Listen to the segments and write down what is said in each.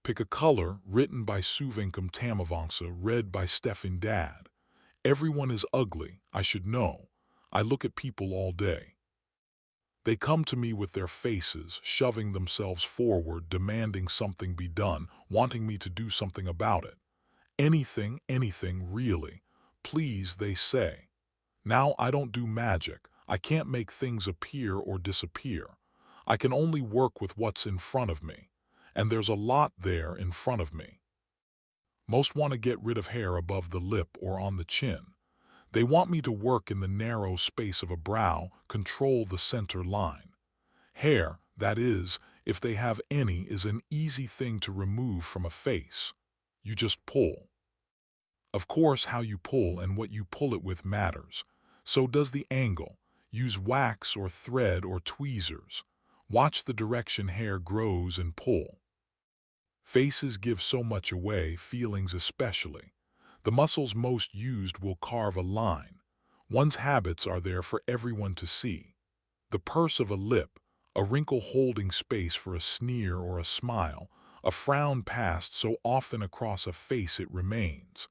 Pick a color, written by Souvankham Thammavongsa, read by Stefan Dad. Everyone is ugly, I should know. I look at people all day. They come to me with their faces, shoving themselves forward, demanding something be done, wanting me to do something about it. Anything, anything, really. Please, they say. Now I don't do magic. I can't make things appear or disappear. I can only work with what's in front of me. And there's a lot there in front of me. Most want to get rid of hair above the lip or on the chin. They want me to work in the narrow space of a brow, control the center line. Hair, that is, if they have any, is an easy thing to remove from a face. You just pull. Of course, how you pull and what you pull it with matters. So does the angle. Use wax or thread or tweezers. Watch the direction hair grows and pull. Faces give so much away, feelings especially. The muscles most used will carve a line. One's habits are there for everyone to see. The purse of a lip, a wrinkle holding space for a sneer or a smile, a frown passed so often across a face it remains.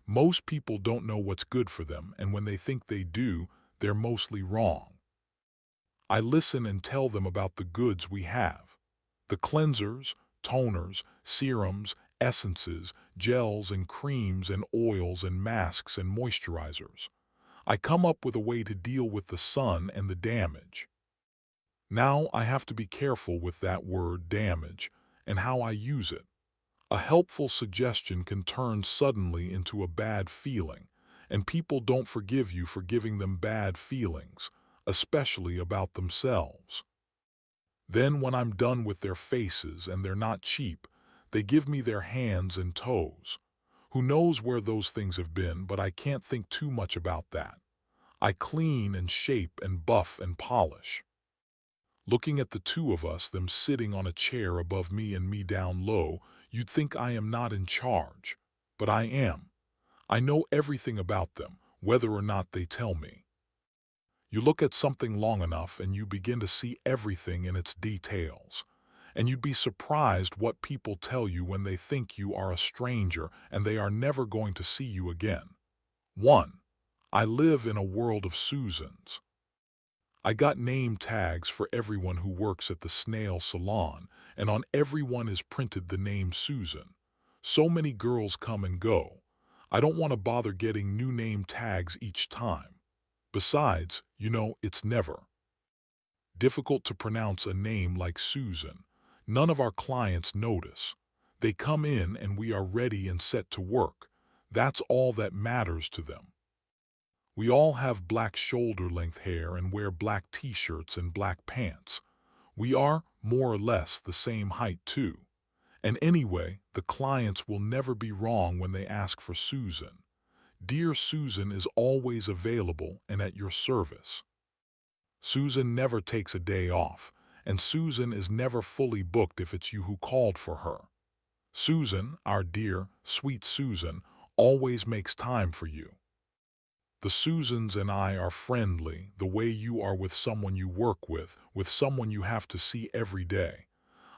Most people don't know what's good for them, and when they think they do, they're mostly wrong. I listen and tell them about the goods we have. The cleansers, toners, serums, essences, gels and creams and oils and masks and moisturizers. I come up with a way to deal with the sun and the damage. Now I have to be careful with that word damage and how I use it. A helpful suggestion can turn suddenly into a bad feeling, and people don't forgive you for giving them bad feelings, especially about themselves. Then when I'm done with their faces and they're not cheap, they give me their hands and toes. Who knows where those things have been, but I can't think too much about that. I clean and shape and buff and polish. Looking at the two of us, them sitting on a chair above me and me down low, you'd think I am not in charge. But I am. I know everything about them, whether or not they tell me. You look at something long enough and you begin to see everything in its details. And you'd be surprised what people tell you when they think you are a stranger and they are never going to see you again. 1. I live in a world of Susans. I got name tags for everyone who works at the Snail Salon, and on every one is printed the name Susan. So many girls come and go. I don't want to bother getting new name tags each time. Besides, it's never difficult to pronounce a name like Susan. None of our clients notice. They come in and we are ready and set to work. That's all that matters to them. We all have black shoulder-length hair and wear black t-shirts and black pants. We are, more or less, the same height too. And anyway, the clients will never be wrong when they ask for Susan. Dear Susan is always available and at your service. Susan never takes a day off, and Susan is never fully booked if it's you who called for her. Susan, our dear, sweet Susan, always makes time for you. The Susans and I are friendly, the way you are with someone you work with someone you have to see every day.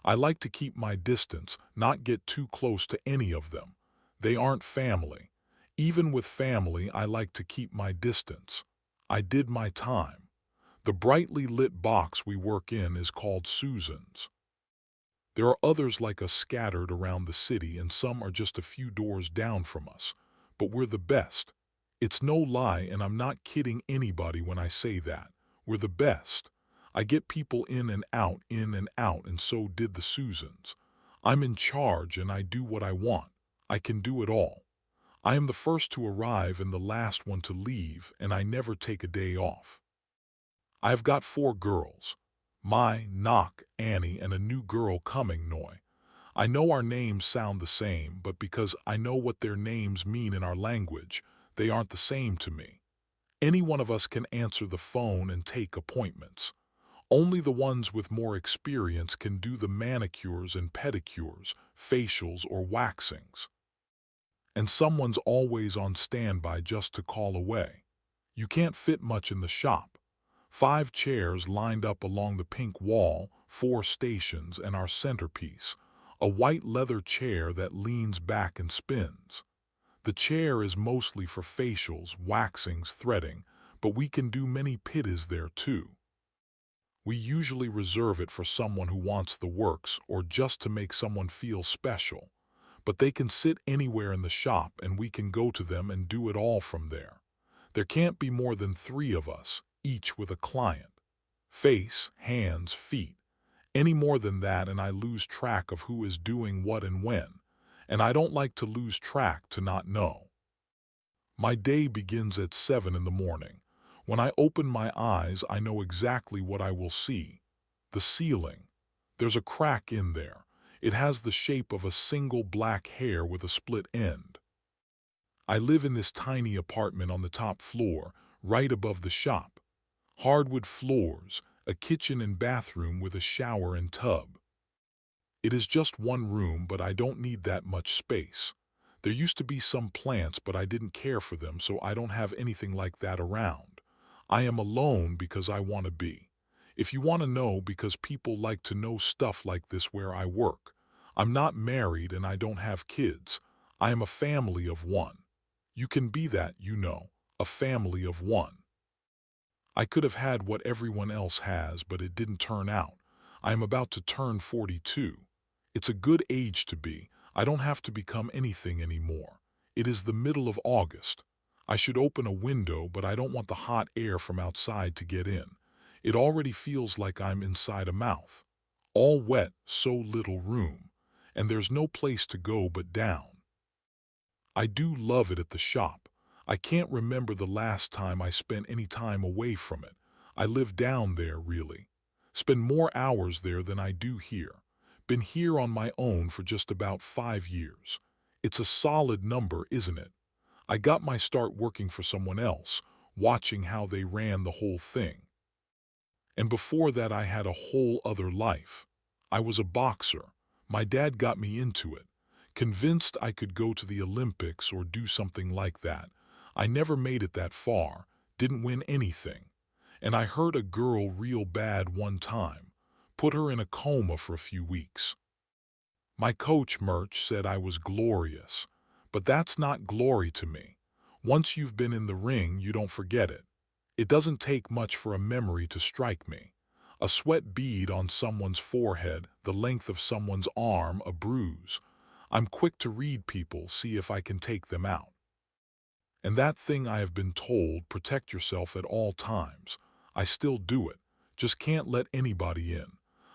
I like to keep my distance, not get too close to any of them. They aren't family. Even with family, I like to keep my distance. I did my time. The brightly lit box we work in is called Susan's. There are others like us scattered around the city, and some are just a few doors down from us. But we're the best. It's no lie, and I'm not kidding anybody when I say that. We're the best. I get people in and out, and so did the Susans. I'm in charge and I do what I want. I can do it all. I am the first to arrive and the last one to leave, and I never take a day off. I've got 4 girls. Mai, Knock, Annie, and a new girl coming, Noi. I know our names sound the same, but because I know what their names mean in our language, they aren't the same to me. Any one of us can answer the phone and take appointments. Only the ones with more experience can do the manicures and pedicures, facials or waxings. And someone's always on standby just to call away. You can't fit much in the shop. 5 chairs lined up along the pink wall, 4 stations, and our centerpiece. A white leather chair that leans back and spins. The chair is mostly for facials, waxings, threading, but we can do many pitties there too. We usually reserve it for someone who wants the works or just to make someone feel special. But they can sit anywhere in the shop and we can go to them and do it all from there. There can't be more than 3 of us, each with a client. Face, hands, feet. Any more than that and I lose track of who is doing what and when. And I don't like to lose track to not know. My day begins at 7 in the morning. When I open my eyes, I know exactly what I will see. The ceiling. There's a crack in there. It has the shape of a single black hair with a split end. I live in this tiny apartment on the top floor, right above the shop. Hardwood floors, a kitchen and bathroom with a shower and tub. It is just one room, but I don't need that much space. There used to be some plants, but I didn't care for them, so I don't have anything like that around. I am alone because I want to be. If you want to know, because people like to know stuff like this where I work. I'm not married and I don't have kids. I am a family of one. You can be that, you know, a family of one. I could have had what everyone else has, but it didn't turn out. I am about to turn 42. It's a good age to be. I don't have to become anything anymore. It is the middle of August. I should open a window, but I don't want the hot air from outside to get in. It already feels like I'm inside a mouth. All wet, so little room. And there's no place to go but down. I do love it at the shop. I can't remember the last time I spent any time away from it. I live down there, really. Spend more hours there than I do here. Been here on my own for just about 5 years. It's a solid number, isn't it? I got my start working for someone else, watching how they ran the whole thing. And before that I had a whole other life. I was a boxer. My dad got me into it. Convinced I could go to the Olympics or do something like that. I never made it that far, didn't win anything. And I hurt a girl real bad one time. Put her in a coma for a few weeks. My coach, Murch, said I was glorious. But that's not glory to me. Once you've been in the ring, you don't forget it. It doesn't take much for a memory to strike me. A sweat bead on someone's forehead, the length of someone's arm, a bruise. I'm quick to read people, see if I can take them out. And that thing I have been told, protect yourself at all times. I still do it. Just can't let anybody in.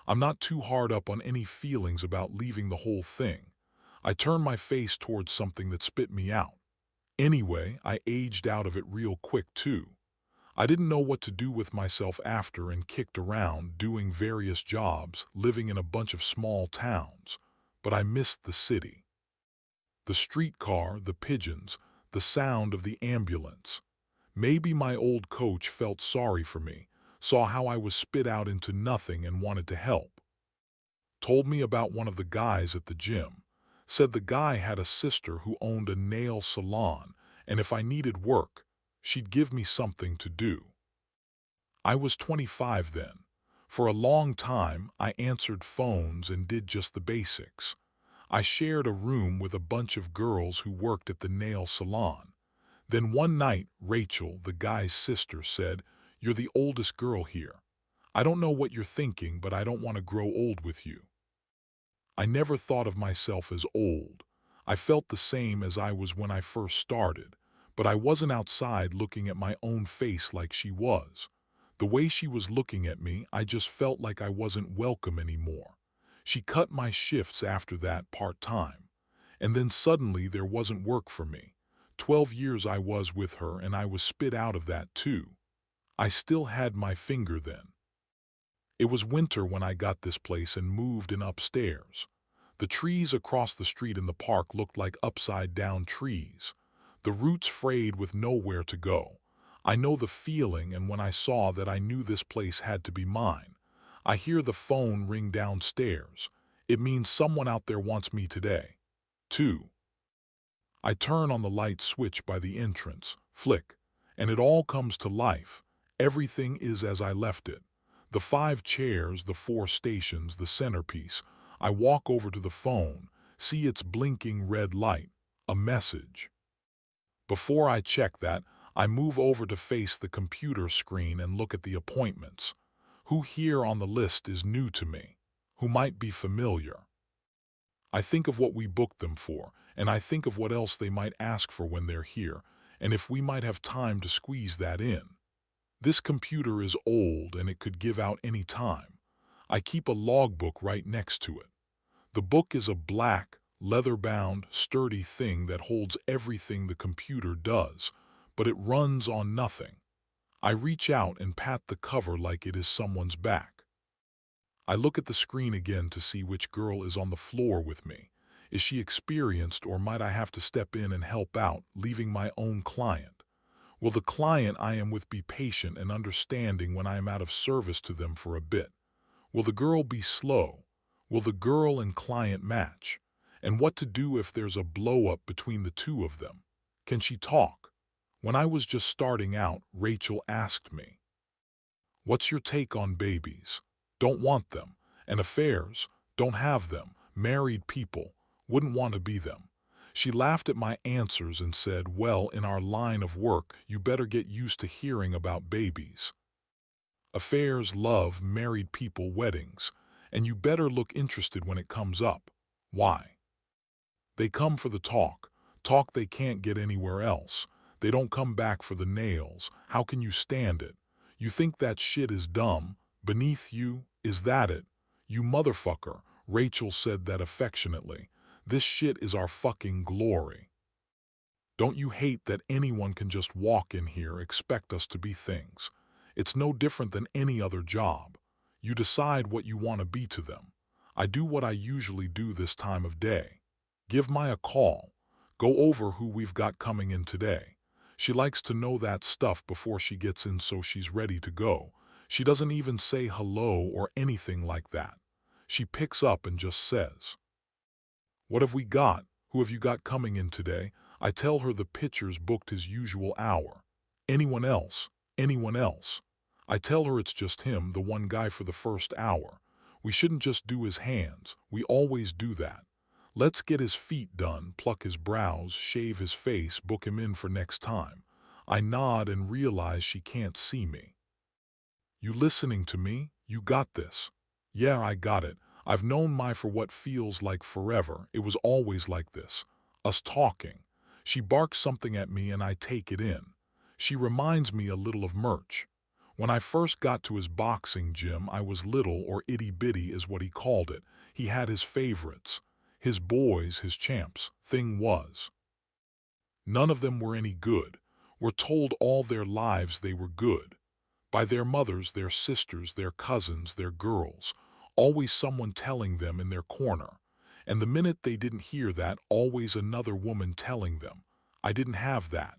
I'm not too hard up on any feelings about leaving the whole thing. I turned my face towards something that spit me out. Anyway, I aged out of it real quick too. I didn't know what to do with myself after and kicked around, doing various jobs, living in a bunch of small towns. But I missed the city. The streetcar, the pigeons, the sound of the ambulance. Maybe my old coach felt sorry for me, saw how I was spit out into nothing and wanted to help. Told me about one of the guys at the gym. Said the guy had a sister who owned a nail salon, and if I needed work, she'd give me something to do. I was 25 then. For a long time, I answered phones and did just the basics. I shared a room with a bunch of girls who worked at the nail salon. Then one night, Rachel, the guy's sister, said, "You're the oldest girl here. I don't know what you're thinking, but I don't want to grow old with you." I never thought of myself as old. I felt the same as I was when I first started, but I wasn't outside looking at my own face like she was. The way she was looking at me, I just felt like I wasn't welcome anymore. She cut my shifts after that part-time. And then suddenly there wasn't work for me. 12 years I was with her and I was spit out of that too. I still had my finger then. It was winter when I got this place and moved in upstairs. The trees across the street in the park looked like upside-down trees. The roots frayed with nowhere to go. I know the feeling, and when I saw that, I knew this place had to be mine. I hear the phone ring downstairs. It means someone out there wants me today. 2. I turn on the light switch by the entrance, flick, and it all comes to life. Everything is as I left it. The 5 chairs, the 4 stations, the centerpiece. I walk over to the phone, see its blinking red light, a message. Before I check that, I move over to face the computer screen and look at the appointments. Who here on the list is new to me? Who might be familiar? I think of what we booked them for, and I think of what else they might ask for when they're here, and if we might have time to squeeze that in. This computer is old and it could give out any time. I keep a logbook right next to it. The book is a black, leather-bound, sturdy thing that holds everything the computer does, but it runs on nothing. I reach out and pat the cover like it is someone's back. I look at the screen again to see which girl is on the floor with me. Is she experienced, or might I have to step in and help out, leaving my own client? Will the client I am with be patient and understanding when I am out of service to them for a bit? Will the girl be slow? Will the girl and client match? And what to do if there's a blow-up between the two of them? Can she talk? When I was just starting out, Rachel asked me, "What's your take on babies? Don't want them. And affairs? Don't have them. Married people? Wouldn't want to be them." She laughed at my answers and said, "Well, in our line of work, you better get used to hearing about babies. Affairs, love, married people, weddings. And you better look interested when it comes up. Why? They come for the talk. Talk they can't get anywhere else. They don't come back for the nails. How can you stand it? You think that shit is dumb? Beneath you? Is that it? You motherfucker." Rachel said that affectionately. "This shit is our fucking glory. Don't you hate that anyone can just walk in here, expect us to be things? It's no different than any other job. You decide what you want to be to them. I do what I usually do this time of day. Give Maya a call. Go over who we've got coming in today. She likes to know that stuff before she gets in so she's ready to go. She doesn't even say hello or anything like that. She picks up and just says, 'What have we got? Who have you got coming in today?' I tell her the pitcher's booked his usual hour. 'Anyone else? Anyone else?' I tell her it's just him, the one guy for the first hour. We shouldn't just do his hands. We always do that. Let's get his feet done, pluck his brows, shave his face, book him in for next time." I nod and realize she can't see me. "You listening to me? You got this?" "Yeah, I got it. I've known Mai for what feels like forever. It was always like this. Us talking. She barks something at me and I take it in. She reminds me a little of Murch. When I first got to his boxing gym, I was little, or itty-bitty is what he called it. He had his favorites. His boys, his champs. Thing was, none of them were any good. Were told all their lives they were good. By their mothers, their sisters, their cousins, their girls. Always someone telling them in their corner. And the minute they didn't hear that, always another woman telling them. I didn't have that.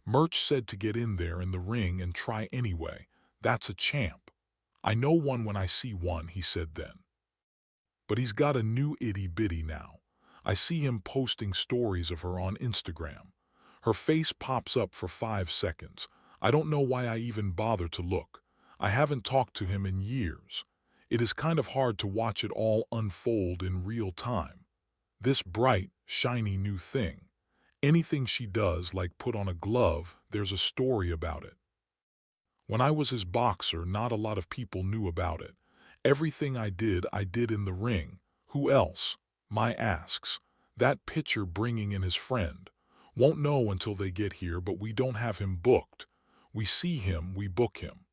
Murch said to get in there in the ring and try anyway. That's a champ. I know one when I see one, he said then. But he's got a new itty-bitty now. I see him posting stories of her on Instagram. Her face pops up for 5 seconds. I don't know why I even bother to look. I haven't talked to him in years. It is kind of hard to watch it all unfold in real time. This bright, shiny new thing. Anything she does, like put on a glove, there's a story about it. When I was his boxer, not a lot of people knew about it. Everything I did in the ring. Who else? Mai asks. That pitcher bringing in his friend. Won't know until they get here, but we don't have him booked. We see him, we book him.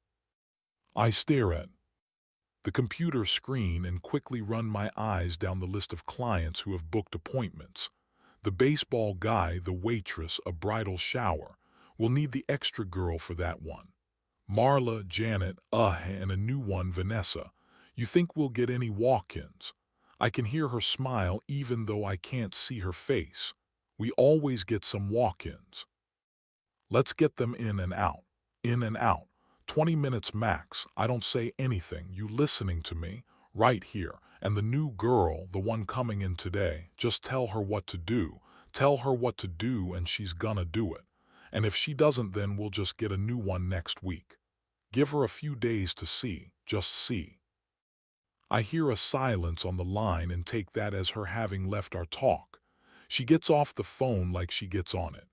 I stare at the computer screen and quickly run my eyes down the list of clients who have booked appointments. The baseball guy, the waitress, a bridal shower. We'll need the extra girl for that one. Marla, Janet, and a new one, Vanessa. You think we'll get any walk-ins? I can hear her smile even though I can't see her face. We always get some walk-ins. Let's get them in and out. In and out. 20 minutes max. I don't say anything. You listening to me? Right here. And the new girl, the one coming in today, just tell her what to do. Tell her what to do and she's gonna do it. And if she doesn't, then we'll just get a new one next week. Give her a few days to see. Just see. I hear a silence on the line and take that as her having left our talk. She gets off the phone like she gets on it.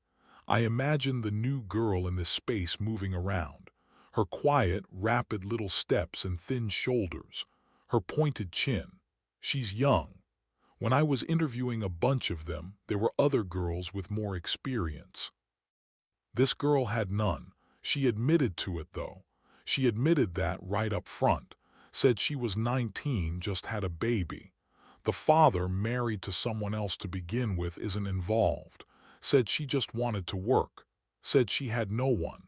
I imagine the new girl in this space moving around. Her quiet, rapid little steps and thin shoulders. Her pointed chin. She's young. When I was interviewing a bunch of them, there were other girls with more experience. This girl had none. She admitted to it, though. She admitted that right up front. Said she was 19, just had a baby. The father, married to someone else to begin with, isn't involved. Said she just wanted to work. Said she had no one.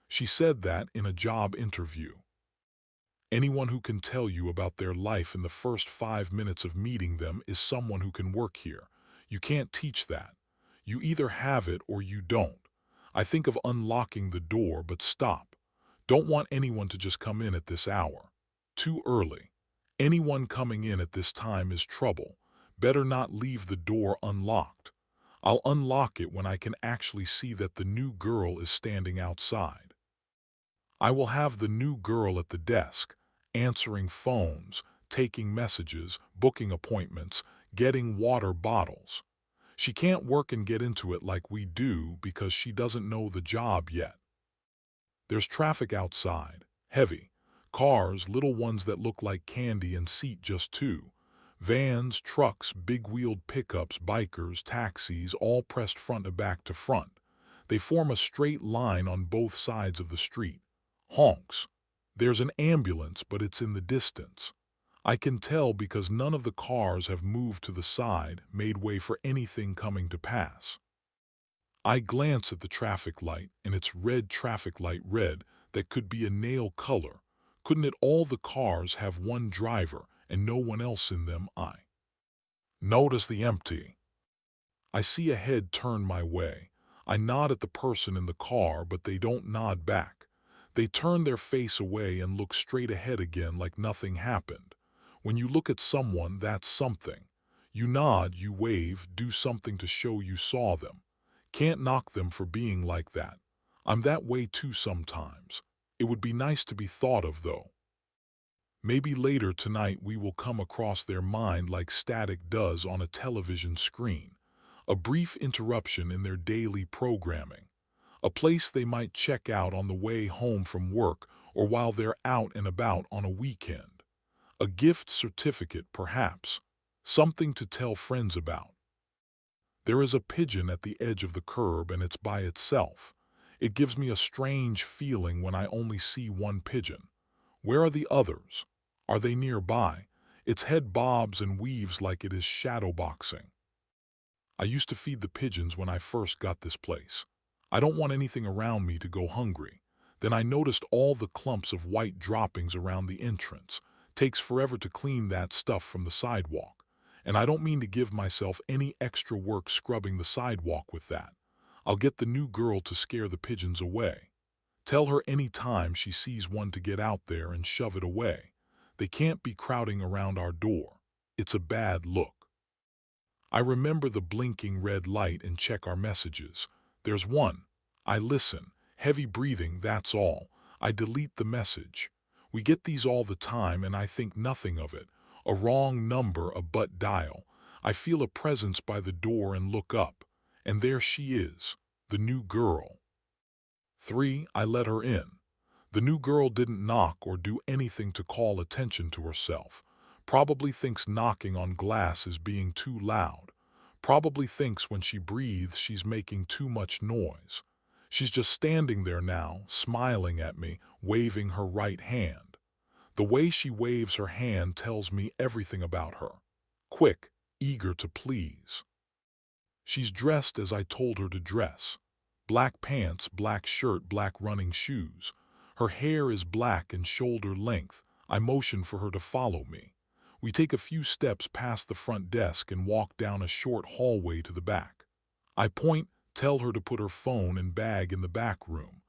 She said that in a job interview. Anyone who can tell you about their life in the first 5 minutes of meeting them is someone who can work here. You can't teach that. You either have it or you don't. I think of unlocking the door, but stop. Don't want anyone to just come in at this hour. Too early. Anyone coming in at this time is trouble. Better not leave the door unlocked. I'll unlock it when I can actually see that the new girl is standing outside. I will have the new girl at the desk, answering phones, taking messages, booking appointments, getting water bottles. She can't work and get into it like we do because she doesn't know the job yet. There's traffic outside, heavy. Cars, little ones that look like candy and seat just two. Vans, trucks, big-wheeled pickups, bikers, taxis, all pressed front to back to front. They form a straight line on both sides of the street. Honks. There's an ambulance, but it's in the distance. I can tell because none of the cars have moved to the side, made way for anything coming to pass. I glance at the traffic light, and it's red traffic light red that could be a nail color. Couldn't it all the cars have one driver and no one else in them? I notice the empty. I see a head turn my way. I nod at the person in the car, but they don't nod back. They turn their face away and look straight ahead again like nothing happened. When you look at someone, that's something. You nod, you wave, do something to show you saw them. Can't knock them for being like that. I'm that way too sometimes. It would be nice to be thought of, though. Maybe later tonight we will come across their mind like static does on a television screen. A brief interruption in their daily programming. A place they might check out on the way home from work or while they're out and about on a weekend. A gift certificate, perhaps. Something to tell friends about. There is a pigeon at the edge of the curb and it's by itself. It gives me a strange feeling when I only see one pigeon. Where are the others? Are they nearby? Its head bobs and weaves like it is shadowboxing. I used to feed the pigeons when I first got this place. I don't want anything around me to go hungry. Then I noticed all the clumps of white droppings around the entrance. Takes forever to clean that stuff from the sidewalk. And I don't mean to give myself any extra work scrubbing the sidewalk with that. I'll get the new girl to scare the pigeons away. Tell her any time she sees one to get out there and shove it away. They can't be crowding around our door. It's a bad look. I remember the blinking red light and check our messages. There's one. I listen. Heavy breathing, that's all. I delete the message. We get these all the time and I think nothing of it. A wrong number, a butt dial. I feel a presence by the door and look up. And there she is, the new girl. 3. I let her in. The new girl didn't knock or do anything to call attention to herself. Probably thinks knocking on glass is being too loud. Probably thinks when she breathes she's making too much noise. She's just standing there now, smiling at me, waving her right hand. The way she waves her hand tells me everything about her. Quick, eager to please. She's dressed as I told her to dress. Black pants, black shirt, black running shoes. Her hair is black and shoulder length. I motion for her to follow me. We take a few steps past the front desk and walk down a short hallway to the back. I point, tell her to put her phone and bag in the back room.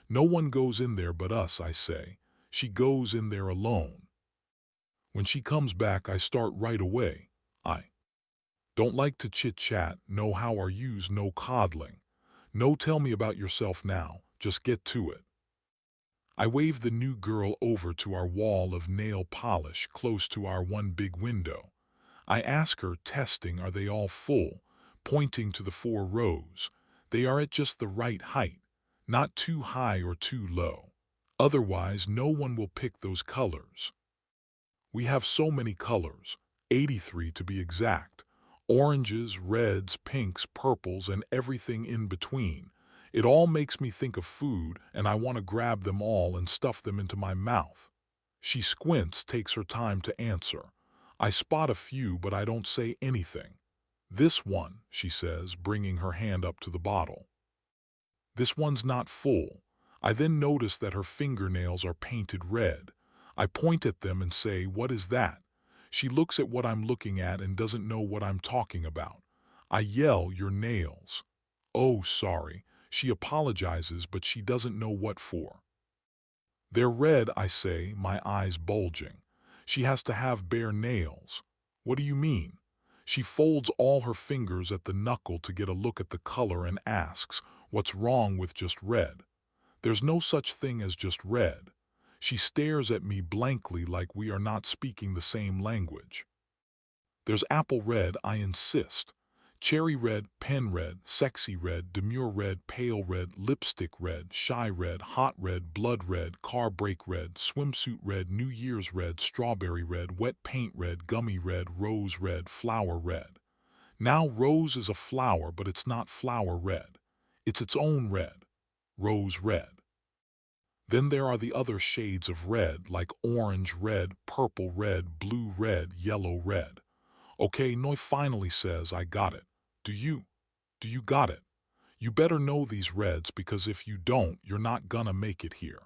No one goes in there but us, I say. She goes in there alone. When she comes back, I start right away. I don't like to chit-chat, no how are yous, no coddling. No tell me about yourself now, just get to it. I wave the new girl over to our wall of nail polish close to our one big window. I ask her, testing, are they all full, pointing to the 4 rows. They are at just the right height, not too high or too low. Otherwise, no one will pick those colors. We have so many colors, 83 to be exact. Oranges, reds, pinks, purples, and everything in between. It all makes me think of food, and I want to grab them all and stuff them into my mouth. She squints, takes her time to answer. I spot a few, but I don't say anything. This one, she says, bringing her hand up to the bottle. This one's not full. I then notice that her fingernails are painted red. I point at them and say, what is that? She looks at what I'm looking at and doesn't know what I'm talking about. I yell, your nails. Oh, sorry. She apologizes, but she doesn't know what for. They're red, I say, my eyes bulging. She has to have bare nails. What do you mean? She folds all her fingers at the knuckle to get a look at the color and asks, what's wrong with just red? There's no such thing as just red. She stares at me blankly like we are not speaking the same language. There's apple red, I insist. Cherry red, pen red, sexy red, demure red, pale red, lipstick red, shy red, hot red, blood red, car brake red, swimsuit red, New Year's red, strawberry red, wet paint red, gummy red, rose red, flower red. Now rose is a flower, but it's not flower red. It's its own red. Rose red. Then there are the other shades of red, like orange red, purple red, blue red, yellow red. Okay, Noi finally says, I got it. Do you? Do you got it? You better know these reds, because if you don't, you're not gonna make it here.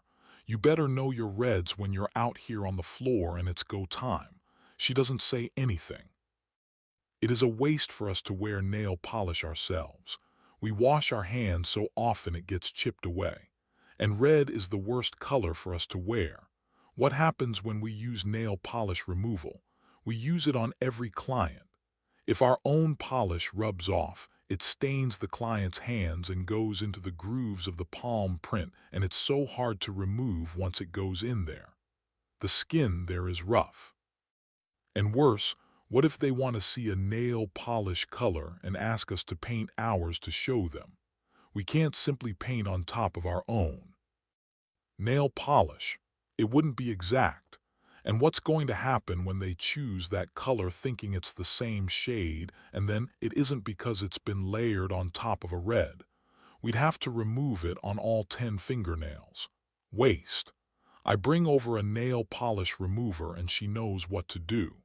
You better know your reds when you're out here on the floor and it's go time. She doesn't say anything. It is a waste for us to wear nail polish ourselves. We wash our hands so often it gets chipped away. And red is the worst color for us to wear. What happens when we use nail polish removal? We use it on every client. If our own polish rubs off, it stains the client's hands and goes into the grooves of the palm print, and it's so hard to remove once it goes in there. The skin there is rough. And worse, what if they want to see a nail polish color and ask us to paint ours to show them? We can't simply paint on top of our own. Nail polish. It wouldn't be exact. And what's going to happen when they choose that color thinking it's the same shade and then it isn't because it's been layered on top of a red? We'd have to remove it on all 10 fingernails. Waste. I bring over a nail polish remover and she knows what to do.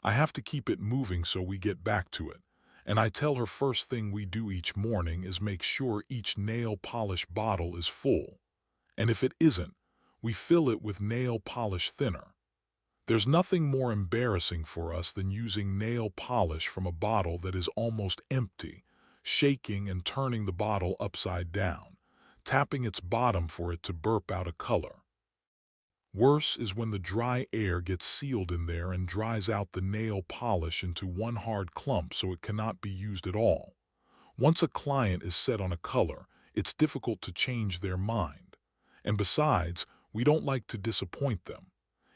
I have to keep it moving so we get back to it. And I tell her first thing we do each morning is make sure each nail polish bottle is full. And if it isn't, we fill it with nail polish thinner. There's nothing more embarrassing for us than using nail polish from a bottle that is almost empty, shaking and turning the bottle upside down, tapping its bottom for it to burp out a color. Worse is when the dry air gets sealed in there and dries out the nail polish into one hard clump so it cannot be used at all. Once a client is set on a color, it's difficult to change their mind. And besides, we don't like to disappoint them.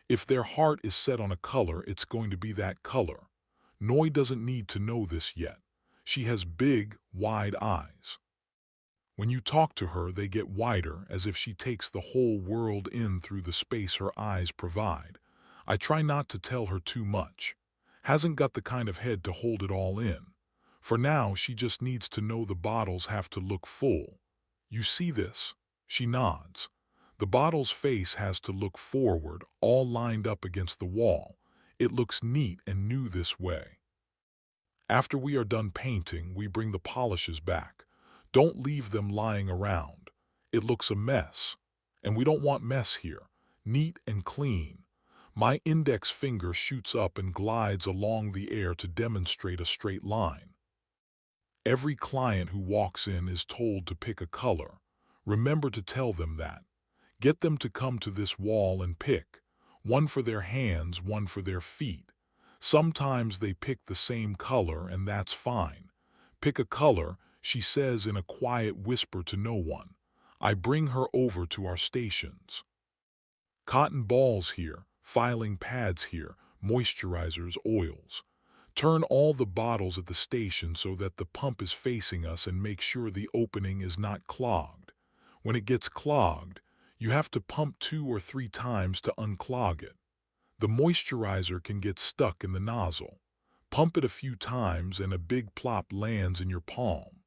If their heart is set on a color, it's going to be that color. Noi doesn't need to know this yet. She has big, wide eyes. When you talk to her, they get wider, as if she takes the whole world in through the space her eyes provide. I try not to tell her too much. Hasn't got the kind of head to hold it all in. For now, she just needs to know the bottles have to look full. You see this? She nods. The bottle's face has to look forward, all lined up against the wall. It looks neat and new this way. After we are done painting, we bring the polishes back. Don't leave them lying around. It looks a mess. And we don't want mess here. Neat and clean. My index finger shoots up and glides along the air to demonstrate a straight line. Every client who walks in is told to pick a color. Remember to tell them that. Get them to come to this wall and pick. One for their hands, one for their feet. Sometimes they pick the same color, and that's fine. Pick a color, she says in a quiet whisper to no one. I bring her over to our stations. Cotton balls here, filing pads here, moisturizers, oils. Turn all the bottles at the station so that the pump is facing us and make sure the opening is not clogged. When it gets clogged, you have to pump 2 or 3 times to unclog it. The moisturizer can get stuck in the nozzle. Pump it a few times and a big plop lands in your palm.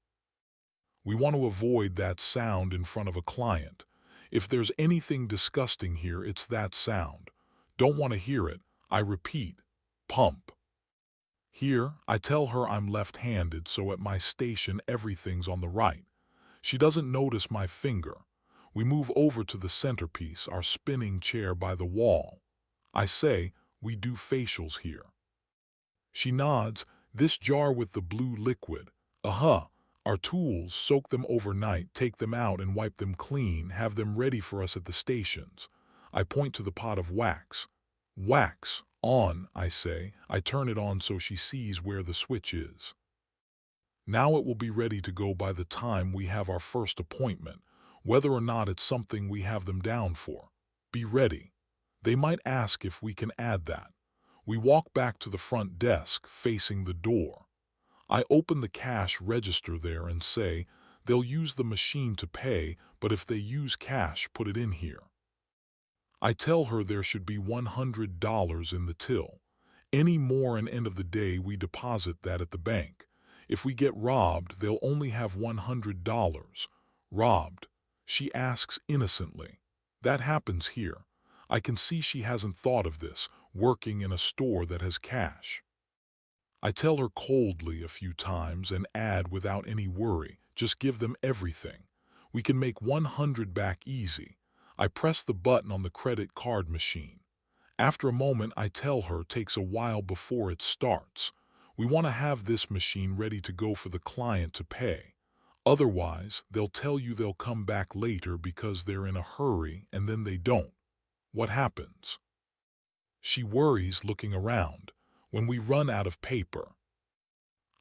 We want to avoid that sound in front of a client. If there's anything disgusting here, it's that sound. Don't want to hear it. I repeat, pump. Here, I tell her I'm left-handed, so at my station everything's on the right. She doesn't notice my finger. We move over to the centerpiece, our spinning chair by the wall. I say, we do facials here. She nods, this jar with the blue liquid. Our tools, soak them overnight, take them out and wipe them clean, have them ready for us at the stations. I point to the pot of wax. Wax, on, I say. I turn it on so she sees where the switch is. Now it will be ready to go by the time we have our first appointment, whether or not it's something we have them down for. Be ready. They might ask if we can add that. We walk back to the front desk, facing the door. I open the cash register there and say, they'll use the machine to pay, but if they use cash, put it in here. I tell her there should be $100 in the till. Any more and end of the day we deposit that at the bank. If we get robbed, they'll only have $100. Robbed? She asks innocently. That happens here. I can see she hasn't thought of this, working in a store that has cash. I tell her coldly a few times and add without any worry, just give them everything. We can make 100 back easy. I press the button on the credit card machine. After a moment, I tell her it takes a while before it starts. We want to have this machine ready to go for the client to pay. Otherwise, they'll tell you they'll come back later because they're in a hurry and then they don't. What happens? She worries, looking around. When we run out of paper.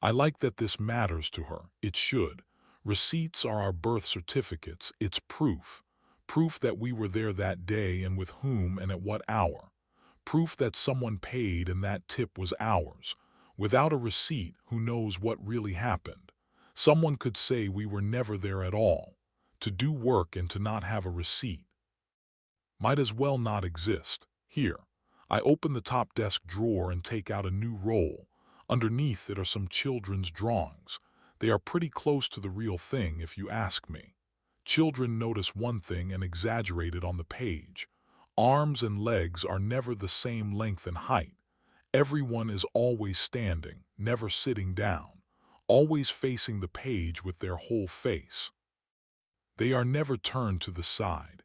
I like that this matters to her. It should. Receipts are our birth certificates. It's proof. Proof that we were there that day and with whom and at what hour. Proof that someone paid and that tip was ours. Without a receipt, who knows what really happened? Someone could say we were never there at all. To do work and to not have a receipt might as well not exist. Here. I open the top desk drawer and take out a new roll. Underneath it are some children's drawings. They are pretty close to the real thing if you ask me. Children notice one thing and exaggerate it on the page. Arms and legs are never the same length and height. Everyone is always standing, never sitting down. Always facing the page with their whole face. They are never turned to the side.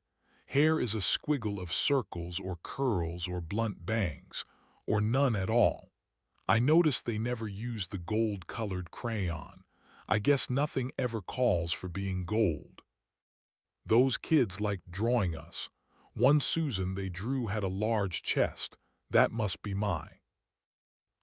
Hair is a squiggle of circles or curls or blunt bangs, or none at all. I notice they never use the gold-colored crayon. I guess nothing ever calls for being gold. Those kids liked drawing us. One Susan they drew had a large chest. That must be mine.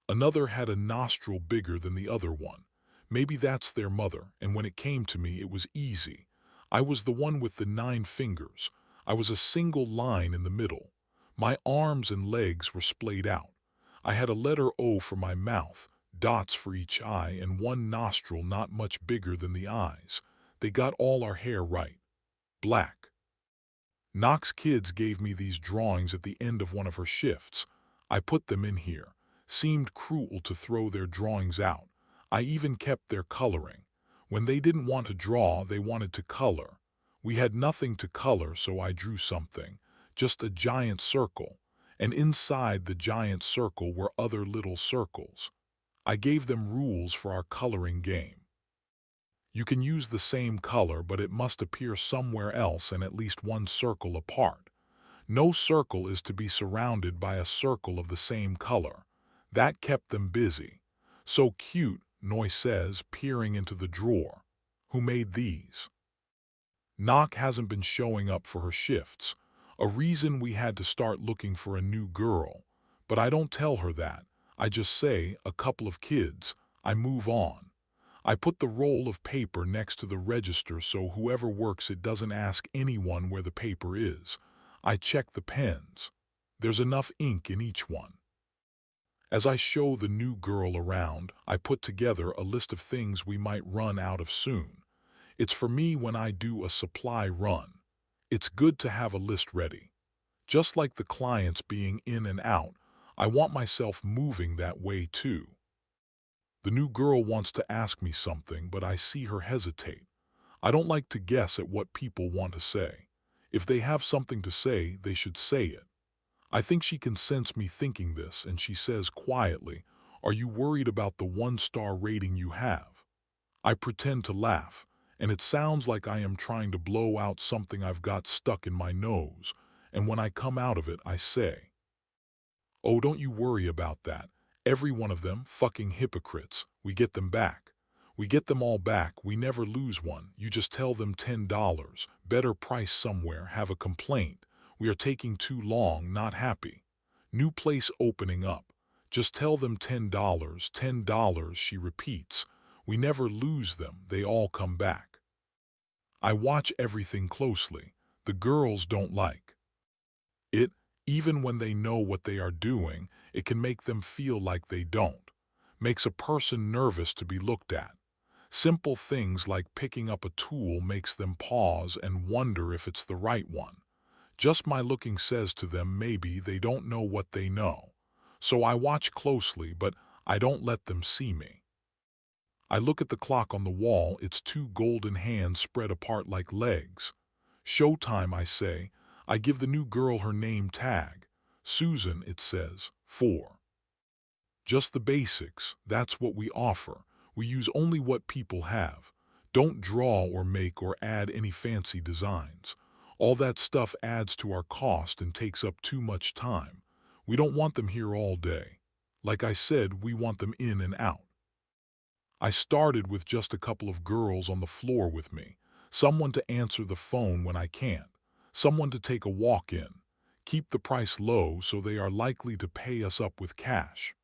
Another had a nostril bigger than the other one. Maybe that's their mother, and when it came to me, it was easy. I was the one with the 9 fingers. I was a single line in the middle. My arms and legs were splayed out. I had a letter O for my mouth, dots for each eye, and one nostril not much bigger than the eyes. They got all our hair right. Black. Knox Kids gave me these drawings at the end of one of her shifts. I put them in here. Seemed cruel to throw their drawings out. I even kept their coloring. When they didn't want to draw, they wanted to color. We had nothing to color, so I drew something. Just a giant circle. And inside the giant circle were other little circles. I gave them rules for our coloring game. You can use the same color, but it must appear somewhere else and at least one circle apart. No circle is to be surrounded by a circle of the same color. That kept them busy. So cute, Noy says, peering into the drawer. Who made these? Knock hasn't been showing up for her shifts. A reason we had to start looking for a new girl. But I don't tell her that. I just say, a couple of kids. I move on. I put the roll of paper next to the register so whoever works it doesn't ask anyone where the paper is. I check the pens. There's enough ink in each one. As I show the new girl around, I put together a list of things we might run out of soon. It's for me when I do a supply run. It's good to have a list ready. Just like the clients being in and out, I want myself moving that way too. The new girl wants to ask me something, but I see her hesitate. I don't like to guess at what people want to say. If they have something to say, they should say it. I think she can sense me thinking this, and she says quietly, "Are you worried about the 1-star rating you have?" I pretend to laugh, and it sounds like I am trying to blow out something I've got stuck in my nose, and when I come out of it, I say, "Oh, don't you worry about that. Every one of them, fucking hypocrites. We get them back. We get them all back. We never lose one. You just tell them $10, better price somewhere, have a complaint. We are taking too long, not happy. New place opening up. Just tell them $10, $10, she repeats. We never lose them. They all come back." I watch everything closely. The girls don't like it. Even when they know what they are doing, it can make them feel like they don't. Makes a person nervous to be looked at. Simple things like picking up a tool makes them pause and wonder if it's the right one. Just my looking says to them maybe they don't know what they know. So I watch closely, but I don't let them see me. I look at the clock on the wall, its two golden hands spread apart like legs. "Showtime," I say. I give the new girl her name tag. "Susan," it says. 4. Just the basics, that's what we offer. We use only what people have. Don't draw or make or add any fancy designs. All that stuff adds to our cost and takes up too much time. We don't want them here all day. Like I said, we want them in and out. I started with just a couple of girls on the floor with me. Someone to answer the phone when I can't. Someone to take a walk in. Keep the price low so they are likely to pay us up with cash.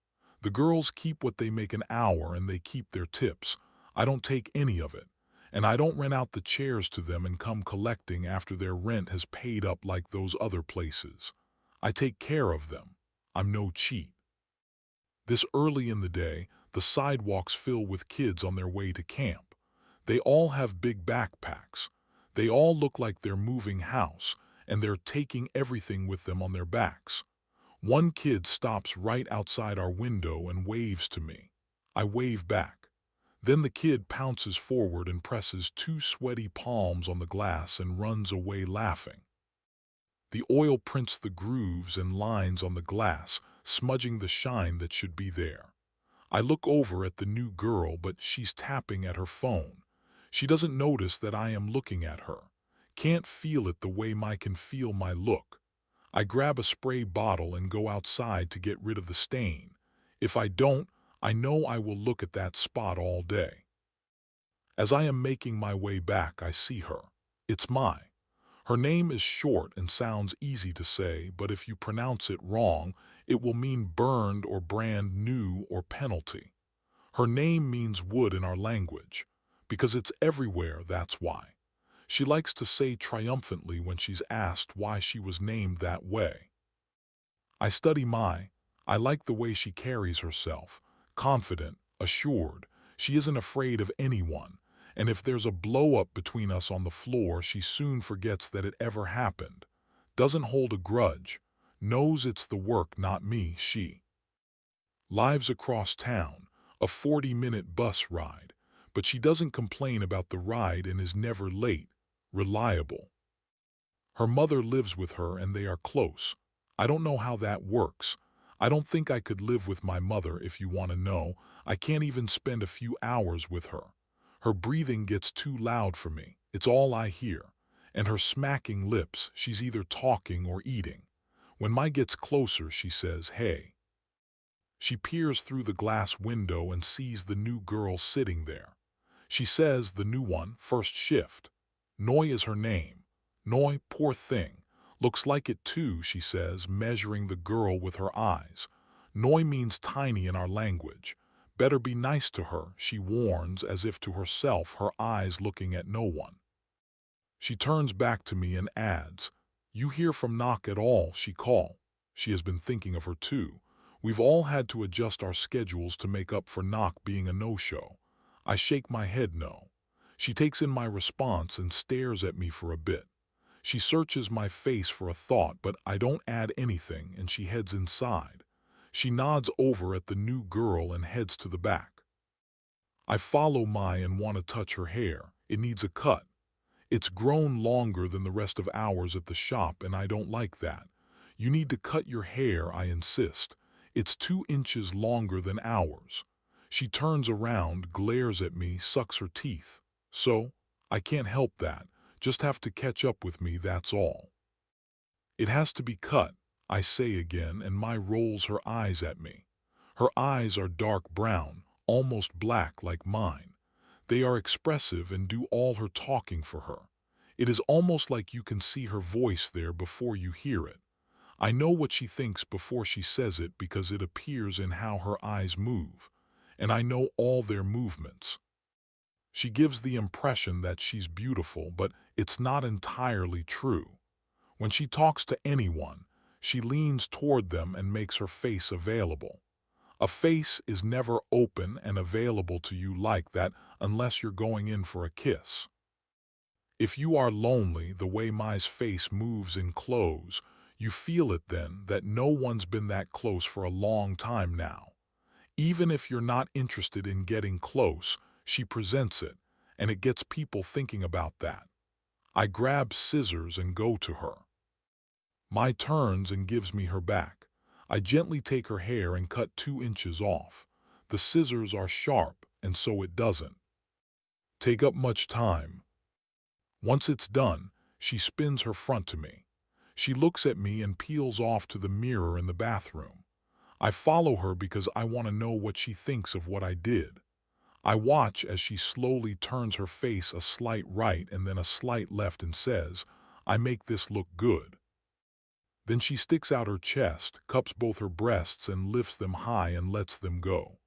The girls keep what they make an hour and they keep their tips. I don't take any of it. And I don't rent out the chairs to them and come collecting after their rent has paid up like those other places. I take care of them. I'm no cheat. This early in the day, the sidewalks fill with kids on their way to camp. They all have big backpacks. They all look like they're moving house, and they're taking everything with them on their backs. One kid stops right outside our window and waves to me. I wave back. Then the kid pounces forward and presses 2 sweaty palms on the glass and runs away laughing. The oil prints the grooves and lines on the glass, smudging the shine that should be there. I look over at the new girl, but she's tapping at her phone. She doesn't notice that I am looking at her. Can't feel it the way I can feel my look. I grab a spray bottle and go outside to get rid of the stain. If I don't, I know I will look at that spot all day. As I am making my way back, I see her. It's Mai. Her name is short and sounds easy to say, but if you pronounce it wrong, it will mean burned or brand new or penalty. Her name means wood in our language. Because it's everywhere, that's why. She likes to say triumphantly when she's asked why she was named that way. I study Mai. I like the way she carries herself. Confident, assured. She isn't afraid of anyone. And if there's a blow-up between us on the floor, she soon forgets that it ever happened. Doesn't hold a grudge. Knows it's the work, not me, she. Lives across town, a 40-minute bus ride. But she doesn't complain about the ride and is never late. Reliable. Her mother lives with her and they are close. I don't know how that works. I don't think I could live with my mother, if you want to know. I can't even spend a few hours with her. Her breathing gets too loud for me. It's all I hear. And her smacking lips, she's either talking or eating. When Mai gets closer, she says, "Hey." She peers through the glass window and sees the new girl sitting there. She says, the new one, first shift. Noi is her name. Noi, poor thing. Looks like it too, she says, measuring the girl with her eyes. Noi means tiny in our language. Better be nice to her, she warns as if to herself, her eyes looking at no one. She turns back to me and adds, "You hear from Knock at all?" She call. She has been thinking of her too. We've all had to adjust our schedules to make up for Knock being a no-show. I shake my head no. She takes in my response and stares at me for a bit. She searches my face for a thought, but I don't add anything, and she heads inside. She nods over at the new girl and heads to the back. I follow Mai and want to touch her hair. It needs a cut. It's grown longer than the rest of ours at the shop, and I don't like that. You need to cut your hair, I insist. It's 2 inches longer than ours. She turns around, glares at me, sucks her teeth. So, I can't help that. Just have to catch up with me, that's all. It has to be cut, I say again, and Mai rolls her eyes at me. Her eyes are dark brown, almost black like mine. They are expressive and do all her talking for her. It is almost like you can see her voice there before you hear it. I know what she thinks before she says it because it appears in how her eyes move, and I know all their movements. She gives the impression that she's beautiful, but it's not entirely true. When she talks to anyone, she leans toward them and makes her face available. A face is never open and available to you like that unless you're going in for a kiss. If you are lonely, the way Mai's face moves in clothes, you feel it then that no one's been that close for a long time now. Even if you're not interested in getting close, she presents it, and it gets people thinking about that. I grab scissors and go to her. Mai turns and gives me her back. I gently take her hair and cut 2 inches off. The scissors are sharp, and so it doesn't take up much time. Once it's done, she spins her front to me. She looks at me and peels off to the mirror in the bathroom. I follow her because I want to know what she thinks of what I did. I watch as she slowly turns her face a slight right and then a slight left and says, "I make this look good." Then she sticks out her chest, cups both her breasts and lifts them high and lets them go.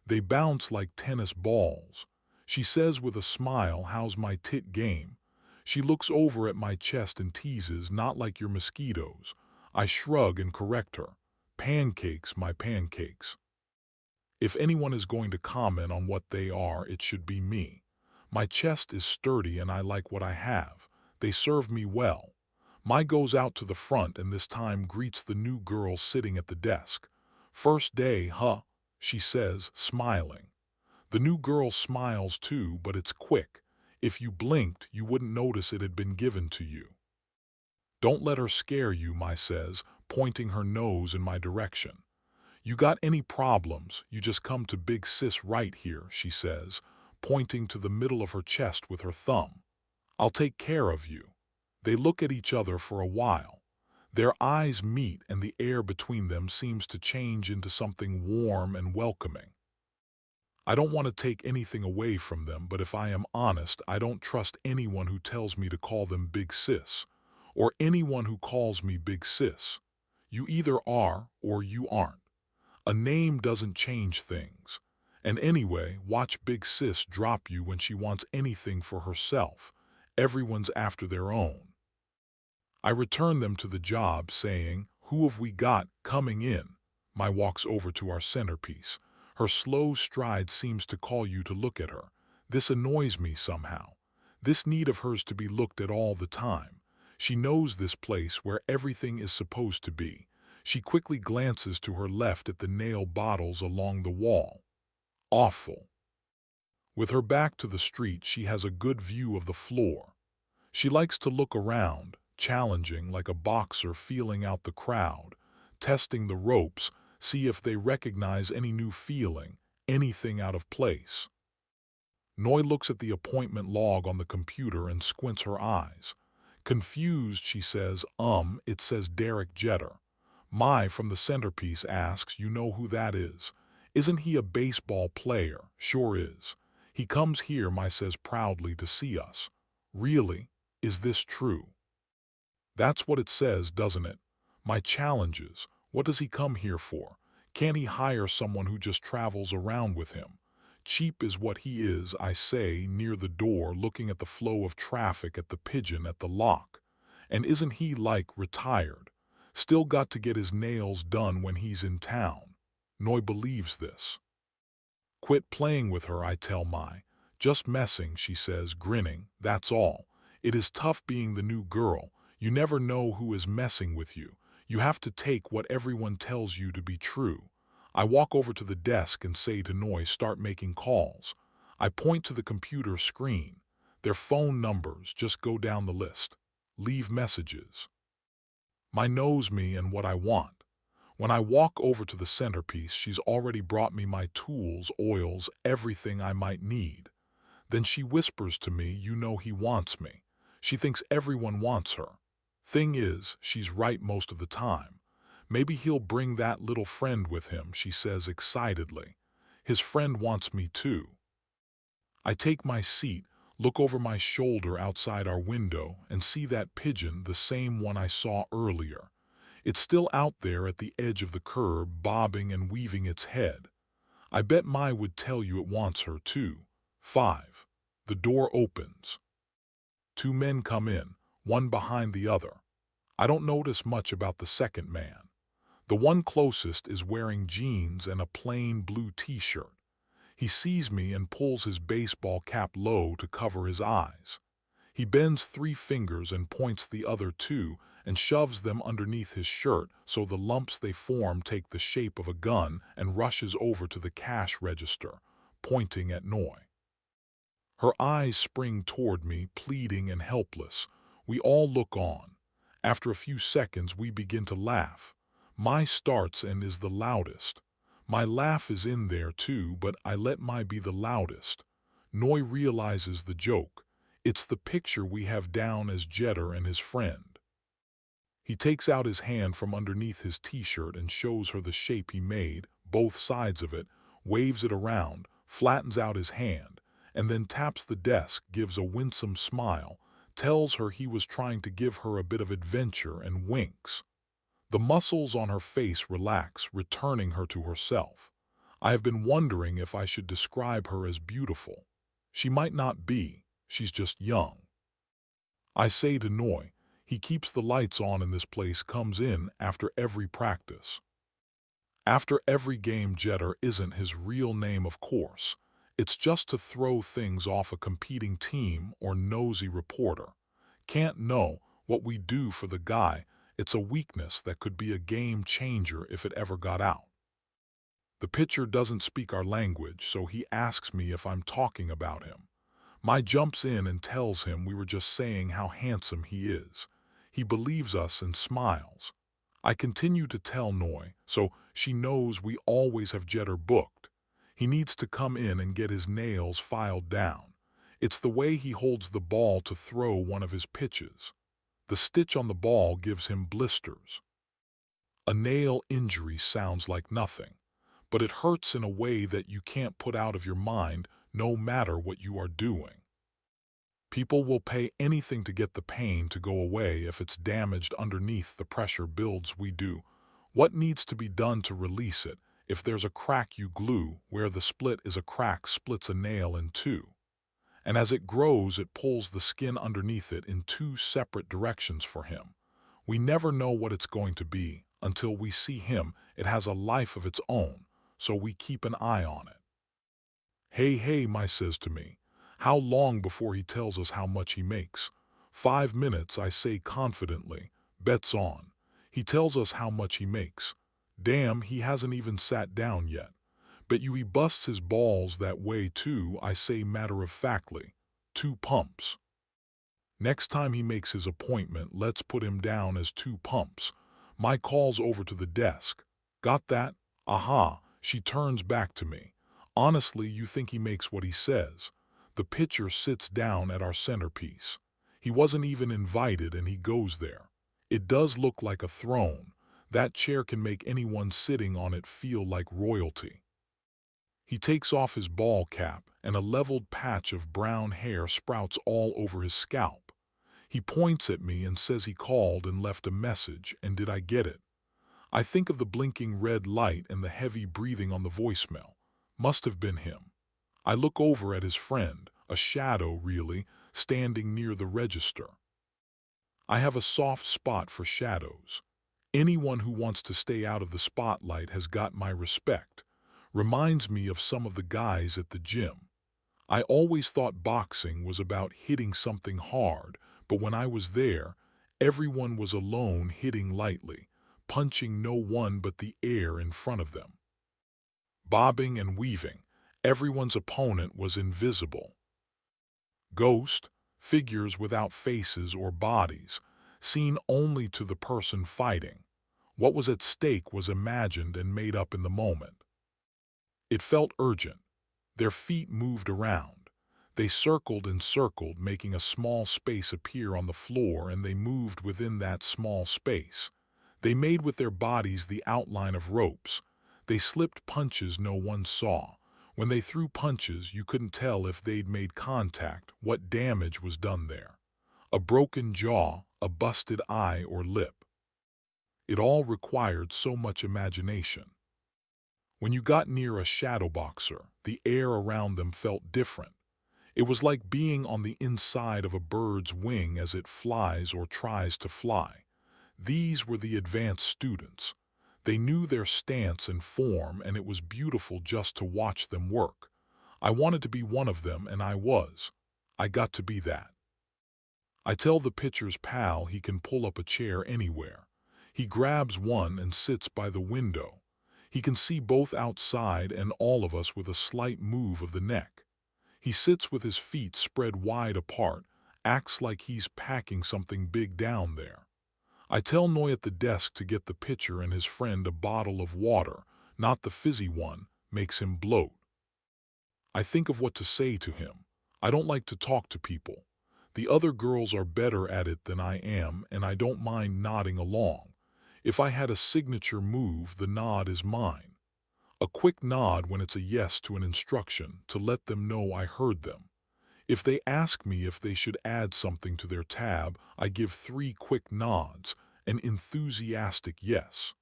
They bounce like tennis balls. She says with a smile, "How's my tit game?" She looks over at my chest and teases, "Not like your mosquitoes." I shrug and correct her. "Pancakes, my pancakes." If anyone is going to comment on what they are, it should be me. My chest is sturdy and I like what I have. They serve me well. Mai goes out to the front and this time greets the new girl sitting at the desk. "First day, huh?" she says, smiling. The new girl smiles too, but it's quick. If you blinked, you wouldn't notice it had been given to you. "Don't let her scare you," Mai says, pointing her nose in my direction. "You got any problems, you just come to Big Sis right here," she says, pointing to the middle of her chest with her thumb. "I'll take care of you." They look at each other for a while. Their eyes meet and the air between them seems to change into something warm and welcoming. I don't want to take anything away from them, but if I am honest, I don't trust anyone who tells me to call them Big Sis, or anyone who calls me Big Sis. You either are or you aren't. A name doesn't change things. And anyway, watch Big Sis drop you when she wants anything for herself. Everyone's after their own. I return them to the job saying, "Who have we got coming in?" Mai walks over to our centerpiece. Her slow stride seems to call you to look at her. This annoys me somehow. This need of hers to be looked at all the time. She knows this place where everything is supposed to be. She quickly glances to her left at the nail bottles along the wall. Awful. With her back to the street, she has a good view of the floor. She likes to look around, challenging like a boxer, feeling out the crowd, testing the ropes, see if they recognize any new feeling, anything out of place. Noi looks at the appointment log on the computer and squints her eyes. Confused, she says, it says Derek Jeter." Mai from the centerpiece asks, "You know who that is? Isn't he a baseball player?" "Sure is. He comes here," Mai says proudly, "to see us." "Really? Is this true?" "That's what it says, doesn't it?" My challenges, "What does he come here for? Can't he hire someone who just travels around with him? Cheap is what he is, I say, near the door, looking at the flow of traffic at the pigeon at the lock. And isn't he like retired? Still got to get his nails done when he's in town. Noi believes this. Quit playing with her, I tell Mai. Just messing, she says, grinning, that's all. It is tough being the new girl. You never know who is messing with you. You have to take what everyone tells you to be true. I walk over to the desk and say to Noi, start making calls. I point to the computer screen. Their phone numbers, just go down the list. Leave messages. Mai knows me and what I want. When I walk over to the centerpiece, she's already brought me my tools, oils, everything I might need. Then she whispers to me, you know he wants me. She thinks everyone wants her. Thing is, she's right most of the time. Maybe he'll bring that little friend with him, she says excitedly. His friend wants me too. I take my seat, look over my shoulder outside our window, and see that pigeon, the same one I saw earlier. It's still out there at the edge of the curb, bobbing and weaving its head. I bet Mai would tell you it wants her too. 5. The door opens. 2 men come in, one behind the other. I don't notice much about the second man. The one closest is wearing jeans and a plain blue t-shirt. He sees me and pulls his baseball cap low to cover his eyes. He bends 3 fingers and points the other 2 and shoves them underneath his shirt so the lumps they form take the shape of a gun, and rushes over to the cash register, pointing at Noi. Her eyes spring toward me, pleading and helpless. We all look on. After a few seconds, we begin to laugh. Mai starts and is the loudest. My laugh is in there too, but I let Mai be the loudest. Noi realizes the joke. It's the picture we have down as Jeter and his friend. He takes out his hand from underneath his t-shirt and shows her the shape he made, both sides of it, waves it around, flattens out his hand, and then taps the desk, gives a winsome smile, tells her he was trying to give her a bit of adventure, and winks. The muscles on her face relax, returning her to herself. I have been wondering if I should describe her as beautiful. She might not be. She's just young. I say to Noi, he keeps the lights on in this place, comes in after every practice. After every game. Jeter isn't his real name, of course. It's just to throw things off a competing team or nosy reporter. Can't know what we do for the guy. It's a weakness that could be a game changer if it ever got out. The pitcher doesn't speak our language, so he asks me if I'm talking about him. Mai jumps in and tells him we were just saying how handsome he is. He believes us and smiles. I continue to tell Noi, so she knows we always have Jeter booked. He needs to come in and get his nails filed down. It's the way he holds the ball to throw one of his pitches. The stitch on the ball gives him blisters. A nail injury sounds like nothing, but it hurts in a way that you can't put out of your mind, no matter what you are doing. People will pay anything to get the pain to go away if it's damaged underneath. The pressure builds. We do what needs to be done to release it. If there's a crack, you glue. Where the split is, a crack splits a nail in 2. And as it grows, it pulls the skin underneath it in 2 separate directions for him. We never know what it's going to be until we see him. It has a life of its own, so we keep an eye on it. Hey, Mai says to me, how long before he tells us how much he makes? 5 minutes, I say confidently. Bet's on. He tells us how much he makes. Damn, he hasn't even sat down yet. Bet you he busts his balls that way too, I say matter-of-factly. 2 pumps. Next time he makes his appointment, let's put him down as 2 pumps. Mai calls over to the desk. Got that? Aha, she turns back to me. Honestly, you think he makes what he says? The pitcher sits down at our centerpiece. He wasn't even invited and he goes there. It does look like a throne. That chair can make anyone sitting on it feel like royalty. He takes off his ball cap and a leveled patch of brown hair sprouts all over his scalp. He points at me and says he called and left a message, and did I get it? I think of the blinking red light and the heavy breathing on the voicemail. Must have been him. I look over at his friend, a shadow really, standing near the register. I have a soft spot for shadows. Anyone who wants to stay out of the spotlight has got my respect. Reminds me of some of the guys at the gym. I always thought boxing was about hitting something hard, but when I was there, everyone was alone hitting lightly, punching no one but the air in front of them. Bobbing and weaving, everyone's opponent was invisible. Ghost, figures without faces or bodies, seen only to the person fighting. What was at stake was imagined and made up in the moment. It felt urgent. Their feet moved around. They circled and circled, making a small space appear on the floor, and they moved within that small space. They made with their bodies the outline of ropes. They slipped punches no one saw. When they threw punches, you couldn't tell if they'd made contact, what damage was done there. A broken jaw, a busted eye or lip. It all required so much imagination. When you got near a shadow boxer, the air around them felt different. It was like being on the inside of a bird's wing as it flies or tries to fly. These were the advanced students. They knew their stance and form, and it was beautiful just to watch them work. I wanted to be one of them, and I was. I got to be that. I tell the pitcher's pal he can pull up a chair anywhere. He grabs one and sits by the window. He can see both outside and all of us with a slight move of the neck. He sits with his feet spread wide apart, acts like he's packing something big down there. I tell Noy at the desk to get the pitcher and his friend a bottle of water, not the fizzy one, makes him bloat. I think of what to say to him. I don't like to talk to people. The other girls are better at it than I am, and I don't mind nodding along. If I had a signature move, the nod is mine. A quick nod when it's a yes to an instruction, to let them know I heard them. If they ask me if they should add something to their tab, I give 3 quick nods, an enthusiastic yes.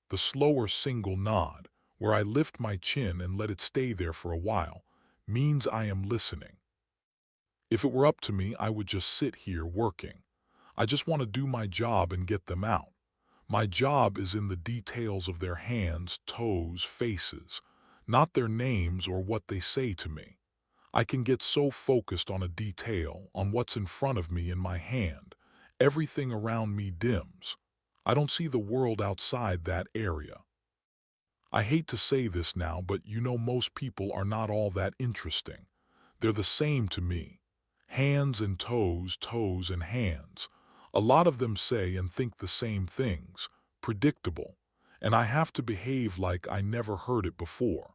The slower single nod, where I lift my chin and let it stay there for a while, means I am listening. If it were up to me, I would just sit here working. I just want to do my job and get them out. My job is in the details of their hands, toes, faces, not their names or what they say to me. I can get so focused on a detail, on what's in front of me in my hand, everything around me dims. I don't see the world outside that area. I hate to say this now, but you know most people are not all that interesting. They're the same to me. Hands and toes, toes and hands. A lot of them say and think the same things, predictable, and I have to behave like I never heard it before.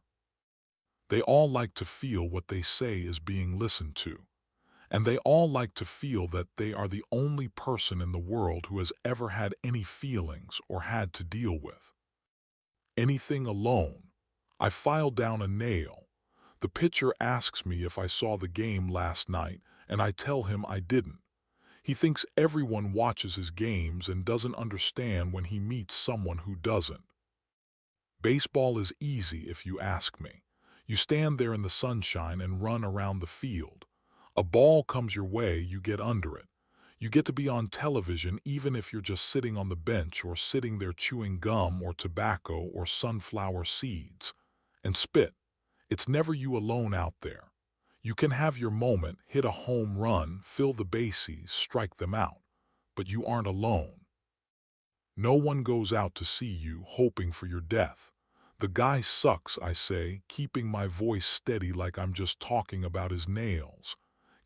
They all like to feel what they say is being listened to, and they all like to feel that they are the only person in the world who has ever had any feelings or had to deal with anything alone. I file down a nail. The pitcher asks me if I saw the game last night, and I tell him I didn't. He thinks everyone watches his games and doesn't understand when he meets someone who doesn't. Baseball is easy if you ask me. You stand there in the sunshine and run around the field. A ball comes your way, you get under it. You get to be on television even if you're just sitting on the bench or sitting there chewing gum or tobacco or sunflower seeds. And spit. It's never you alone out there. You can have your moment, hit a home run, fill the bases, strike them out. But you aren't alone. No one goes out to see you, hoping for your death. The guy sucks, I say, keeping my voice steady like I'm just talking about his nails.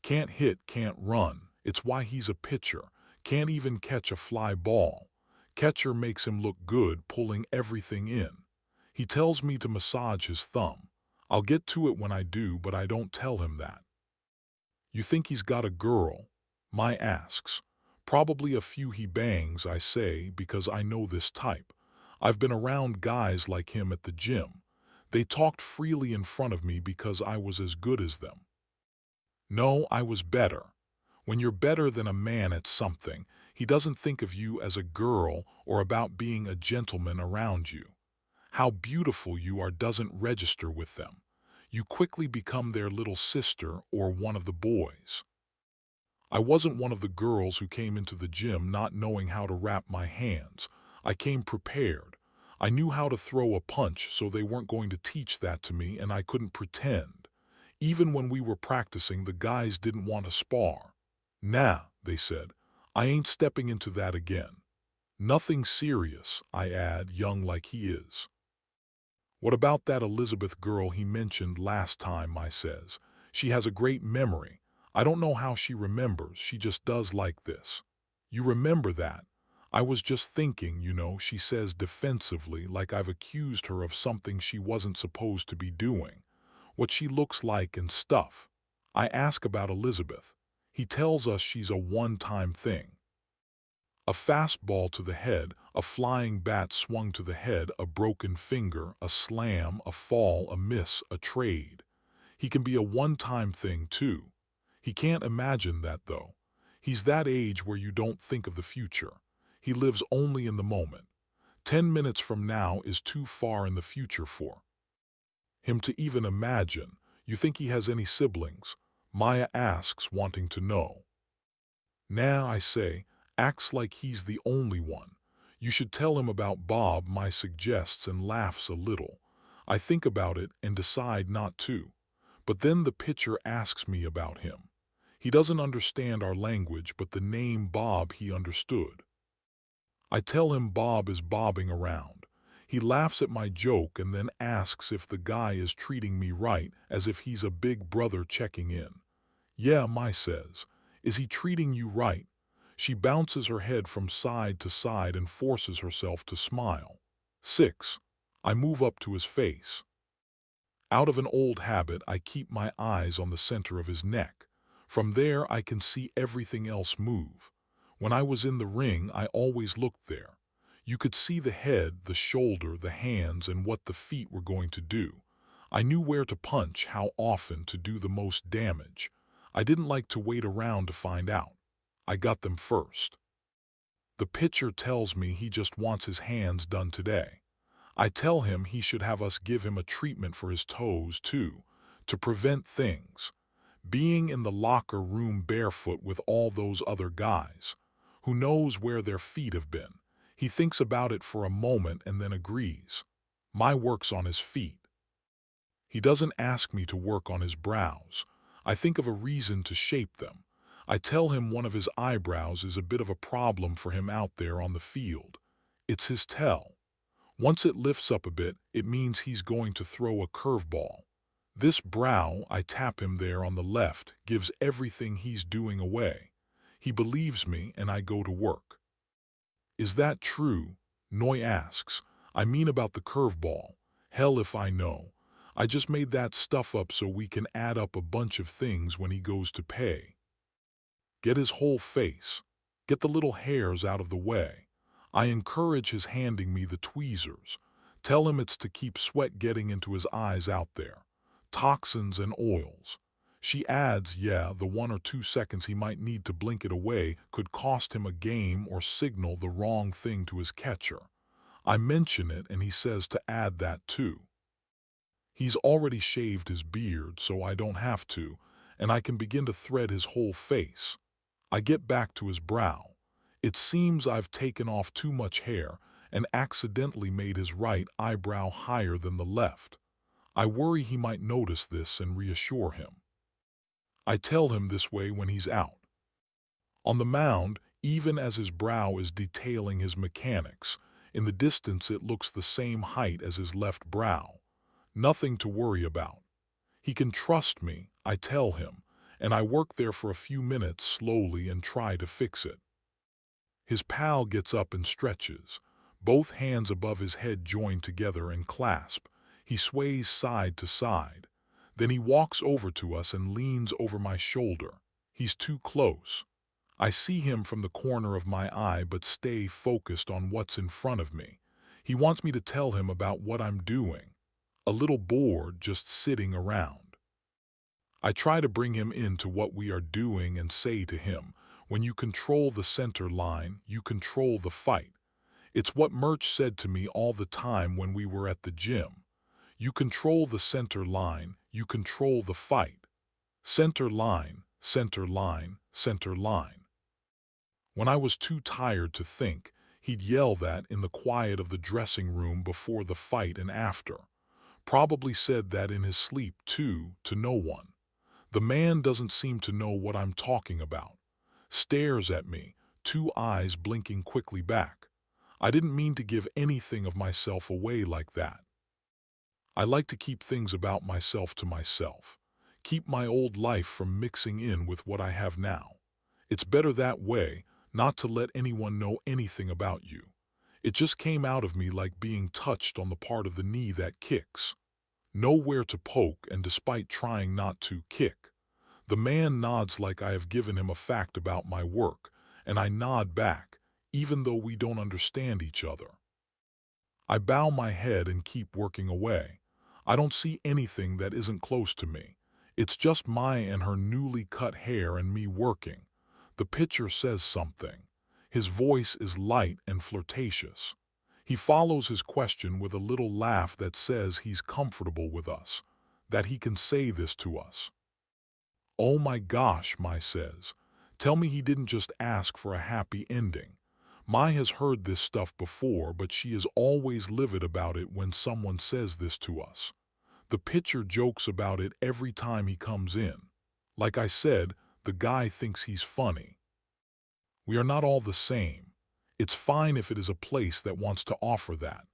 Can't hit, can't run. It's why he's a pitcher. Can't even catch a fly ball. Catcher makes him look good, pulling everything in. He tells me to massage his thumb. I'll get to it when I do, but I don't tell him that. You think he's got a girl? My asks. Probably a few he bangs, I say, because I know this type. I've been around guys like him at the gym. They talked freely in front of me because I was as good as them. No, I was better. When you're better than a man at something, He doesn't think of you as a girl or about being a gentleman around you. How beautiful you are doesn't register with them. You quickly become their little sister or one of the boys. I wasn't one of the girls who came into the gym not knowing how to wrap my hands. I came prepared. I knew how to throw a punch, so they weren't going to teach that to me, and I couldn't pretend. Even when we were practicing, the guys didn't want to spar. Nah, they said, I ain't stepping into that again. Nothing serious, I add, young like he is. What about that Elizabeth girl he mentioned last time, I says. She has a great memory. I don't know how she remembers, she just does like this. You remember that? I was just thinking, she says defensively, like I've accused her of something she wasn't supposed to be doing. What she looks like and stuff. I ask about Elizabeth. He tells us she's a one-time thing. A fastball to the head, a flying bat swung to the head, a broken finger, a slam, a fall, a miss, a trade. He can be a one-time thing too. He can't imagine that though. He's that age where you don't think of the future. He lives only in the moment. 10 minutes from now is too far in the future for him to even imagine. You think he has any siblings? Maya asks, wanting to know. Nah, I say, acts like he's the only one. You should tell him about Bob, my suggests, and laughs a little. I think about it and decide not to. But then the pitcher asks me about him. He doesn't understand our language, but the name Bob he understood. I tell him Bob is bobbing around. He laughs at my joke and then asks if the guy is treating me right, as if he's a big brother checking in. Yeah, Mai says. Is he treating you right? She bounces her head from side to side and forces herself to smile. 6. I move up to his face. Out of an old habit, I keep my eyes on the center of his neck. From there, I can see everything else move. When I was in the ring, I always looked there. You could see the head, the shoulder, the hands, and what the feet were going to do. I knew where to punch, how often to do the most damage. I didn't like to wait around to find out. I got them first. The pitcher tells me he just wants his hands done today. I tell him he should have us give him a treatment for his toes, too, to prevent things. Being in the locker room barefoot with all those other guys. Who knows where their feet have been? He thinks about it for a moment and then agrees. My work's on his feet. He doesn't ask me to work on his brows. I think of a reason to shape them. I tell him one of his eyebrows is a bit of a problem for him out there on the field. It's his tell. Once it lifts up a bit, it means he's going to throw a curveball. This brow, I tap him there on the left, gives everything he's doing away. He believes me and I go to work. Is that true? Noy asks. I mean about the curveball. Hell if I know. I just made that stuff up so we can add up a bunch of things when he goes to pay. Get his whole face. Get the little hairs out of the way. I encourage his handing me the tweezers. Tell him it's to keep sweat getting into his eyes out there. Toxins and oils. She adds, yeah, the 1 or 2 seconds he might need to blink it away could cost him a game or signal the wrong thing to his catcher. I mention it and he says to add that too. He's already shaved his beard, so I don't have to, and I can begin to thread his whole face. I get back to his brow. It seems I've taken off too much hair and accidentally made his right eyebrow higher than the left. I worry he might notice this and reassure him. I tell him this way when he's out. On the mound, even as his brow is detailing his mechanics, in the distance it looks the same height as his left brow. Nothing to worry about. He can trust me, I tell him, and I work there for a few minutes slowly and try to fix it. His pal gets up and stretches. Both hands above his head joined together and clasp. He sways side to side. Then he walks over to us and leans over my shoulder. He's too close. I see him from the corner of my eye but stay focused on what's in front of me. He wants me to tell him about what I'm doing. A little bored just sitting around. I try to bring him into what we are doing and say to him, When you control the center line, you control the fight. It's what Murch said to me all the time when we were at the gym. You control the center line, you control the fight. Center line, center line, center line. When I was too tired to think, he'd yell that in the quiet of the dressing room before the fight and after. Probably said that in his sleep too, to no one. The man doesn't seem to know what I'm talking about. Stares at me, two eyes blinking quickly back. I didn't mean to give anything of myself away like that. I like to keep things about myself to myself. Keep my old life from mixing in with what I have now. It's better that way, not to let anyone know anything about you. It just came out of me like being touched on the part of the knee that kicks. Nowhere to poke, and despite trying not to kick. The man nods like I have given him a fact about my work, and I nod back, even though we don't understand each other. I bow my head and keep working away. I don't see anything that isn't close to me. It's just Maya and her newly cut hair and me working. The picture says something. His voice is light and flirtatious. He follows his question with a little laugh that says he's comfortable with us, that he can say this to us. Oh my gosh, Mai says. Tell me he didn't just ask for a happy ending. Mai has heard this stuff before, but she is always livid about it when someone says this to us. The pitcher jokes about it every time he comes in. Like I said, the guy thinks he's funny. We are not all the same. It's fine if it is a place that wants to offer that.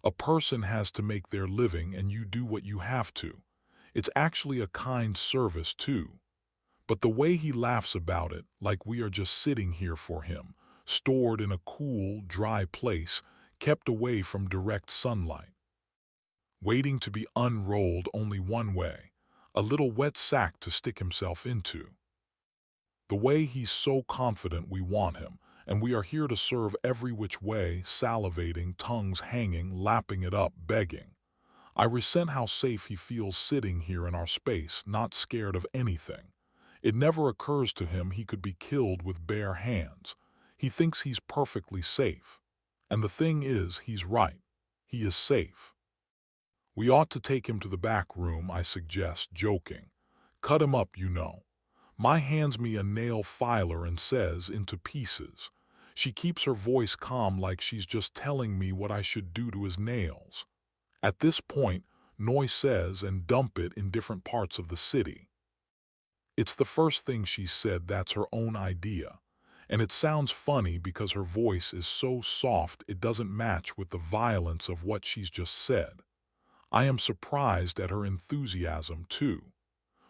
A person has to make their living and you do what you have to. It's actually a kind service too. But the way he laughs about it, like we are just sitting here for him, stored in a cool, dry place, kept away from direct sunlight. Waiting to be unrolled only one way, a little wet sack to stick himself into. The way he's so confident we want him, and we are here to serve every which way, salivating, tongues hanging, lapping it up, begging. I resent how safe he feels sitting here in our space, not scared of anything. It never occurs to him he could be killed with bare hands. He thinks he's perfectly safe. And the thing is, he's right. He is safe. We ought to take him to the back room, I suggest, joking. Cut him up, you know. Mai hands me a nail filer and says, into pieces. She keeps her voice calm like she's just telling me what I should do to his nails. At this point, Noi says, and dump it in different parts of the city. It's the first thing she said. That's her own idea. And it sounds funny because her voice is so soft it doesn't match with the violence of what she's just said. I am surprised at her enthusiasm too.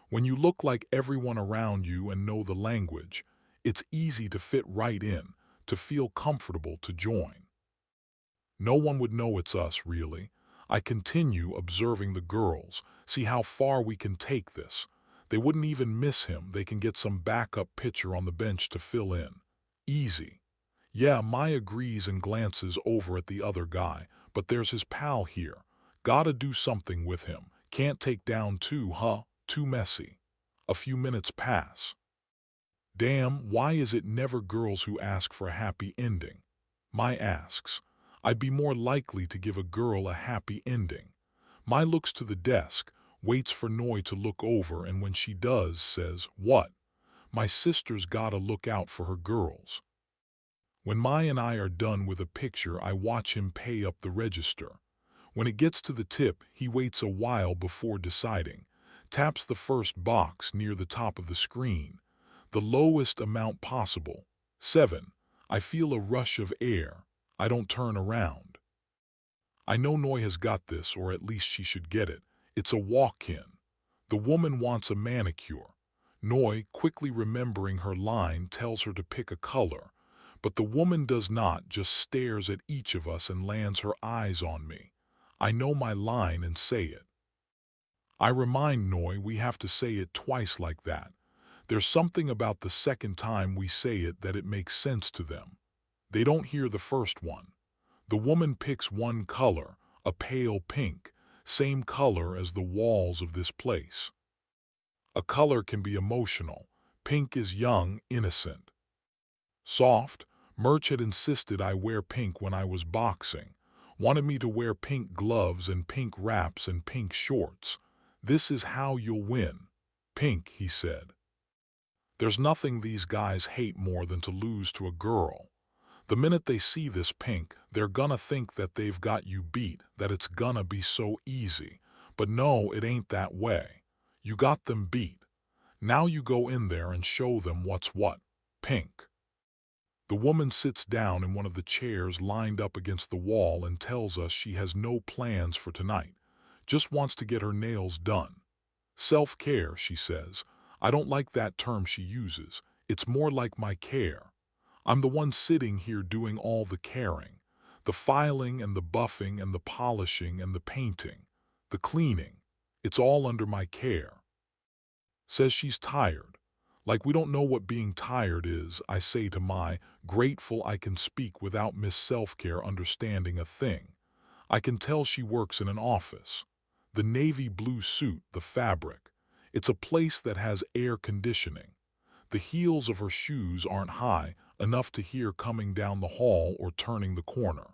When you look like everyone around you and know the language, it's easy to fit right in, to feel comfortable, to join. No one would know it's us, really. I continue observing the girls, see how far we can take this. They wouldn't even miss him. They can get some backup pitcher on the bench to fill in. Easy. Yeah, Mai agrees and glances over at the other guy, but there's his pal here. Gotta do something with him. Can't take down two, huh? Too messy. A few minutes pass. Damn, why is it never girls who ask for a happy ending? Mai asks. I'd be more likely to give a girl a happy ending. Mai looks to the desk, waits for Noi to look over, and when she does, says, what? My sister's gotta look out for her girls. When Mai and I are done with a picture, I watch him pay up the register. When it gets to the tip, he waits a while before deciding. Taps the first box near the top of the screen. The lowest amount possible. 7. I feel a rush of air. I don't turn around. I know Noi has got this, or at least she should get it. It's a walk-in. The woman wants a manicure. Noi, quickly remembering her line, tells her to pick a color. But the woman does not, just stares at each of us and lands her eyes on me. I know my line and say it. I remind Noi we have to say it twice like that. There's something about the second time we say it that it makes sense to them. They don't hear the first one. The woman picks one color, a pale pink, same color as the walls of this place. A color can be emotional. Pink is young, innocent. Soft, Murch had insisted I wear pink when I was boxing, wanted me to wear pink gloves and pink wraps and pink shorts. This is how you'll win. Pink, he said. There's nothing these guys hate more than to lose to a girl. The minute they see this pink, they're gonna think that they've got you beat, that it's gonna be so easy. But no, it ain't that way. You got them beat. Now you go in there and show them what's what. Pink. The woman sits down in one of the chairs lined up against the wall and tells us she has no plans for tonight, just wants to get her nails done. Self-care, she says. I don't like that term she uses. It's more like my care. I'm the one sitting here doing all the caring, the filing and the buffing and the polishing and the painting, the cleaning. It's all under my care. Says she's tired. Like we don't know what being tired is, I say to Mai, grateful I can speak without Miss Self-Care understanding a thing. I can tell she works in an office. The navy blue suit, the fabric. It's a place that has air conditioning. The heels of her shoes aren't high enough to hear coming down the hall or turning the corner.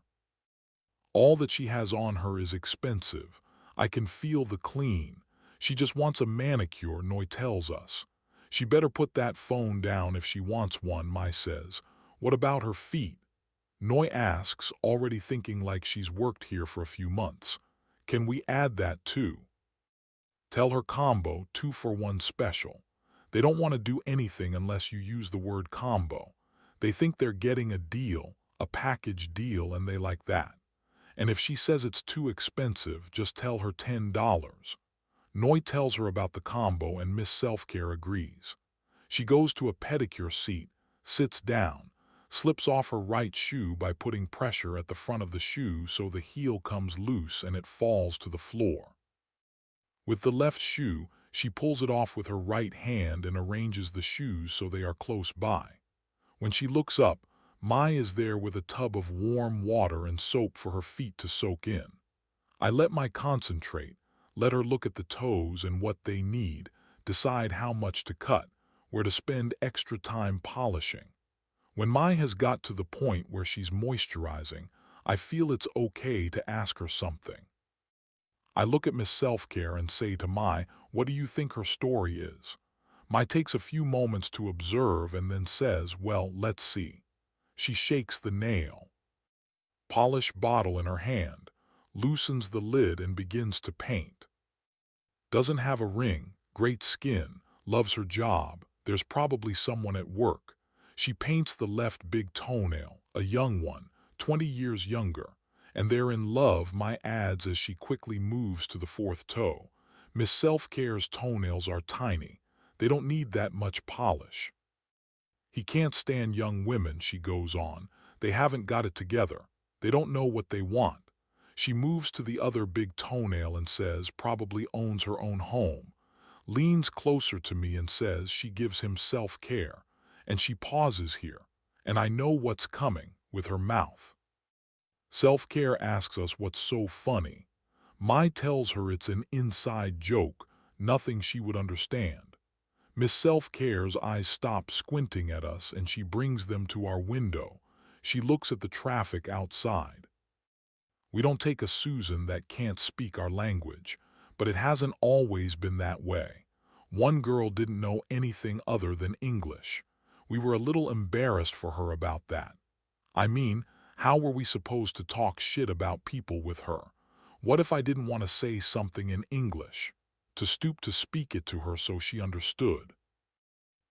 All that she has on her is expensive. I can feel the clean. She just wants a manicure, Noy tells us. She better put that phone down if she wants one, Mai says. What about her feet? Noy asks, already thinking like she's worked here for a few months. Can we add that too? Tell her combo, 2 for 1 special. They don't want to do anything unless you use the word combo. They think they're getting a deal, a package deal, and they like that. And if she says it's too expensive, just tell her $10. Noy tells her about the combo and Miss Self-Care agrees. She goes to a pedicure seat, sits down, slips off her right shoe by putting pressure at the front of the shoe so the heel comes loose and it falls to the floor. With the left shoe, she pulls it off with her right hand and arranges the shoes so they are close by. When she looks up, Mai is there with a tub of warm water and soap for her feet to soak in. I let Mai concentrate, let her look at the toes and what they need, decide how much to cut, where to spend extra time polishing. When Mai has got to the point where she's moisturizing, I feel it's okay to ask her something. I look at Miss Self-Care and say to Mai, what do you think her story is? Mai takes a few moments to observe and then says, well, let's see. She shakes the nail. Polish bottle in her hand, loosens the lid and begins to paint. Doesn't have a ring, great skin, loves her job, there's probably someone at work. She paints the left big toenail, a young one, 20 years younger, and they're in love, Mai adds as she quickly moves to the fourth toe. Miss Self-Care's toenails are tiny. They don't need that much polish. He can't stand young women, she goes on. They haven't got it together. They don't know what they want. She moves to the other big toenail and says, probably owns her own home. Leans closer to me and says she gives him self-care. And she pauses here. And I know what's coming, with her mouth. Self-Care asks us what's so funny. Mai tells her it's an inside joke, nothing she would understand. Miss Self-Care's eyes stop squinting at us and she brings them to our window. She looks at the traffic outside. We don't take a Susan that can't speak our language, but it hasn't always been that way. One girl didn't know anything other than English. We were a little embarrassed for her about that. I mean, how were we supposed to talk shit about people with her? What if I didn't want to say something in English? To stoop to speak it to her so she understood.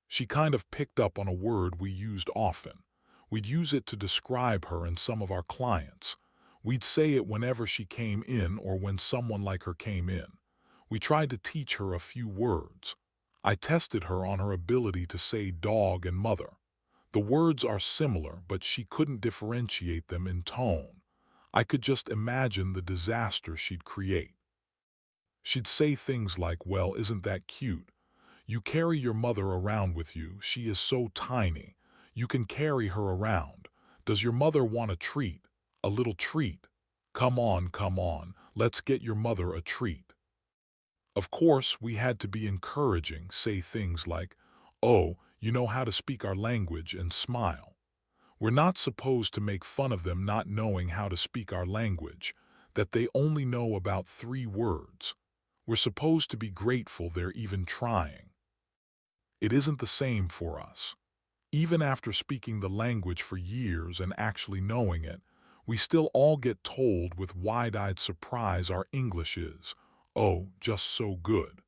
She kind of picked up on a word we used often. We'd use it to describe her and some of our clients. We'd say it whenever she came in or when someone like her came in. We tried to teach her a few words. I tested her on her ability to say dog and mother. The words are similar, but she couldn't differentiate them in tone. I could just imagine the disaster she'd create. She'd say things like, well, isn't that cute? You carry your mother around with you. She is so tiny. You can carry her around. Does your mother want a treat? A little treat? Come on, let's get your mother a treat. Of course, we had to be encouraging, say things like, oh, you know how to speak our language, and smile. We're not supposed to make fun of them not knowing how to speak our language, that they only know about 3 words. We're supposed to be grateful they're even trying. It isn't the same for us. Even after speaking the language for years and actually knowing it, we still all get told with wide-eyed surprise our English is, oh, just so good.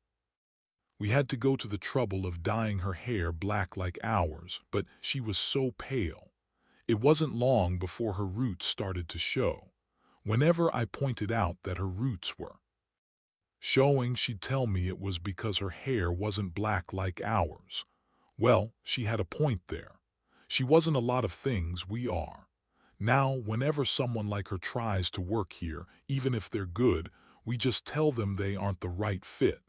We had to go to the trouble of dyeing her hair black like ours, but she was so pale. It wasn't long before her roots started to show. Whenever I pointed out that her roots were showing, she'd tell me it was because her hair wasn't black like ours. Well, she had a point there. She wasn't a lot of things we are. Now, whenever someone like her tries to work here, even if they're good, we just tell them they aren't the right fit.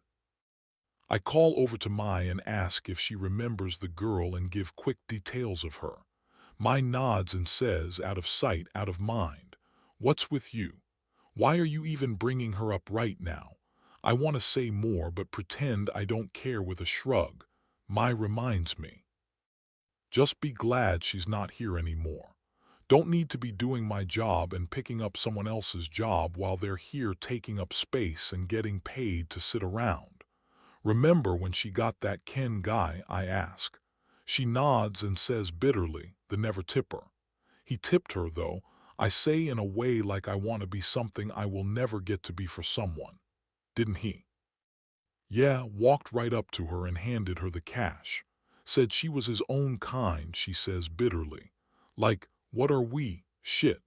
I call over to Mai and ask if she remembers the girl and give quick details of her. Mai nods and says, out of sight, out of mind. What's with you? Why are you even bringing her up right now? I want to say more but pretend I don't care with a shrug. Mai reminds me. Just be glad she's not here anymore. Don't need to be doing my job and picking up someone else's job while they're here taking up space and getting paid to sit around. Remember when she got that Ken guy, I ask. She nods and says bitterly, the never tipper. He tipped her though, I say in a way like I want to be something I will never get to be for someone. Didn't he? Yeah, walked right up to her and handed her the cash. Said she was his own kind, she says bitterly. Like, what are we? Shit.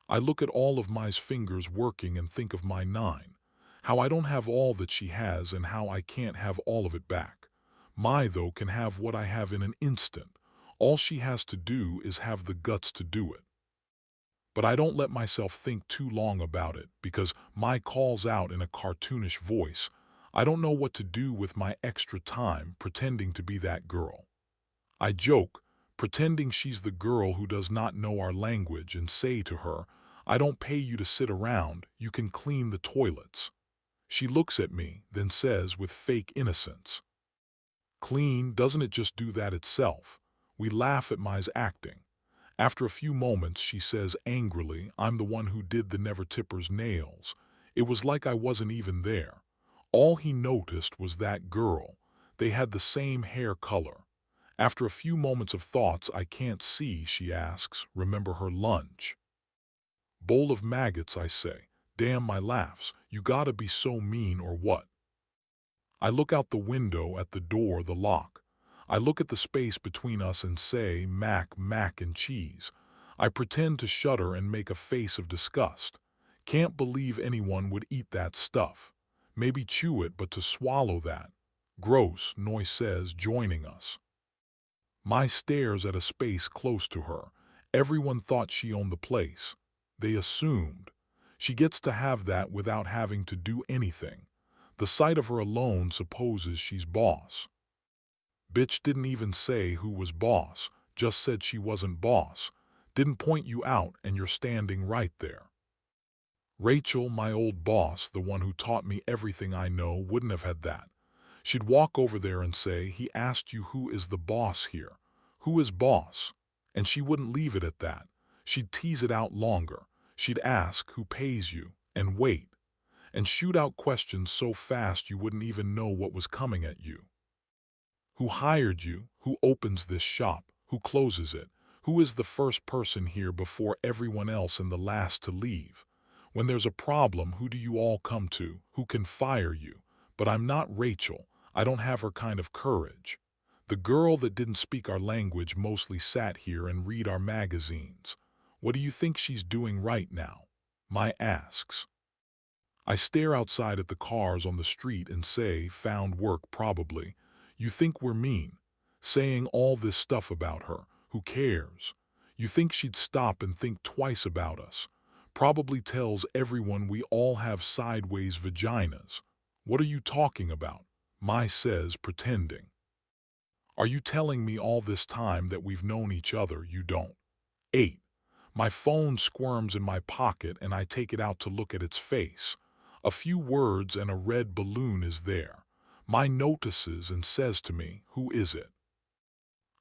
I look at all of Mai's fingers working and think of my 9. How I don't have all that she has and how I can't have all of it back. Mai, though, can have what I have in an instant. All she has to do is have the guts to do it. But I don't let myself think too long about it because Mai calls out in a cartoonish voice, I don't know what to do with my extra time pretending to be that girl. I joke, pretending she's the girl who does not know our language and say to her, I don't pay you to sit around, you can clean the toilets. She looks at me, then says with fake innocence, clean, doesn't it just do that itself? We laugh at Mai's acting. After a few moments, she says angrily, I'm the one who did the never tipper's nails. It was like I wasn't even there. All he noticed was that girl. They had the same hair color. After a few moments of thoughts I can't see, she asks, remember her lunch? Bowl of maggots, I say. Damn my laughs, you gotta be so mean or what? I look out the window at the door, the lock. I look at the space between us and say, mac and cheese. I pretend to shudder and make a face of disgust. Can't believe anyone would eat that stuff. Maybe chew it, but to swallow that. Gross, Noy says, joining us. Mai stares at a space close to her. Everyone thought she owned the place. They assumed. She gets to have that without having to do anything. The sight of her alone supposes she's boss. Bitch didn't even say who was boss, just said she wasn't boss. Didn't point you out and you're standing right there. Rachel, my old boss, the one who taught me everything I know, wouldn't have had that. She'd walk over there and say, he asked you who is the boss here. Who is boss? And she wouldn't leave it at that. She'd tease it out longer. She'd ask who pays you, and wait. And shoot out questions so fast you wouldn't even know what was coming at you. Who hired you? Who opens this shop? Who closes it? Who is the first person here before everyone else and the last to leave? When there's a problem, who do you all come to? Who can fire you? But I'm not Rachel. I don't have her kind of courage. The girl that didn't speak our language mostly sat here and read our magazines. What do you think she's doing right now? Mai asks. I stare outside at the cars on the street and say, found work probably. You think we're mean? Saying all this stuff about her. Who cares? You think she'd stop and think twice about us? Probably tells everyone we all have sideways vaginas. What are you talking about? Mai says, pretending. Are you telling me all this time that we've known each other you don't? 8. My phone squirms in my pocket and I take it out to look at its face. A few words and a red balloon is there. Mai notices and says to me, who is it?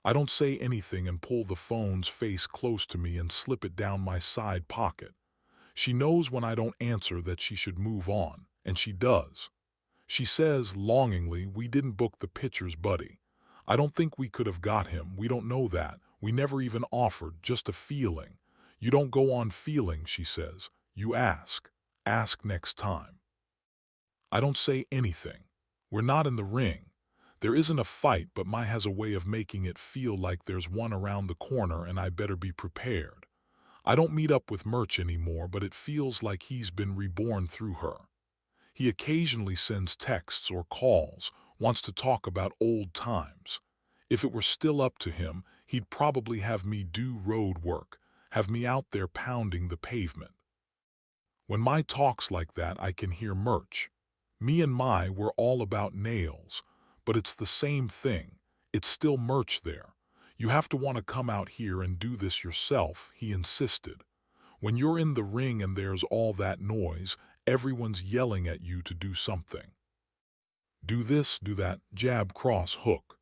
I don't say anything and pull the phone's face close to me and slip it down my side pocket. She knows when I don't answer that she should move on, and she does. She says, longingly, "We didn't book the pictures, buddy. I don't think we could have got him. We don't know that. We never even offered, just a feeling. You don't go on feeling," she says. "You ask. Ask next time." I don't say anything. We're not in the ring. There isn't a fight, but Mai has a way of making it feel like there's one around the corner and I better be prepared. I don't meet up with Murch anymore, but it feels like he's been reborn through her. He occasionally sends texts or calls, wants to talk about old times. If it were still up to him, he'd probably have me do road work, have me out there pounding the pavement. When Mai talks like that, I can hear Murch. Me and Mai were all about nails, but it's the same thing. It's still Murch there. "You have to want to come out here and do this yourself," he insisted. "When you're in the ring and there's all that noise, everyone's yelling at you to do something. Do this, do that, jab, cross, hook.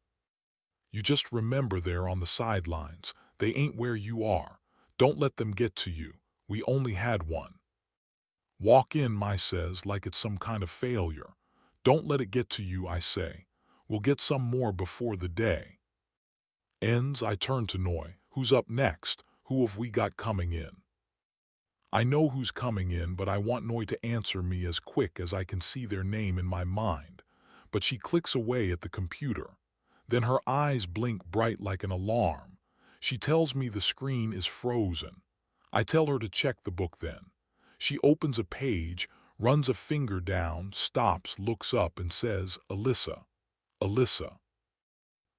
You just remember there on the sidelines. They ain't where you are. Don't let them get to you. We only had one. Walk in," Mai says, like it's some kind of failure. "Don't let it get to you," I say. "We'll get some more before the day ends." I turn to Noi. "Who's up next? Who have we got coming in?" I know who's coming in, but I want Noi to answer me as quick as I can see their name in my mind. But she clicks away at the computer. Then her eyes blink bright like an alarm. She tells me the screen is frozen. I tell her to check the book then. She opens a page, runs a finger down, stops, looks up and says, "Alyssa, Alyssa."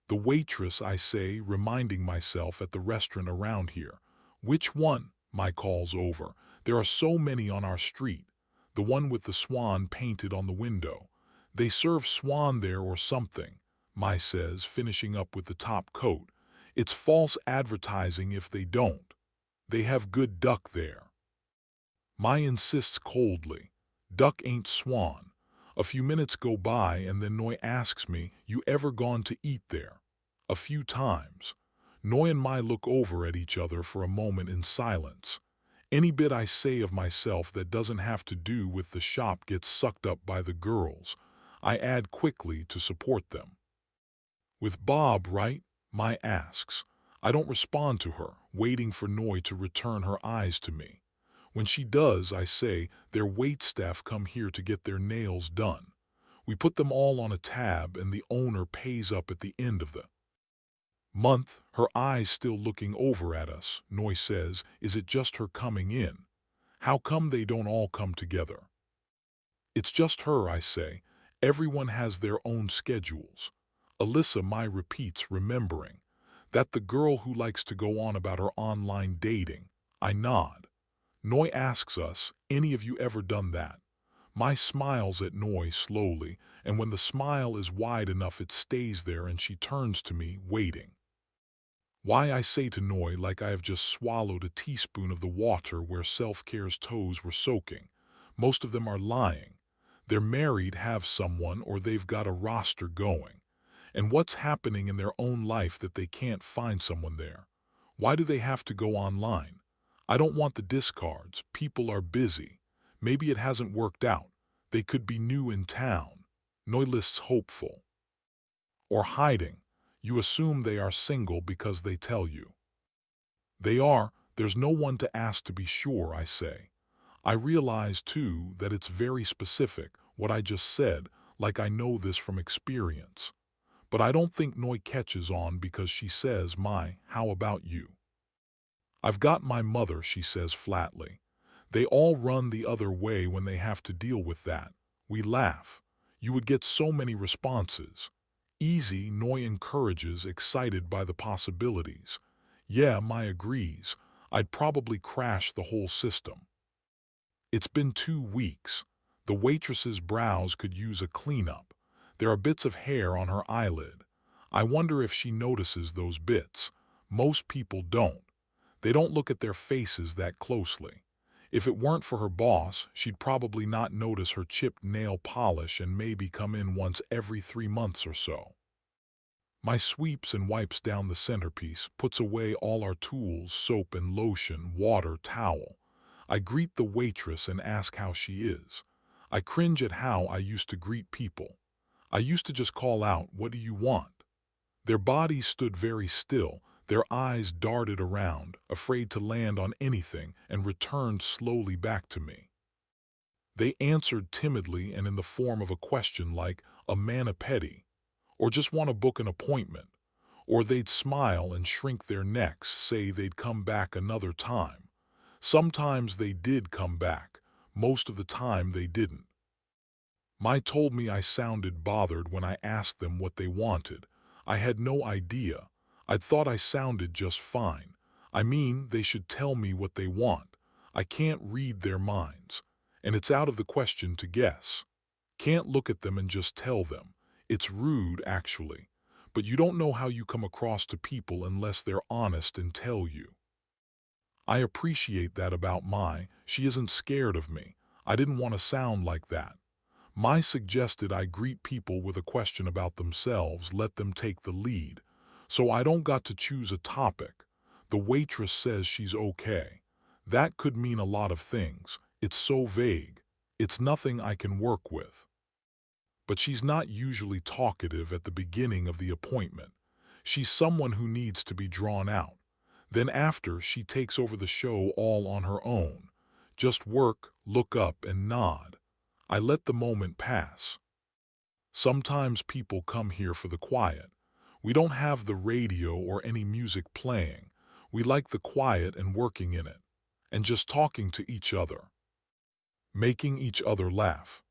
"The waitress," I say, reminding myself, "at the restaurant around here." "Which one?" Mai calls over. "There are so many on our street. The one with the swan painted on the window. They serve swan there or something," Mai says, finishing up with the top coat. "It's false advertising if they don't. They have good duck there." Mai insists coldly. "Duck ain't swan." A few minutes go by and then Noi asks me, "You ever gone to eat there?" "A few times." Noi and Mai look over at each other for a moment in silence. Any bit I say of myself that doesn't have to do with the shop gets sucked up by the girls. I add quickly to support them. "With Bob, right?" Mai asks. I don't respond to her, waiting for Noi to return her eyes to me. When she does, I say, "Their waitstaff come here to get their nails done. We put them all on a tab and the owner pays up at the end of the month." Her eyes still looking over at us, Noi says, "Is it just her coming in? How come they don't all come together?" "It's just her," I say. "Everyone has their own schedules." "Alyssa," Mai repeats, remembering. "That the girl who likes to go on about her online dating?" I nod. Noi asks us, "Any of you ever done that?" Mai smiles at Noi slowly, and when the smile is wide enough it stays there and she turns to me, waiting. "Why," I say to Noi like I have just swallowed a teaspoon of the water where self-care's toes were soaking. "Most of them are lying. They're married, have someone, or they've got a roster going. And what's happening in their own life that they can't find someone there? Why do they have to go online? I don't want the discards. People are busy. Maybe it hasn't worked out. They could be new in town." Noi lists hopeful. "Or hiding. You assume they are single because they tell you." "They are. There's no one to ask to be sure," I say. I realize, too, that it's very specific, what I just said, like I know this from experience. But I don't think Noi catches on because she says, "Mai, how about you?" "I've got my mother," she says flatly. "They all run the other way when they have to deal with that." We laugh. "You would get so many responses." "Easy," Noi encourages, excited by the possibilities. "Yeah," Mai agrees. "I'd probably crash the whole system." It's been 2 weeks. The waitress's brows could use a cleanup. There are bits of hair on her eyelid. I wonder if she notices those bits. Most people don't. They don't look at their faces that closely. If it weren't for her boss, she'd probably not notice her chipped nail polish and maybe come in once every 3 months or so. My sweeps and wipes down the centerpiece, puts away all our tools, soap and lotion, water, towel. I greet the waitress and ask how she is. I cringe at how I used to greet people. I used to just call out, "What do you want?" Their bodies stood very still, their eyes darted around, afraid to land on anything, and returned slowly back to me. They answered timidly and in the form of a question like, "A mani-pedi?" Or "Just want to book an appointment?" Or they'd smile and shrink their necks, say they'd come back another time. Sometimes they did come back. Most of the time they didn't. Mai told me I sounded bothered when I asked them what they wanted. I had no idea. I thought I sounded just fine. I mean, they should tell me what they want. I can't read their minds. And it's out of the question to guess. Can't look at them and just tell them. It's rude, actually. But you don't know how you come across to people unless they're honest and tell you. I appreciate that about Mai. She isn't scared of me. I didn't want to sound like that. Mai suggested I greet people with a question about themselves, let them take the lead. So I don't got to choose a topic. The waitress says she's okay. That could mean a lot of things. It's so vague. It's nothing I can work with. But she's not usually talkative at the beginning of the appointment. She's someone who needs to be drawn out. Then after, she takes over the show all on her own. Just work, look up, and nod. I let the moment pass. Sometimes people come here for the quiet. We don't have the radio or any music playing. We like the quiet and working in it. And just talking to each other. Making each other laugh.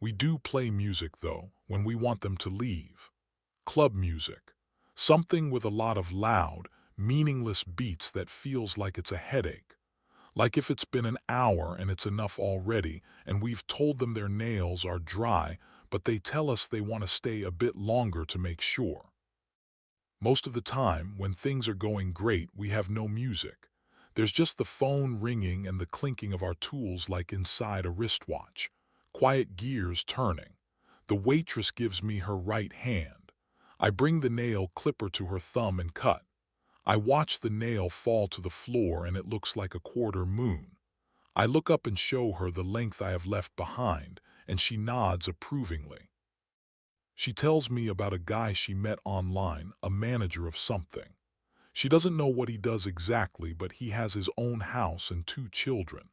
We do play music, though, when we want them to leave. Club music. Something with a lot of loud, meaningless beats that feels like it's a headache. Like if it's been an hour and it's enough already, and we've told them their nails are dry, but they tell us they want to stay a bit longer to make sure. Most of the time, when things are going great, we have no music. There's just the phone ringing and the clinking of our tools like inside a wristwatch. Quiet gears turning. The waitress gives me her right hand. I bring the nail clipper to her thumb and cut. I watch the nail fall to the floor and it looks like a quarter moon. I look up and show her the length I have left behind, and she nods approvingly. She tells me about a guy she met online, a manager of something. She doesn't know what he does exactly, but he has his own house and 2 children.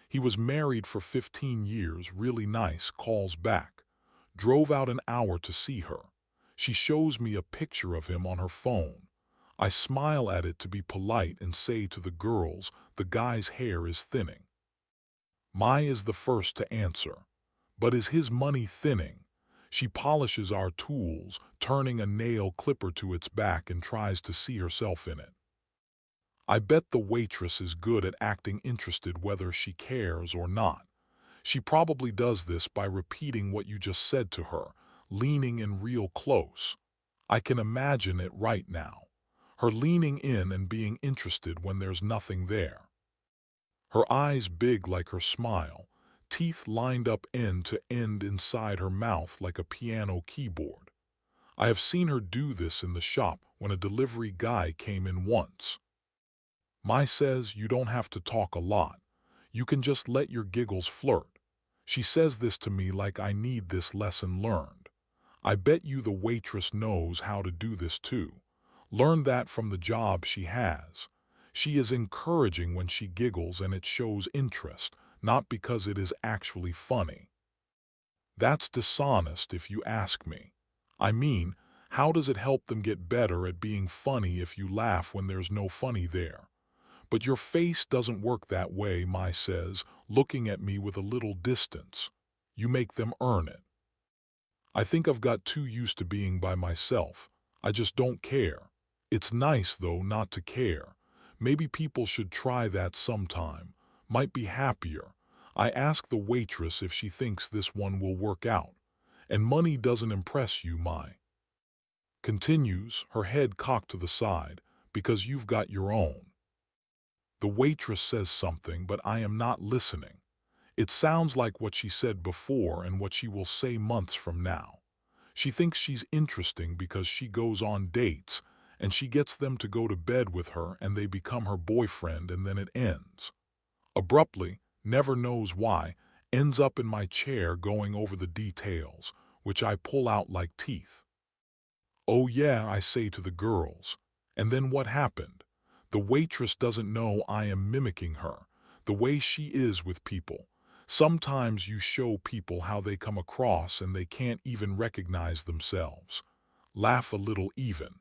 He was married for 15 years, really nice, calls back. Drove out an hour to see her. She shows me a picture of him on her phone. I smile at it to be polite and say to the girls, the guy's hair is thinning. Mai is the first to answer. But is his money thinning? She polishes our tools, turning a nail clipper to its back and tries to see herself in it. I bet the waitress is good at acting interested whether she cares or not. She probably does this by repeating what you just said to her, leaning in real close. I can imagine it right now. Her leaning in and being interested when there's nothing there. Her eyes big like her smile, teeth lined up end to end inside her mouth like a piano keyboard. I have seen her do this in the shop when a delivery guy came in once. Mai says you don't have to talk a lot. You can just let your giggles flirt. She says this to me like I need this lesson learned. I bet you the waitress knows how to do this too. Learn that from the job she has. She is encouraging when she giggles and it shows interest, not because it is actually funny. That's dishonest if you ask me. I mean, how does it help them get better at being funny if you laugh when there's no funny there? But your face doesn't work that way, Mai says, looking at me with a little distance. You make them earn it. I think I've got too used to being by myself. I just don't care. It's nice, though, not to care. Maybe people should try that sometime. Might be happier. I ask the waitress if she thinks this one will work out. And money doesn't impress you, Mai. Continues, her head cocked to the side, because you've got your own. The waitress says something, but I am not listening. It sounds like what she said before and what she will say months from now. She thinks she's interesting because she goes on dates, and she gets them to go to bed with her and they become her boyfriend, and then it ends. Abruptly, never knows why, ends up in my chair going over the details, which I pull out like teeth. "Oh yeah," I say to the girls. And then what happened? The waitress doesn't know I am mimicking her, the way she is with people. Sometimes you show people how they come across and they can't even recognize themselves. Laugh a little even.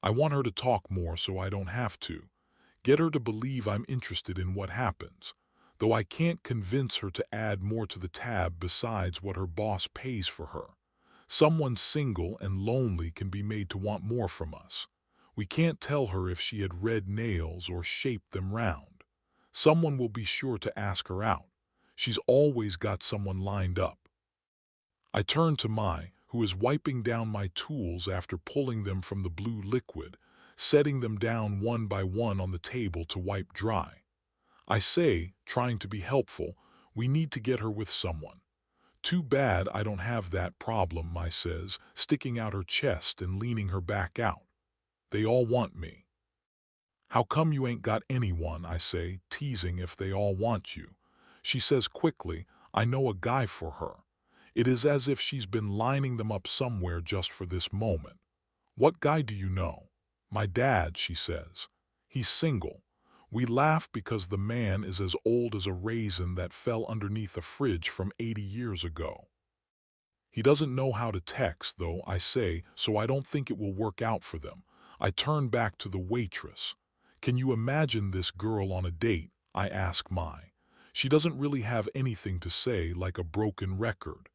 I want her to talk more so I don't have to. Get her to believe I'm interested in what happens. Though I can't convince her to add more to the tab besides what her boss pays for her. Someone single and lonely can be made to want more from us. We can't tell her if she had red nails or shaped them round. Someone will be sure to ask her out. She's always got someone lined up. I turn to Mai, who is wiping down my tools after pulling them from the blue liquid, setting them down one by one on the table to wipe dry. I say, trying to be helpful, we need to get her with someone. "Too bad I don't have that problem," Mai says, sticking out her chest and leaning her back out. "They all want me." "How come you ain't got anyone?" I say, teasing if they all want you. She says quickly, "I know a guy for her." It is as if she's been lining them up somewhere just for this moment. "What guy do you know?" "My dad," she says. "He's single." We laugh because the man is as old as a raisin that fell underneath a fridge from 80 years ago. "He doesn't know how to text, though," I say, "so I don't think it will work out for them." I turn back to the waitress. "Can you imagine this girl on a date?" I ask Mai. She doesn't really have anything to say, like a broken record.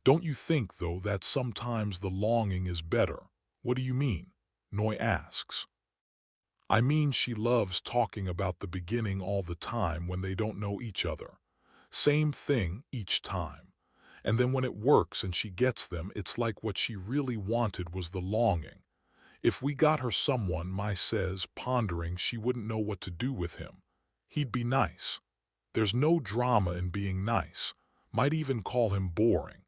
"Don't you think, though, that sometimes the longing is better?" "What do you mean?" Noi asks. "I mean she loves talking about the beginning all the time when they don't know each other. Same thing each time. And then when it works and she gets them, it's like what she really wanted was the longing. If we got her someone," Mai says, pondering, "she wouldn't know what to do with him. He'd be nice. There's no drama in being nice. Might even call him boring."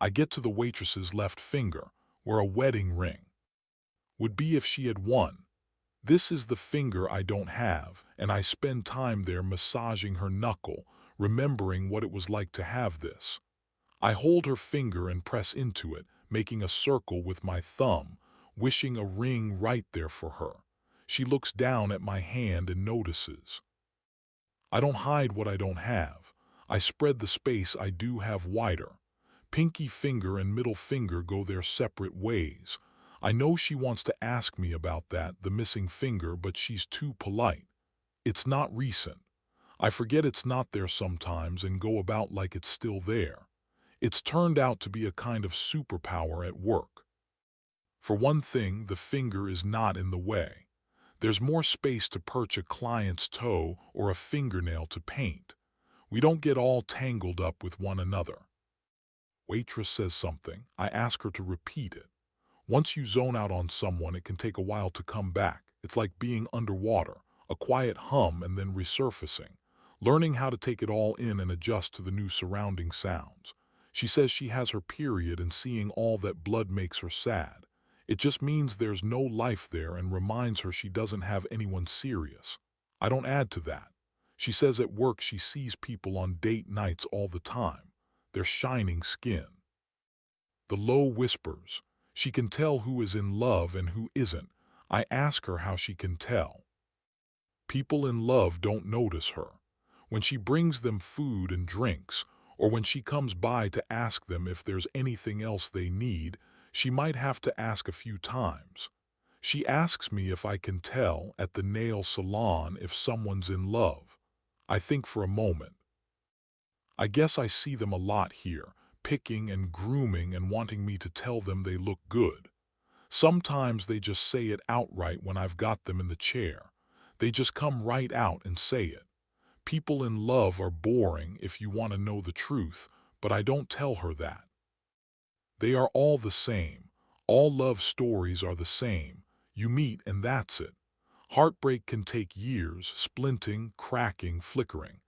I get to the waitress's left finger, where a wedding ring would be if she had won. This is the finger I don't have, and I spend time there massaging her knuckle, remembering what it was like to have this. I hold her finger and press into it, making a circle with my thumb, wishing a ring right there for her. She looks down at my hand and notices. I don't hide what I don't have. I spread the space I do have wider. Pinky finger and middle finger go their separate ways. I know she wants to ask me about that, the missing finger, but she's too polite. It's not recent. I forget it's not there sometimes and go about like it's still there. It's turned out to be a kind of superpower at work. For one thing, the finger is not in the way. There's more space to perch a client's toe or a fingernail to paint. We don't get all tangled up with one another. Waitress says something. I ask her to repeat it. Once you zone out on someone, it can take a while to come back. It's like being underwater, a quiet hum and then resurfacing, learning how to take it all in and adjust to the new surrounding sounds. She says she has her period and seeing all that blood makes her sad. It just means there's no life there and reminds her she doesn't have anyone serious. I don't add to that. She says at work she sees people on date nights all the time. Their shining skin. The low whispers. She can tell who is in love and who isn't. I ask her how she can tell. People in love don't notice her. When she brings them food and drinks, or when she comes by to ask them if there's anything else they need, she might have to ask a few times. She asks me if I can tell at the nail salon if someone's in love. I think for a moment. I guess I see them a lot here, picking and grooming and wanting me to tell them they look good. Sometimes they just say it outright when I've got them in the chair. They just come right out and say it. People in love are boring if you want to know the truth, but I don't tell her that. They are all the same. All love stories are the same. You meet and that's it. Heartbreak can take years, splinting, cracking, flickering.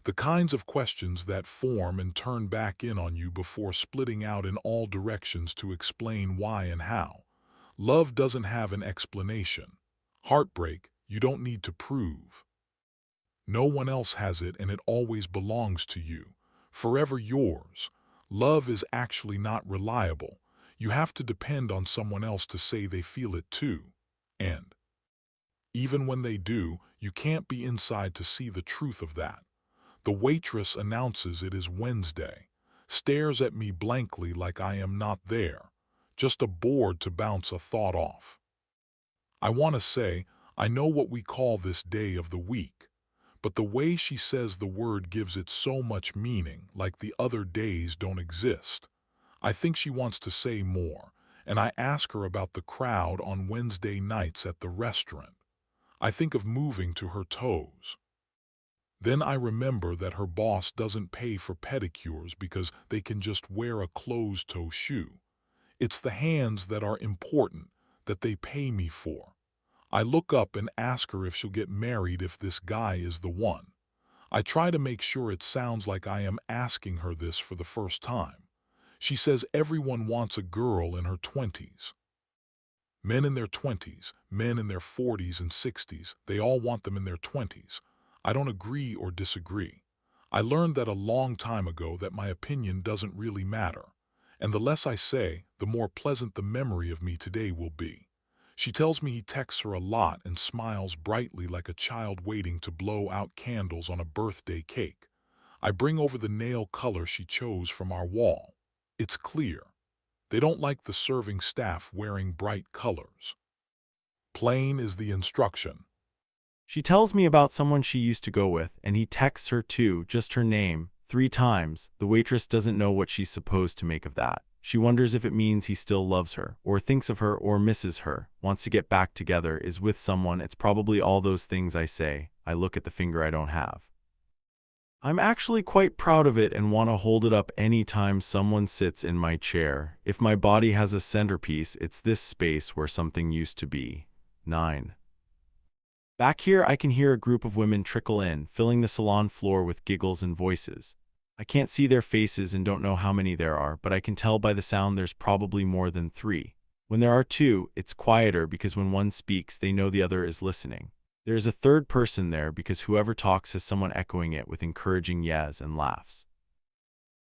The kinds of questions that form and turn back in on you before splitting out in all directions to explain why and how. Love doesn't have an explanation. Heartbreak, you don't need to prove. No one else has it, and it always belongs to you. Forever yours. Love is actually not reliable. You have to depend on someone else to say they feel it too. And even when they do, you can't be inside to see the truth of that. The waitress announces it is Wednesday, stares at me blankly like I am not there, just a board to bounce a thought off. I want to say, I know what we call this day of the week, but the way she says the word gives it so much meaning, like the other days don't exist. I think she wants to say more, and I ask her about the crowd on Wednesday nights at the restaurant. I think of moving to her toes. Then I remember that her boss doesn't pay for pedicures because they can just wear a closed-toe shoe. It's the hands that are important, that they pay me for. I look up and ask her if she'll get married if this guy is the one. I try to make sure it sounds like I am asking her this for the first time. She says everyone wants a girl in her 20s. Men in their 20s, men in their 40s and 60s, they all want them in their 20s. I don't agree or disagree. I learned that a long time ago that my opinion doesn't really matter. And the less I say, the more pleasant the memory of me today will be. She tells me he texts her a lot and smiles brightly like a child waiting to blow out candles on a birthday cake. I bring over the nail color she chose from our wall. It's clear. They don't like the serving staff wearing bright colors. Plain is the instruction. She tells me about someone she used to go with, and he texts her too, just her name, 3 times. The waitress doesn't know what she's supposed to make of that. She wonders if it means he still loves her, or thinks of her, or misses her, wants to get back together, is with someone. It's probably all those things I say. I look at the finger I don't have. I'm actually quite proud of it and want to hold it up any time someone sits in my chair. If my body has a centerpiece, it's this space where something used to be. 9. Back here, I can hear a group of women trickle in, filling the salon floor with giggles and voices. I can't see their faces and don't know how many there are, but I can tell by the sound there's probably more than 3. When there are 2, it's quieter because when one speaks, they know the other is listening. There is a third person there because whoever talks has someone echoing it with encouraging yes and laughs.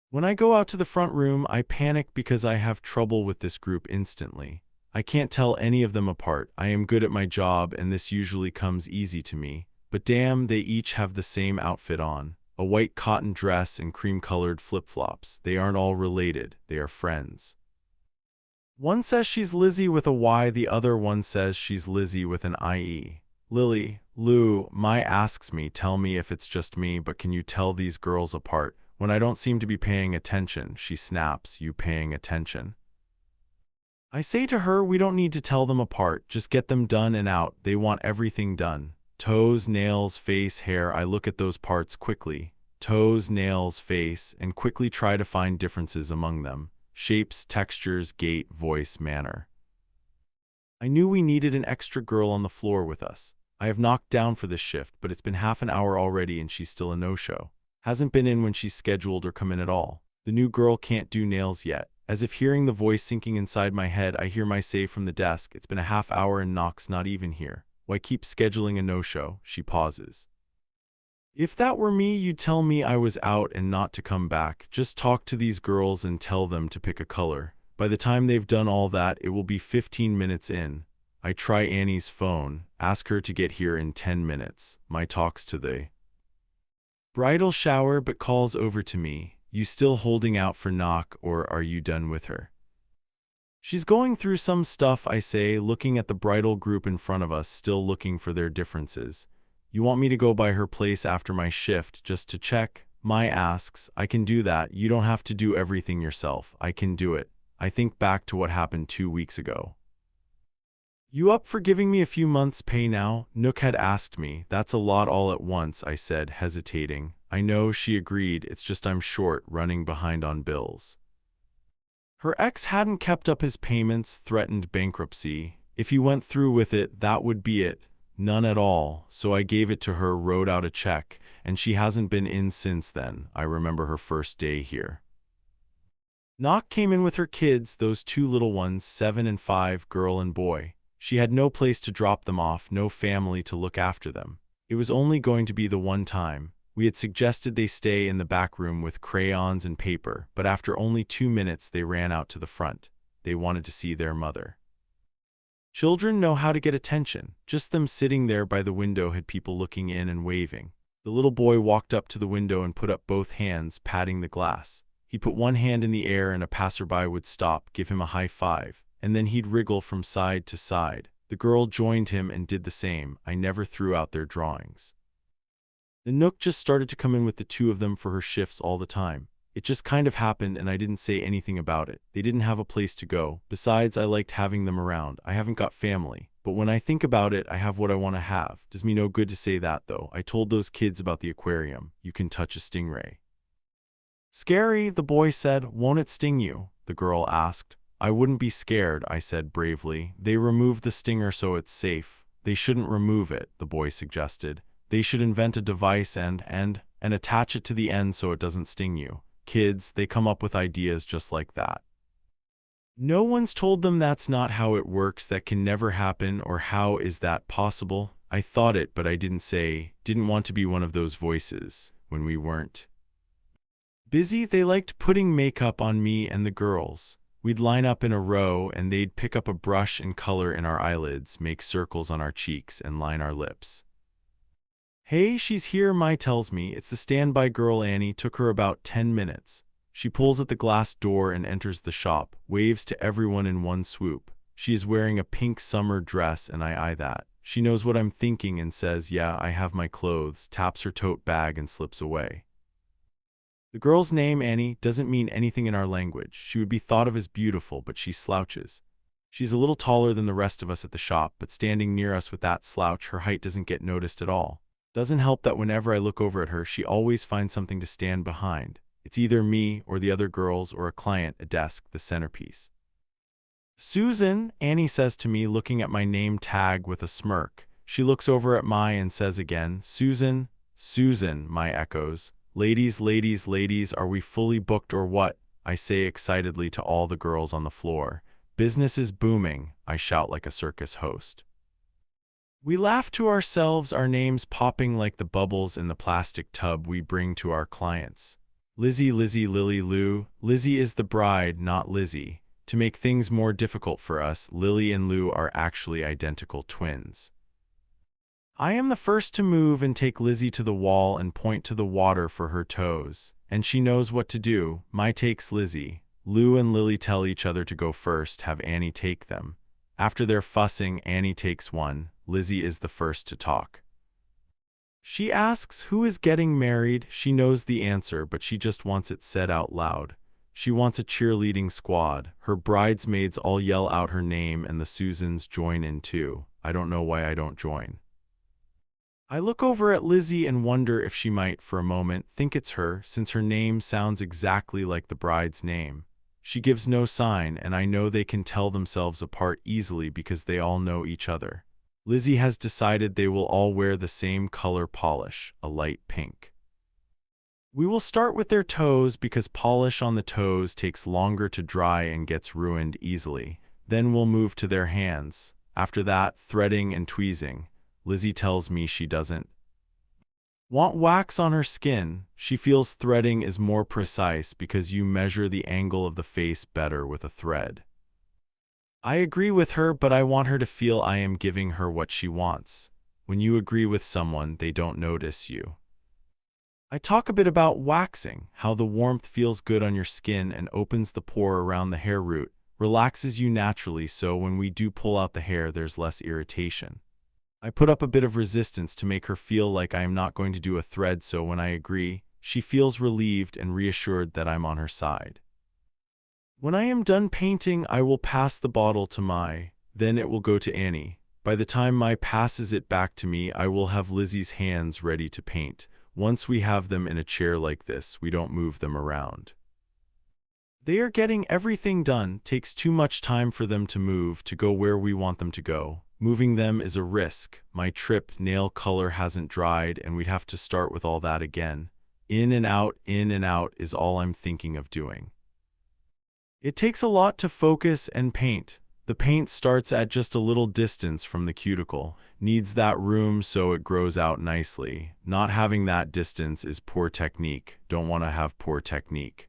When I go out to the front room, I panic because I have trouble with this group instantly. I can't tell any of them apart. I am good at my job and this usually comes easy to me. But damn, they each have the same outfit on. A white cotton dress and cream-colored flip-flops. They aren't all related. They are friends. One says she's Lizzie with a Y, the other one says she's Lizzie with an IE. Lily, Lou, Mai asks me, tell me if it's just me, but can you tell these girls apart? When I don't seem to be paying attention, she snaps, you paying attention? I say to her, we don't need to tell them apart, just get them done and out. They want everything done. Toes, nails, face, hair. I look at those parts quickly. Toes, nails, face, and quickly try to find differences among them. Shapes, textures, gait, voice, manner. I knew we needed an extra girl on the floor with us. I have knocked down for this shift, but it's been half an hour already and she's still a no-show. Hasn't been in when she's scheduled or come in at all. The new girl can't do nails yet. As if hearing the voice sinking inside my head, I hear my say from the desk, it's been a half hour and Knock's not even here. Why keep scheduling a no-show? She pauses. If that were me, you'd tell me I was out and not to come back. Just talk to these girls and tell them to pick a color. By the time they've done all that, it will be 15 minutes in. I try Annie's phone, ask her to get here in 10 minutes. My talks to the bridal shower, but calls over to me. You still holding out for Knock, or are you done with her? She's going through some stuff, I say, looking at the bridal group in front of us, still looking for their differences. You want me to go by her place after my shift, just to check? Mai asks. I can do that. You don't have to do everything yourself. I can do it. I think back to what happened 2 weeks ago. You up for giving me a few months' pay now? Nook had asked me. That's a lot all at once, I said, hesitating. I know, she agreed, it's just I'm short, running behind on bills. Her ex hadn't kept up his payments, threatened bankruptcy. If he went through with it, that would be it. None at all, so I gave it to her, wrote out a check, and she hasn't been in since then. I remember her first day here. Knock came in with her kids, those two little ones, 7 and 5, girl and boy. She had no place to drop them off, no family to look after them. It was only going to be the one time. We had suggested they stay in the back room with crayons and paper, but after only 2 minutes they ran out to the front. They wanted to see their mother. Children know how to get attention. Just them sitting there by the window had people looking in and waving. The little boy walked up to the window and put up both hands, patting the glass. He put one hand in the air and a passerby would stop, give him a high five, and then he'd wriggle from side to side. The girl joined him and did the same. I never threw out their drawings. The Nook just started to come in with the two of them for her shifts all the time. It just kind of happened and I didn't say anything about it. They didn't have a place to go. Besides, I liked having them around. I haven't got family. But when I think about it, I have what I want to have. Does me no good to say that, though. I told those kids about the aquarium. You can touch a stingray. Scary, the boy said. Won't it sting you? The girl asked. I wouldn't be scared, I said bravely. They removed the stinger so it's safe. They shouldn't remove it, the boy suggested. They should invent a device and attach it to the end so it doesn't sting you. Kids, they come up with ideas just like that. No one's told them that's not how it works, that can never happen, or how is that possible? I thought it, but I didn't want to be one of those voices when we weren't busy. They liked putting makeup on me and the girls. We'd line up in a row and they'd pick up a brush and color in our eyelids, make circles on our cheeks, and line our lips. Hey, she's here, Mai tells me. It's the standby girl Annie. Took her about 10 minutes. She pulls at the glass door and enters the shop, waves to everyone in one swoop. She is wearing a pink summer dress and I eye that. She knows what I'm thinking and says, yeah, I have my clothes, taps her tote bag and slips away. The girl's name, Annie, doesn't mean anything in our language. She would be thought of as beautiful, but she slouches. She's a little taller than the rest of us at the shop, but standing near us with that slouch, her height doesn't get noticed at all. Doesn't help that whenever I look over at her, she always finds something to stand behind. It's either me or the other girls or a client, a desk, the centerpiece. Susan, Annie says to me, looking at my name tag with a smirk. She looks over at Mai and says again, Susan, Susan, Mai echoes. Ladies, ladies, ladies, are we fully booked or what? I say excitedly to all the girls on the floor. Business is booming, I shout like a circus host. We laugh to ourselves, our names popping like the bubbles in the plastic tub we bring to our clients. Lizzie, Lizzie, Lily, Lou. Lizzie is the bride, not Lizzie. To make things more difficult for us, Lily and Lou are actually identical twins. I am the first to move and take Lizzie to the wall and point to the water for her toes. And she knows what to do. Mai takes Lizzie. Lou and Lily tell each other to go first, have Annie take them. After they're fussing, Annie takes one. Lizzie is the first to talk. She asks who is getting married. She knows the answer, but she just wants it said out loud. She wants a cheerleading squad. Her bridesmaids all yell out her name and the Susans join in too. I don't know why I don't join. I look over at Lizzie and wonder if she might, for a moment, think it's her, since her name sounds exactly like the bride's name. She gives no sign, and I know they can tell themselves apart easily because they all know each other. Lizzie has decided they will all wear the same color polish, a light pink. We will start with their toes because polish on the toes takes longer to dry and gets ruined easily. Then we'll move to their hands. After that, threading and tweezing. Lizzie tells me she doesn't want wax on her skin. She feels threading is more precise because you measure the angle of the face better with a thread. I agree with her, but I want her to feel I am giving her what she wants. When you agree with someone, they don't notice you. I talk a bit about waxing, how the warmth feels good on your skin and opens the pore around the hair root, relaxes you naturally, so when we do pull out the hair, there's less irritation. I put up a bit of resistance to make her feel like I am not going to do a thread, so when I agree, she feels relieved and reassured that I'm on her side. When I am done painting, I will pass the bottle to Mai, then it will go to Annie. By the time Mai passes it back to me, I will have Lizzie's hands ready to paint. Once we have them in a chair like this, we don't move them around. They are getting everything done. Takes too much time for them to move, to go where we want them to go. Moving them is a risk. My tripped nail color hasn't dried, and we'd have to start with all that again. In and out is all I'm thinking of doing. It takes a lot to focus and paint. The paint starts at just a little distance from the cuticle, needs that room so it grows out nicely. Not having that distance is poor technique. Don't want to have poor technique.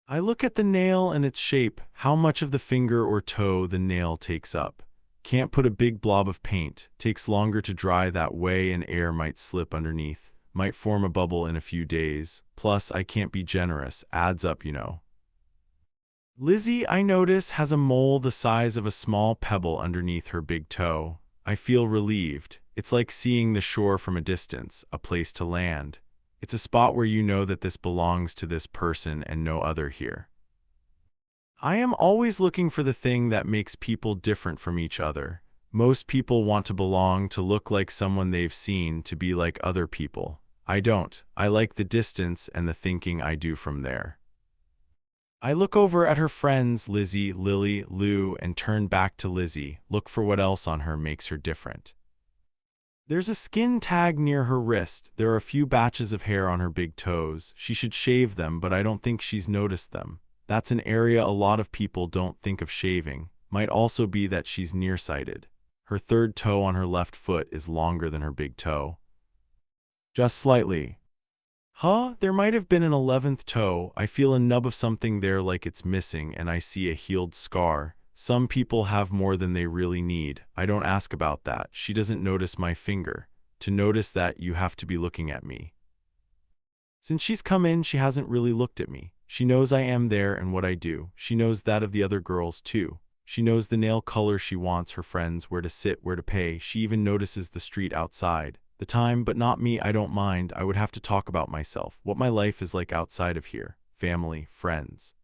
I look at the nail and its shape, how much of the finger or toe the nail takes up. Can't put a big blob of paint. Takes longer to dry that way and air might slip underneath. Might form a bubble in a few days. Plus, I can't be generous. Adds up, you know. Lizzie, I notice, has a mole the size of a small pebble underneath her big toe. I feel relieved. It's like seeing the shore from a distance, a place to land. It's a spot where you know that this belongs to this person and no other here. I am always looking for the thing that makes people different from each other. Most people want to belong, to look like someone they've seen, to be like other people. I don't. I like the distance and the thinking I do from there. I look over at her friends, Lizzie, Lily, Lou, and turn back to Lizzie, look for what else on her makes her different. There's a skin tag near her wrist. There are a few batches of hair on her big toes. She should shave them, but I don't think she's noticed them. That's an area a lot of people don't think of shaving. Might also be that she's nearsighted. Her third toe on her left foot is longer than her big toe. Just slightly. There might have been an 11th toe. I feel a nub of something there like it's missing, and I see a healed scar. Some people have more than they really need. I don't ask about that. She doesn't notice my finger. To notice that, you have to be looking at me. Since she's come in, she hasn't really looked at me. She knows I am there and what I do. She knows that of the other girls, too. She knows the nail color she wants, her friends, where to sit, where to pay. She even notices the street outside. The time, but not me. I don't mind. I would have to talk about myself, what my life is like outside of here. Family, friends.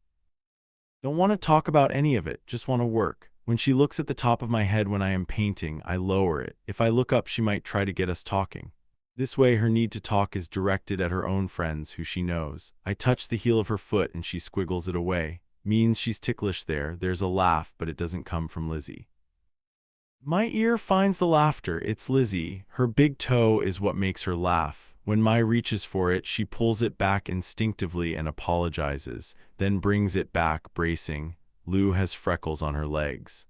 Don't want to talk about any of it, just want to work. When she looks at the top of my head when I am painting, I lower it. If I look up, she might try to get us talking. This way, her need to talk is directed at her own friends, who she knows. I touch the heel of her foot and she squiggles it away. Means she's ticklish there. There's a laugh, but it doesn't come from Lizzie. My ear finds the laughter. It's Lizzie. Her big toe is what makes her laugh. When Mai reaches for it, she pulls it back instinctively and apologizes, then brings it back, bracing. Lou has freckles on her legs.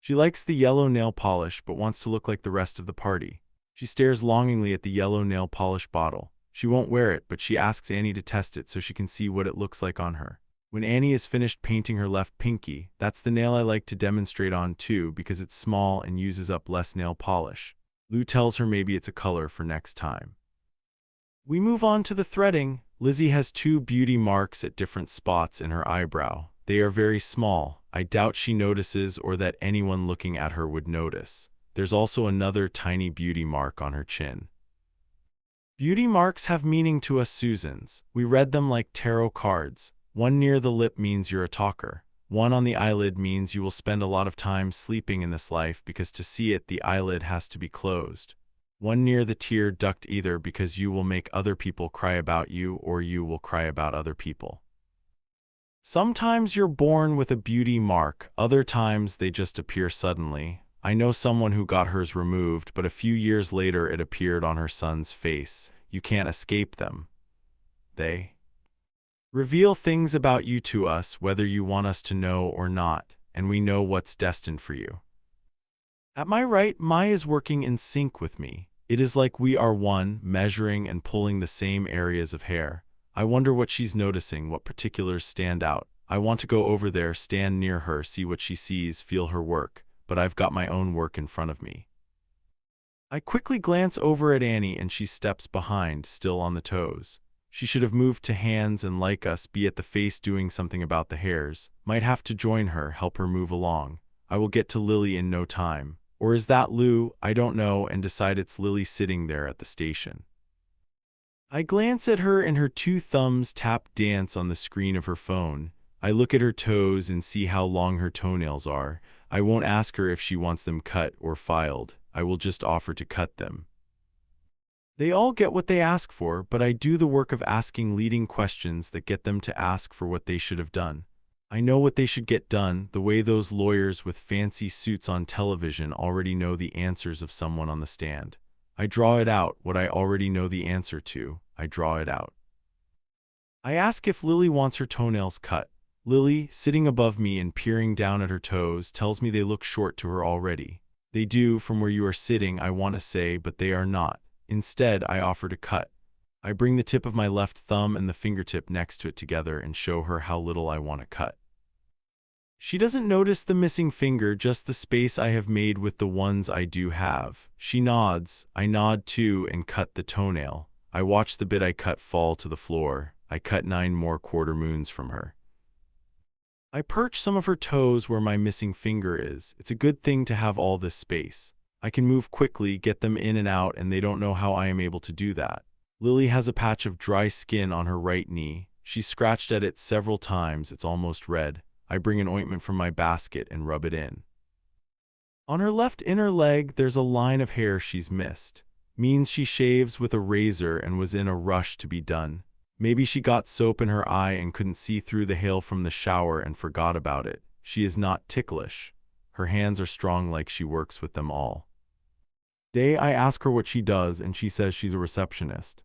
She likes the yellow nail polish, but wants to look like the rest of the party. She stares longingly at the yellow nail polish bottle. She won't wear it, but she asks Annie to test it so she can see what it looks like on her. When Annie is finished painting her left pinky, that's the nail I like to demonstrate on too, because it's small and uses up less nail polish. Lou tells her maybe it's a color for next time. We move on to the threading. Lizzie has 2 beauty marks at different spots in her eyebrow. They are very small. I doubt she notices or that anyone looking at her would notice. There's also another tiny beauty mark on her chin. Beauty marks have meaning to us Susans. We read them like tarot cards. One near the lip means you're a talker. One on the eyelid means you will spend a lot of time sleeping in this life, because to see it, the eyelid has to be closed. One near the tear duct either because you will make other people cry about you or you will cry about other people. Sometimes you're born with a beauty mark, other times they just appear suddenly. I know someone who got hers removed, but a few years later it appeared on her son's face. You can't escape them. They reveal things about you to us, whether you want us to know or not, and we know what's destined for you. At my right, Mai is working in sync with me. It is like we are one, measuring and pulling the same areas of hair. I wonder what she's noticing, what particulars stand out. I want to go over there, stand near her, see what she sees, feel her work, but I've got my own work in front of me. I quickly glance over at Annie and she steps behind, still on the toes. She should have moved to hands and, like us, be at the face doing something about the hairs. Might have to join her, help her move along. I will get to Lily in no time. Or is that Lou? I don't know, and decide it's Lily sitting there at the station. I glance at her and her 2 thumbs tap dance on the screen of her phone. I look at her toes and see how long her toenails are. I won't ask her if she wants them cut or filed. I will just offer to cut them. They all get what they ask for, but I do the work of asking leading questions that get them to ask for what they should have done. I know what they should get done, the way those lawyers with fancy suits on television already know the answers of someone on the stand. I draw it out, what I already know the answer to. I draw it out. I ask if Lily wants her toenails cut. Lily, sitting above me and peering down at her toes, tells me they look short to her already. They do, from where you are sitting, I want to say, but they are not. Instead, I offer to cut. I bring the tip of my left thumb and the fingertip next to it together and show her how little I want to cut. She doesn't notice the missing finger, just the space I have made with the ones I do have. She nods. I nod too and cut the toenail. I watch the bit I cut fall to the floor. I cut 9 more quarter moons from her. I perch some of her toes where my missing finger is. It's a good thing to have all this space. I can move quickly, get them in and out, and they don't know how I am able to do that. Lily has a patch of dry skin on her right knee. She's scratched at it several times. It's almost red. I bring an ointment from my basket and rub it in. On her left inner leg, there's a line of hair she's missed. Means she shaves with a razor and was in a rush to be done. Maybe she got soap in her eye and couldn't see through the hail from the shower and forgot about it. She is not ticklish. Her hands are strong like she works with them all day. I ask her what she does and she says she's a receptionist.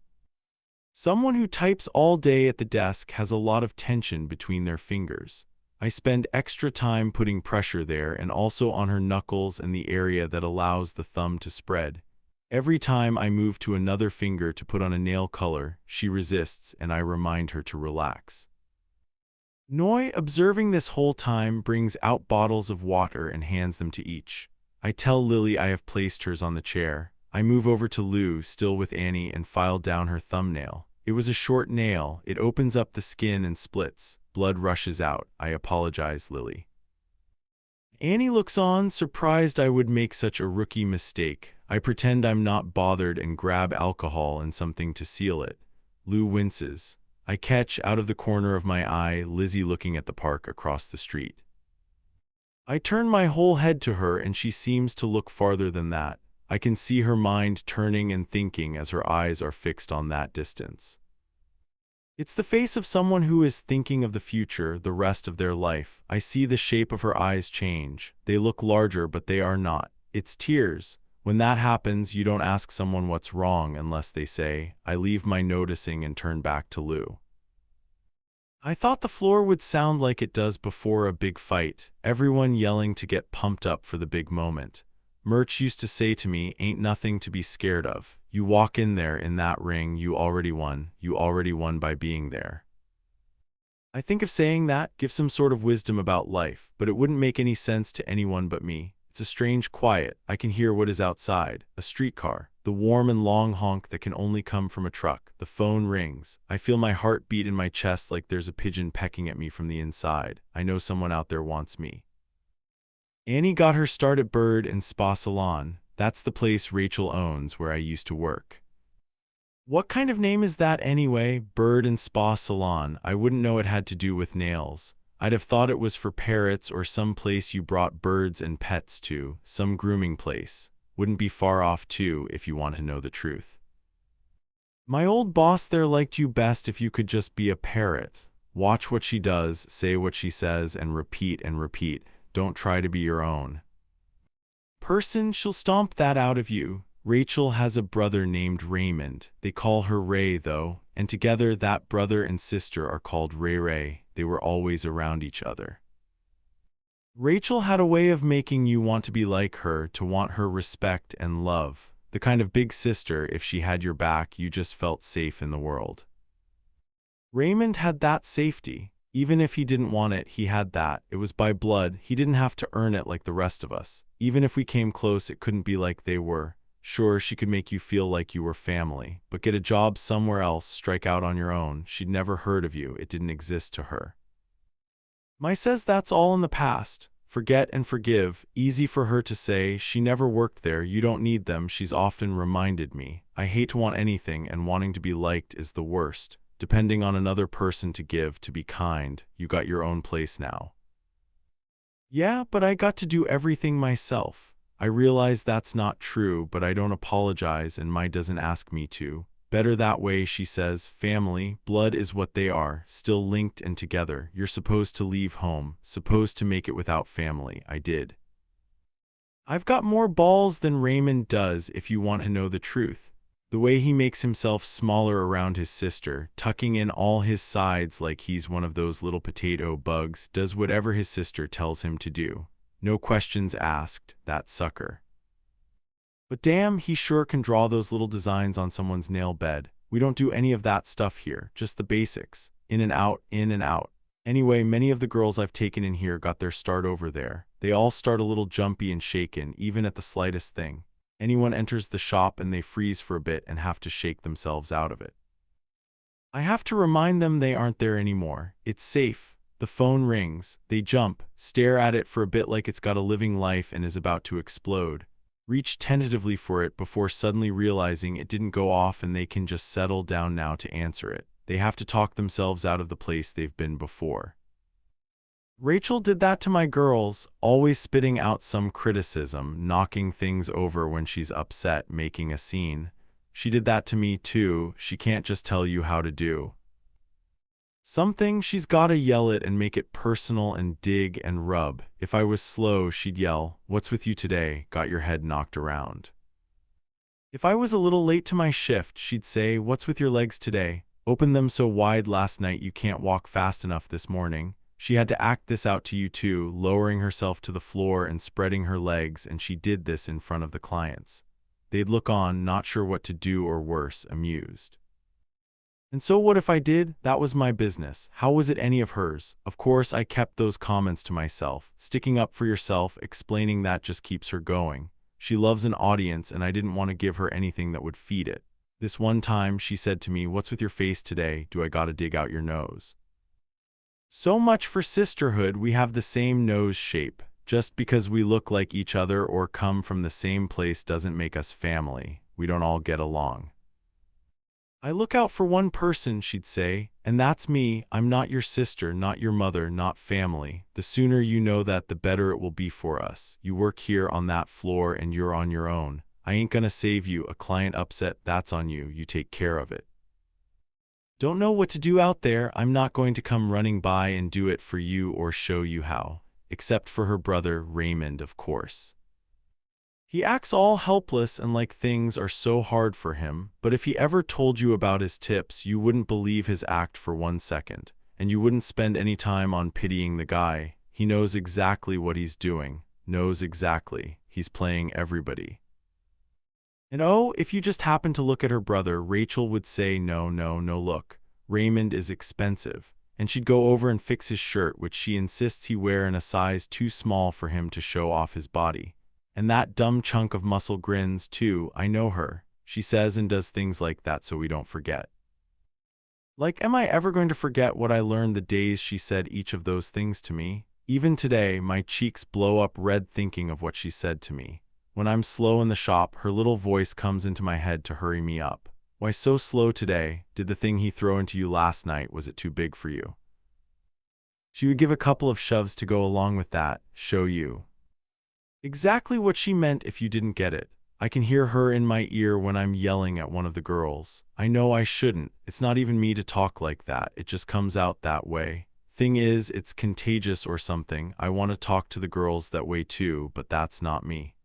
Someone who types all day at the desk has a lot of tension between their fingers. I spend extra time putting pressure there and also on her knuckles and the area that allows the thumb to spread. Every time I move to another finger to put on a nail color, she resists and I remind her to relax. Noi, observing this whole time, brings out bottles of water and hands them to each. I tell Lily I have placed hers on the chair. I move over to Lou, still with Annie, and file down her thumbnail. It was a short nail. It opens up the skin and splits. Blood rushes out. I apologize, Lily. Annie looks on, surprised I would make such a rookie mistake. I pretend I'm not bothered and grab alcohol and something to seal it. Lou winces. I catch, out of the corner of my eye, Lizzie looking at the park across the street. I turn my whole head to her and she seems to look farther than that. I can see her mind turning and thinking as her eyes are fixed on that distance. It's the face of someone who is thinking of the future, the rest of their life. I see the shape of her eyes change. They look larger, but they are not. It's tears. When that happens, you don't ask someone what's wrong unless they say, I leave my noticing and turn back to Lou. I thought the floor would sound like it does before a big fight, everyone yelling to get pumped up for the big moment. Murch used to say to me, ain't nothing to be scared of. You walk in there in that ring, you already won. You already won by being there. I think of saying that, give some sort of wisdom about life, but it wouldn't make any sense to anyone but me. It's a strange quiet. I can hear what is outside. A streetcar. The warm and long honk that can only come from a truck. The phone rings. I feel my heart beat in my chest like there's a pigeon pecking at me from the inside. I know someone out there wants me. Annie got her start at Bird and Spa Salon. That's the place Rachel owns where I used to work. What kind of name is that anyway? Bird and Spa Salon. I wouldn't know it had to do with nails. I'd have thought it was for parrots or some place you brought birds and pets to, some grooming place. Wouldn't be far off too, if you want to know the truth. My old boss there liked you best if you could just be a parrot. Watch what she does, say what she says, and repeat and repeat. Don't try to be your own person. She'll stomp that out of you. Rachel has a brother named Raymond. They call her Ray, though, and together that brother and sister are called Ray Ray. They were always around each other. Rachel had a way of making you want to be like her, to want her respect and love. The kind of big sister, if she had your back, you just felt safe in the world. Raymond had that safety. Even if he didn't want it, he had that. It was by blood. He didn't have to earn it like the rest of us. Even if we came close, it couldn't be like they were. Sure, she could make you feel like you were family, but get a job somewhere else, strike out on your own. She'd never heard of you. It didn't exist to her. Mai says that's all in the past. Forget and forgive. Easy for her to say. She never worked there. You don't need them. She's often reminded me. I hate to want anything, and wanting to be liked is the worst. Depending on another person to give, to be kind. You got your own place now. Yeah, but I got to do everything myself. I realize that's not true, but I don't apologize and Mai doesn't ask me to. Better that way, she says. Family, blood is what they are, still linked and together. You're supposed to leave home, supposed to make it without family. I did. I've got more balls than Raymond does, if you want to know the truth. The way he makes himself smaller around his sister, tucking in all his sides like he's one of those little potato bugs, does whatever his sister tells him to do. No questions asked, that sucker. But damn, he sure can draw those little designs on someone's nail bed. We don't do any of that stuff here, just the basics. In and out, in and out. Anyway, many of the girls I've taken in here got their start over there. They all start a little jumpy and shaken, even at the slightest thing. Anyone enters the shop and they freeze for a bit and have to shake themselves out of it. I have to remind them they aren't there anymore. It's safe. The phone rings. They jump, stare at it for a bit like it's got a living life and is about to explode. Reach tentatively for it before suddenly realizing it didn't go off and they can just settle down now to answer it. They have to talk themselves out of the place they've been before. Rachel did that to my girls, always spitting out some criticism, knocking things over when she's upset, making a scene. She did that to me too. She can't just tell you how to do something. She's gotta yell it and make it personal and dig and rub. If I was slow, she'd yell, "What's with you today? Got your head knocked around." If I was a little late to my shift, she'd say, "What's with your legs today? Opened them so wide last night you can't walk fast enough this morning." She had to act this out to you too, lowering herself to the floor and spreading her legs, and she did this in front of the clients. They'd look on, not sure what to do or worse, amused. And so what if I did? That was my business. How was it any of hers? Of course, I kept those comments to myself. Sticking up for yourself, explaining that just keeps her going. She loves an audience, and I didn't want to give her anything that would feed it. This one time, she said to me, "What's with your face today? Do I gotta dig out your nose?" So much for sisterhood. We have the same nose shape. Just because we look like each other or come from the same place doesn't make us family. We don't all get along. "I look out for one person," she'd say, "and that's me. I'm not your sister, not your mother, not family. The sooner you know that, the better it will be for us. You work here on that floor and you're on your own. I ain't gonna save you. A client upset, that's on you. You take care of it. Don't know what to do out there? I'm not going to come running by and do it for you or show you how. Except for her brother, Raymond, of course. He acts all helpless and like things are so hard for him, but if he ever told you about his tips, you wouldn't believe his act for 1 second, and you wouldn't spend any time on pitying the guy. He knows exactly what he's doing, knows exactly. He's playing everybody. And oh, if you just happen to look at her brother, Rachel would say, "No, no, no, look. Raymond is expensive." And she'd go over and fix his shirt, which she insists he wear in a size too small for him to show off his body. And that dumb chunk of muscle grins, too. I know her. She says and does things like that so we don't forget. Like, am I ever going to forget what I learned the days she said each of those things to me? Even today, my cheeks blow up red thinking of what she said to me. When I'm slow in the shop, her little voice comes into my head to hurry me up. "Why so slow today? Did the thing he throw into you last night, was it too big for you?" She would give a couple of shoves to go along with that, show you exactly what she meant if you didn't get it. I can hear her in my ear when I'm yelling at one of the girls. I know I shouldn't. It's not even me to talk like that. It just comes out that way. Thing is, it's contagious or something. I want to talk to the girls that way too, but that's not me.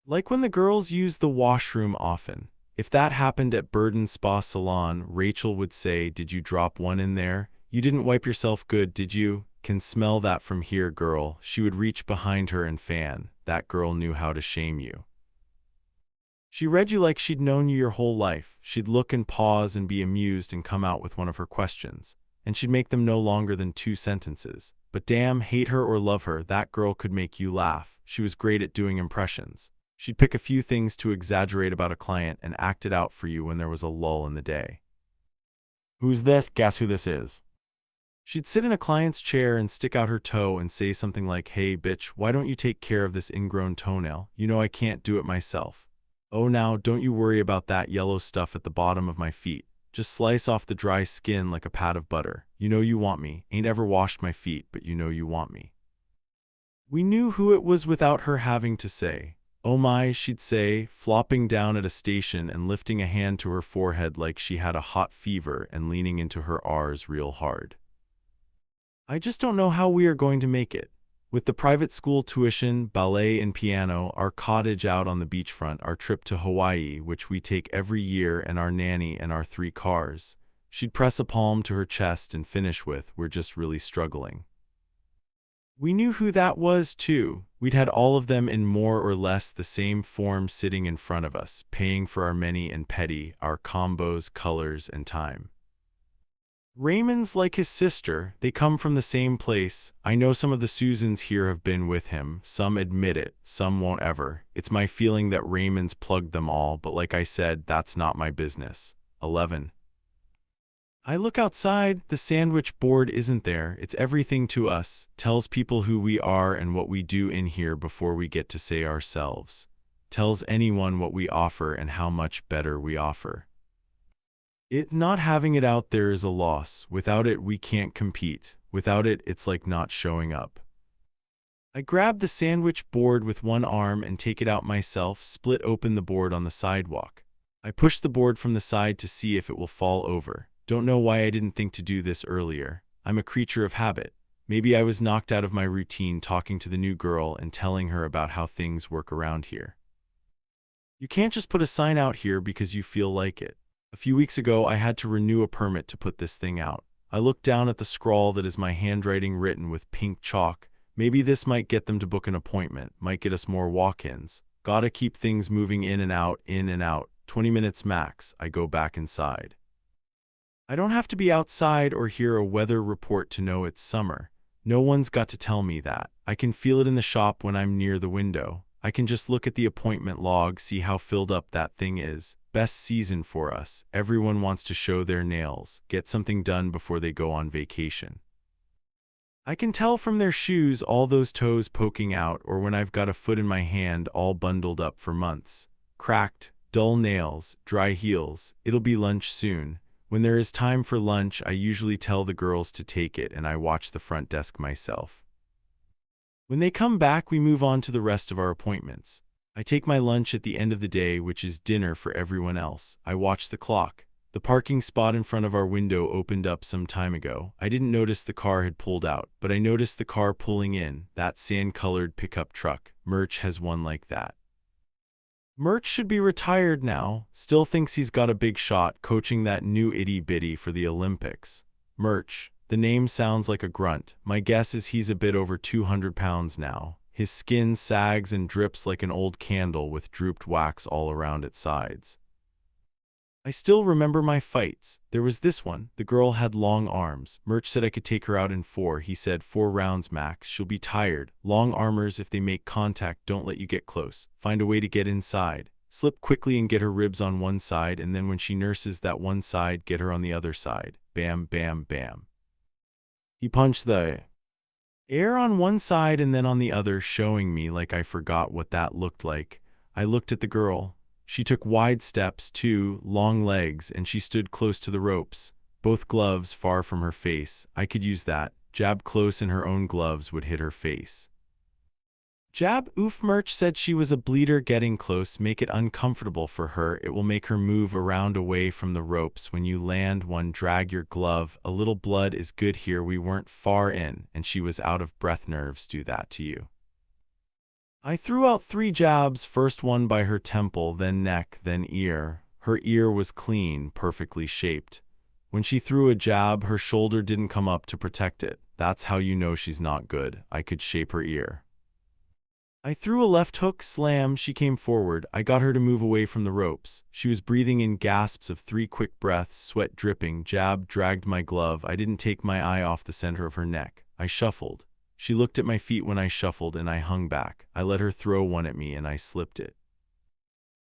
Like when the girls use the washroom often. If that happened at Burden Spa Salon, Rachel would say, "Did you drop one in there? You didn't wipe yourself good, did you? Can smell that from here, girl." She would reach behind her and fan. That girl knew how to shame you. She read you like she'd known you your whole life. She'd look and pause and be amused and come out with one of her questions. And she'd make them no longer than 2 sentences. But damn, hate her or love her, that girl could make you laugh. She was great at doing impressions. She'd pick a few things to exaggerate about a client and act it out for you when there was a lull in the day. "Who's this? Guess who this is?" She'd sit in a client's chair and stick out her toe and say something like, "Hey, bitch, why don't you take care of this ingrown toenail? You know I can't do it myself." "Oh, now, don't you worry about that yellow stuff at the bottom of my feet. Just slice off the dry skin like a pat of butter. You know you want me. Ain't ever washed my feet, but you know you want me." We knew who it was without her having to say. "Oh my," she'd say, flopping down at a station and lifting a hand to her forehead like she had a hot fever and leaning into her R's real hard. "I just don't know how we are going to make it. With the private school tuition, ballet and piano, our cottage out on the beachfront, our trip to Hawaii, which we take every year, and our nanny and our 3 cars." She'd press a palm to her chest and finish with, "We're just really struggling." We knew who that was, too. We'd had all of them in more or less the same form sitting in front of us, paying for our many and petty, our combos, colors, and time. Raymond's like his sister. They come from the same place. I know some of the Susans here have been with him. Some admit it, some won't ever. It's my feeling that Raymond's plugged them all, but like I said, that's not my business. 11. I look outside. The sandwich board isn't there. It's everything to us. Tells people who we are and what we do in here before we get to say ourselves. Tells anyone what we offer and how much better we offer. It's not having it out there is a loss. Without it, we can't compete. Without it, it's like not showing up. I grab the sandwich board with one arm and take it out myself, split open the board on the sidewalk. I push the board from the side to see if it will fall over. Don't know why I didn't think to do this earlier. I'm a creature of habit. Maybe I was knocked out of my routine talking to the new girl and telling her about how things work around here. You can't just put a sign out here because you feel like it. A few weeks ago, I had to renew a permit to put this thing out. I looked down at the scrawl that is my handwriting written with pink chalk. Maybe this might get them to book an appointment, might get us more walk-ins. Gotta keep things moving in and out, 20 minutes max. I go back inside. I don't have to be outside or hear a weather report to know it's summer. No one's got to tell me that. I can feel it in the shop when I'm near the window. I can just look at the appointment log, see how filled up that thing is. Best season for us. Everyone wants to show their nails, get something done before they go on vacation. I can tell from their shoes, all those toes poking out, or when I've got a foot in my hand all bundled up for months. Cracked, dull nails, dry heels. It'll be lunch soon. When there is time for lunch, I usually tell the girls to take it and I watch the front desk myself. When they come back, we move on to the rest of our appointments. I take my lunch at the end of the day, which is dinner for everyone else. I watch the clock. The parking spot in front of our window opened up some time ago. I didn't notice the car had pulled out, but I noticed the car pulling in, that sand-colored pickup truck. Murch has one like that. Murch should be retired now, still thinks he's got a big shot coaching that new itty-bitty for the Olympics. Murch, the name sounds like a grunt. My guess is he's a bit over 200 pounds now. His skin sags and drips like an old candle with drooped wax all around its sides. I still remember my fights. There was this one. The girl had long arms. Murch said I could take her out in 4. He said 4 rounds max. She'll be tired. Long armors, if they make contact, don't let you get close. Find a way to get inside. Slip quickly and get her ribs on one side, and then when she nurses that one side, get her on the other side. Bam, bam, bam. He punched the air on one side and then on the other, showing me like I forgot what that looked like. I looked at the girl. She took wide steps, too, long legs, and she stood close to the ropes. Both gloves far from her face. I could use that. Jab close and her own gloves would hit her face. Jab. Oof. Murch said she was a bleeder getting close. Make it uncomfortable for her. It will make her move around away from the ropes. When you land one, drag your glove. A little blood is good here. We weren't far in, and she was out of breath. Nerves do that to you. I threw out 3 jabs, first one by her temple, then neck, then ear. Her ear was clean, perfectly shaped. When she threw a jab, her shoulder didn't come up to protect it. That's how you know she's not good. I could shape her ear. I threw a left hook, slam. She came forward. I got her to move away from the ropes. She was breathing in gasps of 3 quick breaths, sweat dripping. Jab, dragged my glove. I didn't take my eye off the center of her neck. I shuffled. She looked at my feet when I shuffled, and I hung back. I let her throw one at me, and I slipped it.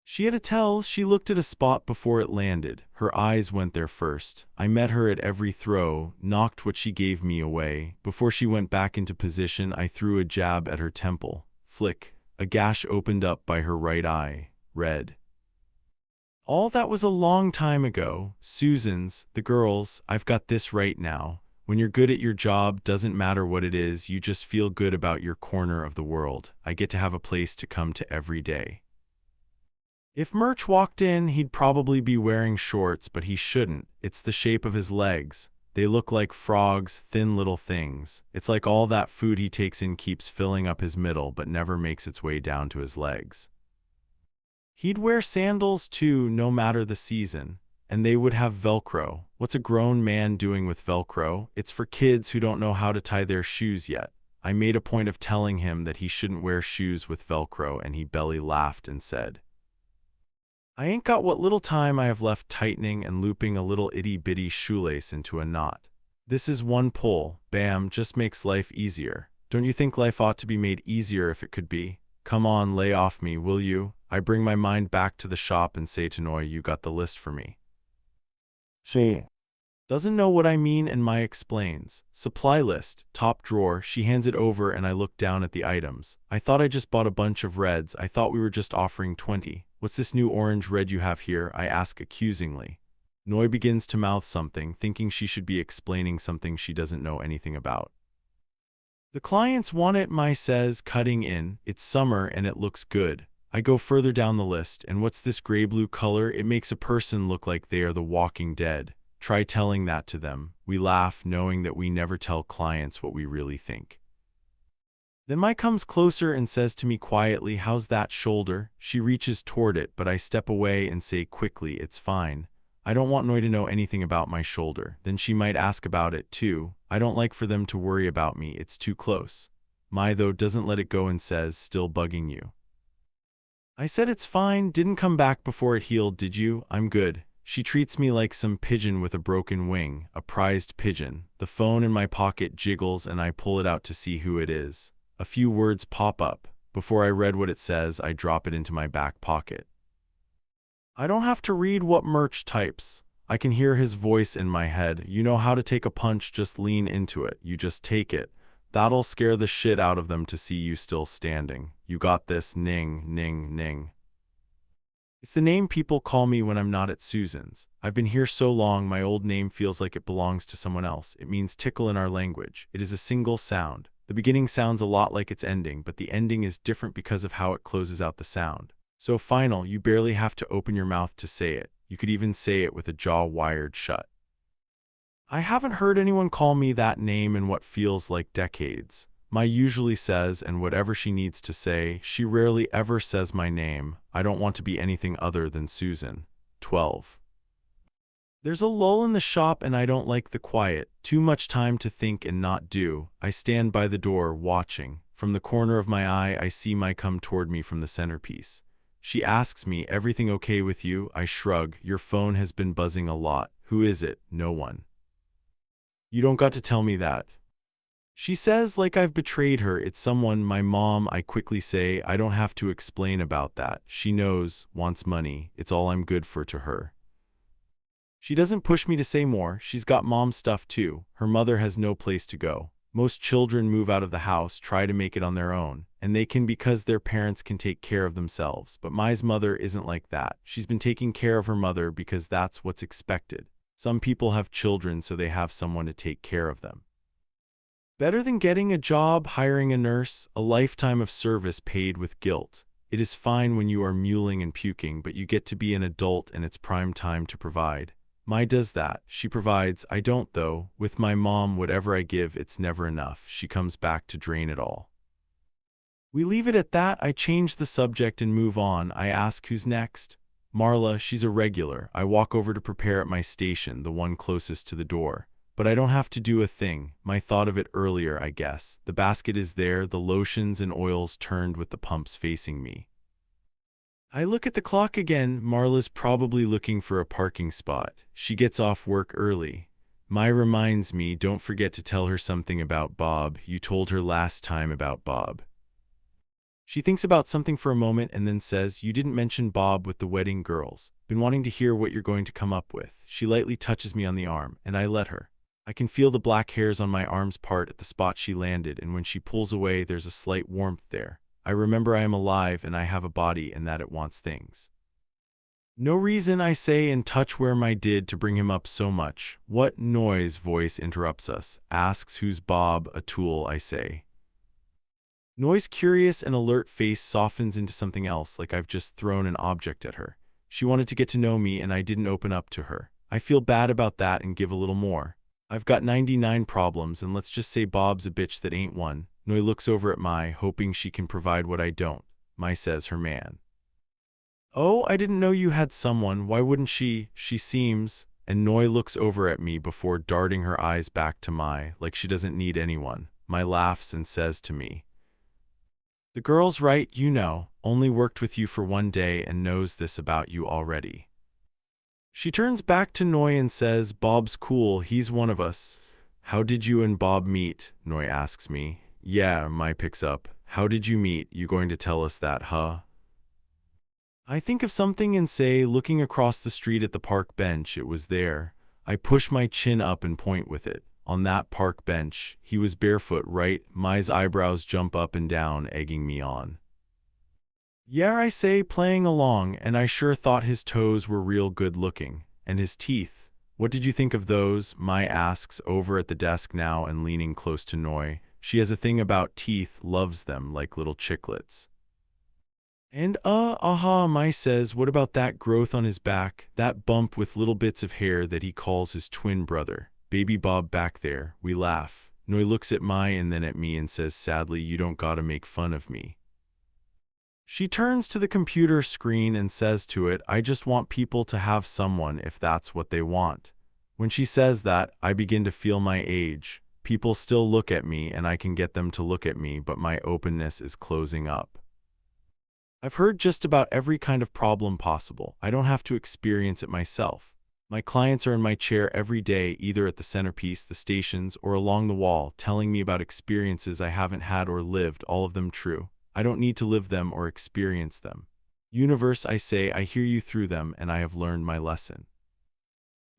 She had a tell. She looked at a spot before it landed. Her eyes went there first. I met her at every throw, knocked what she gave me away. Before she went back into position, I threw a jab at her temple. Flick. A gash opened up by her right eye. Red. All that was a long time ago. Susan's, the girls, I've got this right now. When you're good at your job, doesn't matter what it is, you just feel good about your corner of the world. I get to have a place to come to every day. If Murch walked in, he'd probably be wearing shorts, but he shouldn't. It's the shape of his legs. They look like frogs, thin little things. It's like all that food he takes in keeps filling up his middle but never makes its way down to his legs. He'd wear sandals too, no matter the season. And they would have Velcro. What's a grown man doing with Velcro? It's for kids who don't know how to tie their shoes yet. I made a point of telling him that he shouldn't wear shoes with Velcro, and he belly laughed and said, "I ain't got what little time I have left tightening and looping a little itty-bitty shoelace into a knot. This is one pull, bam, just makes life easier. Don't you think life ought to be made easier if it could be? Come on, lay off me, will you?" I bring my mind back to the shop and say to Noy, "You got the list for me?" She doesn't know what I mean, and Mai explains. "Supply list, top drawer." She hands it over and I look down at the items. "I thought I just bought a bunch of reds. I thought we were just offering 20. What's this new orange red you have here?" I ask accusingly. Noi begins to mouth something, thinking she should be explaining something she doesn't know anything about. "The clients want it," Mai says, cutting in. "It's summer and it looks good." I go further down the list, and what's this gray-blue color? It makes a person look like they are the Walking Dead. Try telling that to them. We laugh, knowing that we never tell clients what we really think. Then Mai comes closer and says to me quietly, "How's that shoulder?" She reaches toward it, but I step away and say quickly, "It's fine." I don't want Noi to know anything about my shoulder. Then she might ask about it too. I don't like for them to worry about me. It's too close. Mai, though, doesn't let it go and says, "Still bugging you?" I said it's fine, didn't come back before it healed, did you? I'm good. She treats me like some pigeon with a broken wing, a prized pigeon. The phone in my pocket jiggles and I pull it out to see who it is. A few words pop up. Before I read what it says, I drop it into my back pocket. I don't have to read what Murch types. I can hear his voice in my head. "You know how to take a punch, just lean into it. You just take it. That'll scare the shit out of them to see you still standing. You got this, Ning, Ning, Ning." It's the name people call me when I'm not at Susan's. I've been here so long, my old name feels like it belongs to someone else. It means tickle in our language. It is a single sound. The beginning sounds a lot like its ending, but the ending is different because of how it closes out the sound. So final, you barely have to open your mouth to say it. You could even say it with a jaw wired shut. I haven't heard anyone call me that name in what feels like decades. Mai usually says, and whatever she needs to say, she rarely ever says my name. I don't want to be anything other than Susan. 12. There's a lull in the shop and I don't like the quiet. Too much time to think and not do. I stand by the door, watching. From the corner of my eye, I see Mai come toward me from the centerpiece. She asks me, "Everything okay with you?" I shrug. "Your phone has been buzzing a lot." "Who is it?" "No one." "You don't got to tell me that." She says like I've betrayed her. "It's someone, my mom." I quickly say, "I don't have to explain about that. She knows, wants money. It's all I'm good for to her." She doesn't push me to say more. She's got mom stuff too. Her mother has no place to go. Most children move out of the house, try to make it on their own, and they can because their parents can take care of themselves. But Mai's mother isn't like that. She's been taking care of her mother because that's what's expected. Some people have children so they have someone to take care of them. Better than getting a job, hiring a nurse, a lifetime of service paid with guilt. It is fine when you are mewling and puking, but you get to be an adult and it's prime time to provide. Mai does that. She provides. I don't, though. With my mom, whatever I give, it's never enough. She comes back to drain it all. We leave it at that. I change the subject and move on. I ask who's next. Marla, she's a regular. I walk over to prepare at my station, the one closest to the door. But I don't have to do a thing. Mai thought of it earlier, I guess. The basket is there, the lotions and oils turned with the pumps facing me. I look at the clock again. Marla's probably looking for a parking spot. She gets off work early. Mai reminds me, "Don't forget to tell her something about Bob. You told her last time about Bob." She thinks about something for a moment and then says, "You didn't mention Bob with the wedding girls. Been wanting to hear what you're going to come up with." She lightly touches me on the arm, and I let her. I can feel the black hairs on my arms part at the spot she landed, and when she pulls away, there's a slight warmth there. I remember I am alive and I have a body and that it wants things. No reason, I say, and touch where my did to bring him up so much. What noise? Voice interrupts us. Asks who's Bob, a tool, I say. Noi's curious and alert face softens into something else, like I've just thrown an object at her. She wanted to get to know me and I didn't open up to her. I feel bad about that and give a little more. I've got 99 problems and let's just say Bob's a bitch that ain't one. Noi looks over at Mai, hoping she can provide what I don't. Mai says her man. Oh, I didn't know you had someone. Why wouldn't she? She seems. And Noi looks over at me before darting her eyes back to Mai, like she doesn't need anyone. Mai laughs and says to me, "The girl's right, you know, only worked with you for one day and knows this about you already." She turns back to Noi and says, "Bob's cool, he's one of us." "How did you and Bob meet?" Noi asks me. "Yeah," Mai picks up. "How did you meet? You going to tell us that, huh?" I think of something and say, looking across the street at the park bench, it was there. I push my chin up and point with it. On that park bench, he was barefoot, right? Mai's eyebrows jump up and down, egging me on. Yeah, I say, playing along, and I sure thought his toes were real good looking. And his teeth. What did you think of those? Mai asks, over at the desk now and leaning close to Noi. She has a thing about teeth, loves them like little chiclets. And Mai says, what about that growth on his back, that bump with little bits of hair that he calls his twin brother, baby Bob back there? We laugh. Noi looks at Mai and then at me and says sadly, you don't gotta make fun of me. She turns to the computer screen and says to it, I just want people to have someone if that's what they want. When she says that, I begin to feel my age. People still look at me and I can get them to look at me, but my openness is closing up. I've heard just about every kind of problem possible. I don't have to experience it myself. My clients are in my chair every day, either at the centerpiece, the stations, or along the wall, telling me about experiences I haven't had or lived, all of them true. I don't need to live them or experience them. Universe, I say, I hear you through them, and I have learned my lesson.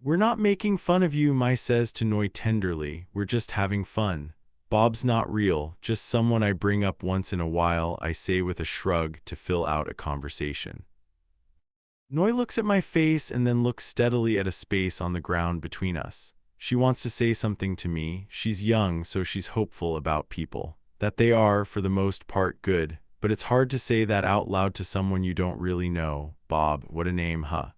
We're not making fun of you, Mai says to Noi tenderly. We're just having fun. Bob's not real, just someone I bring up once in a while, I say with a shrug to fill out a conversation. Noi looks at my face and then looks steadily at a space on the ground between us. She wants to say something to me. She's young, so she's hopeful about people. That they are, for the most part, good. But it's hard to say that out loud to someone you don't really know. Bob, what a name, huh?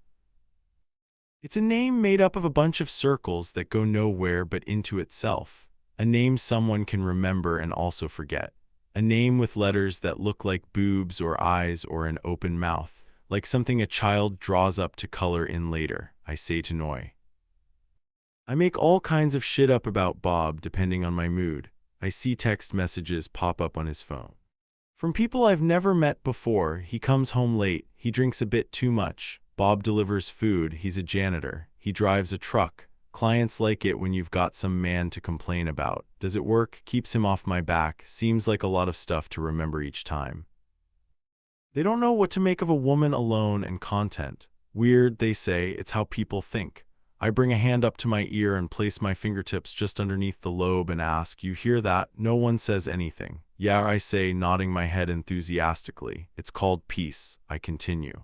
It's a name made up of a bunch of circles that go nowhere but into itself. A name someone can remember and also forget. A name with letters that look like boobs or eyes or an open mouth, like something a child draws up to color in later, I say to Noi. I make all kinds of shit up about Bob depending on my mood. I see text messages pop up on his phone. From people I've never met before. He comes home late, he drinks a bit too much. Bob delivers food, he's a janitor, he drives a truck. Clients like it when you've got some man to complain about. Does it work? Keeps him off my back. Seems like a lot of stuff to remember each time. They don't know what to make of a woman alone and content. Weird, they say, it's how people think. I bring a hand up to my ear and place my fingertips just underneath the lobe and ask, you hear that? No one says anything. Yeah, I say, nodding my head enthusiastically. It's called peace. I continue.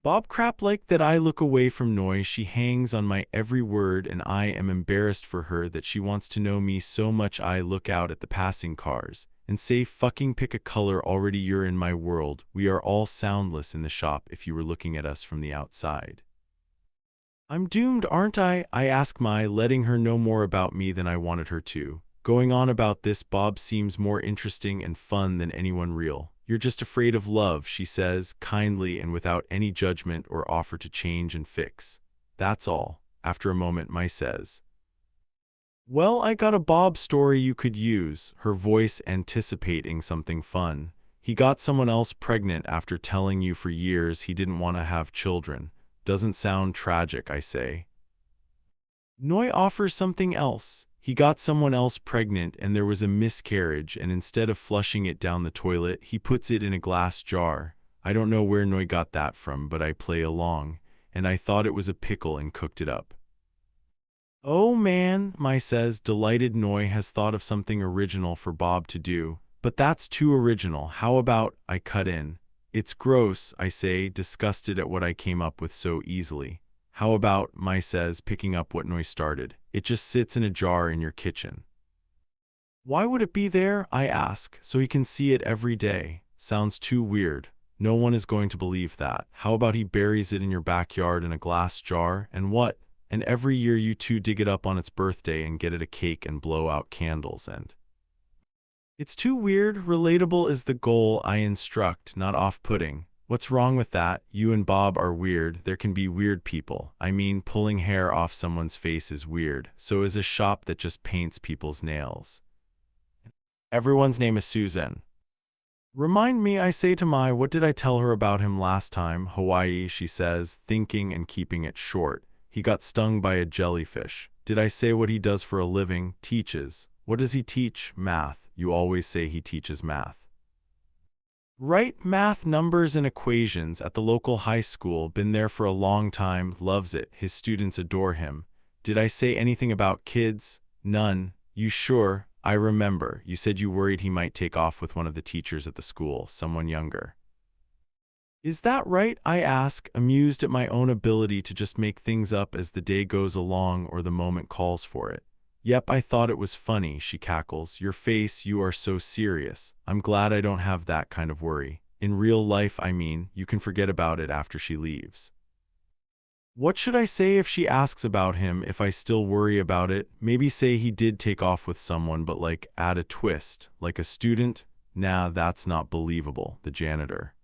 Bob crap like that. I look away from Noi. She hangs on my every word and I am embarrassed for her that she wants to know me so much. I look out at the passing cars and say, fucking pick a color already, you're in my world. We are all soundless in the shop if you were looking at us from the outside. I'm doomed, aren't I? I ask Mai, letting her know more about me than I wanted her to. Going on about this, Bob seems more interesting and fun than anyone real. You're just afraid of love, she says, kindly and without any judgment or offer to change and fix. That's all. After a moment, Mai says, well, I got a Bob story you could use, her voice anticipating something fun. He got someone else pregnant after telling you for years he didn't want to have children. Doesn't sound tragic, I say. Noi offers something else. He got someone else pregnant and there was a miscarriage, and instead of flushing it down the toilet, he puts it in a glass jar. I don't know where Noi got that from, but I play along, and I thought it was a pickle and cooked it up. Oh man, Mai says, delighted. Noi has thought of something original for Bob to do. But that's too original. How about, I cut in, It's gross, I say, disgusted at what I came up with so easily. How about, Mai says, picking up what Noi started. It just sits in a jar in your kitchen. Why would it be there? I ask, so he can see it every day. Sounds too weird. No one is going to believe that. How about he buries it in your backyard in a glass jar, and what? And every year you two dig it up on its birthday and get it a cake and blow out candles and... It's too weird. Relatable is the goal, I instruct, not off-putting. What's wrong with that? You and Bob are weird. There can be weird people. I mean, pulling hair off someone's face is weird. So is a shop that just paints people's nails. Everyone's name is Susan. Remind me, I say to Mai, what did I tell her about him last time? Hawaii, she says, thinking and keeping it short. He got stung by a jellyfish. Did I say what he does for a living? Teaches. What does he teach? Math. You always say he teaches math. Right, math, numbers, and equations at the local high school. Been there for a long time, loves it. His students adore him. Did I say anything about kids? None. You sure? I remember. You said you worried he might take off with one of the teachers at the school, someone younger. Is that right? I ask, amused at my own ability to just make things up as the day goes along or the moment calls for it. Yep, I thought it was funny, she cackles. Your face, you are so serious. I'm glad I don't have that kind of worry. In real life, I mean, you can forget about it after she leaves. What should I say if she asks about him, if I still worry about it? Maybe say he did take off with someone, but like, add a twist. Like a student? Nah, that's not believable, the janitor.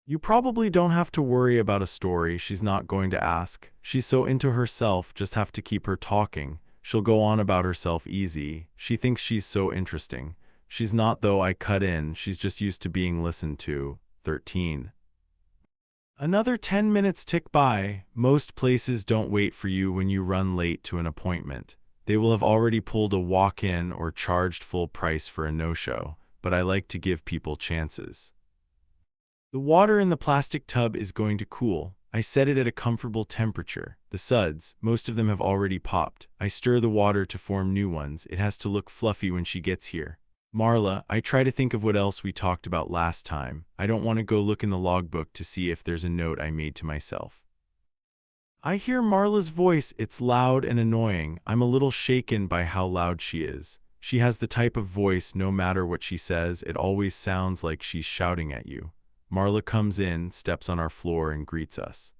You probably don't have to worry about a story she's not going to ask. She's so into herself, just have to keep her talking. She'll go on about herself easy. She thinks she's so interesting. She's not though, I cut in. She's just used to being listened to. 13. Another 10 minutes tick by. Most places don't wait for you when you run late to an appointment. They will have already pulled a walk-in or charged full price for a no-show, but I like to give people chances. The water in the plastic tub is going to cool. I set it at a comfortable temperature. The suds, most of them have already popped. I stir the water to form new ones. It has to look fluffy when she gets here. Marla, I try to think of what else we talked about last time. I don't want to go look in the logbook to see if there's a note I made to myself. I hear Marla's voice. It's loud and annoying. I'm a little shaken by how loud she is. She has the type of voice, no matter what she says, it always sounds like she's shouting at you. Marla comes in, steps on our floor, and greets us.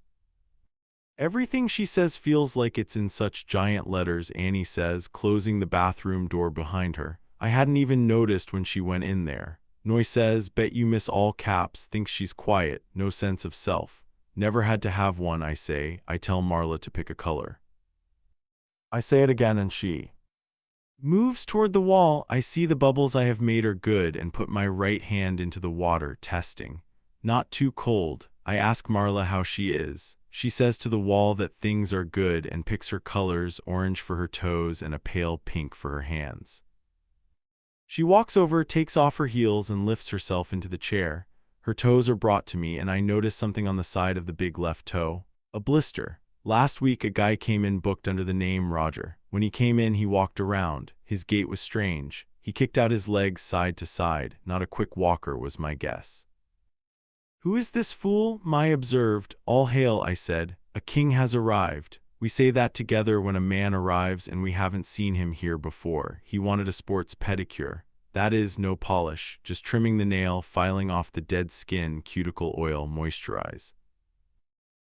Everything she says feels like it's in such giant letters, Annie says, closing the bathroom door behind her. I hadn't even noticed when she went in there. Noi says, bet you miss all caps, thinks she's quiet, no sense of self. Never had to have one, I say. I tell Marla to pick a color. I say it again and she moves toward the wall. I see the bubbles I have made are good and put my right hand into the water, testing. Not too cold. I ask Marla how she is. She says to the wall that things are good and picks her colors, orange for her toes and a pale pink for her hands. She walks over, takes off her heels, and lifts herself into the chair. Her toes are brought to me, and I notice something on the side of the big left toe. A blister. Last week, a guy came in booked under the name Roger. When he came in, he walked around. His gait was strange. He kicked out his legs side to side. Not a quick walker was my guess. Who is this fool? Mai observed. All hail, I said. A king has arrived. We say that together when a man arrives and we haven't seen him here before. He wanted a sports pedicure. That is, no polish, just trimming the nail, filing off the dead skin, cuticle oil, moisturize.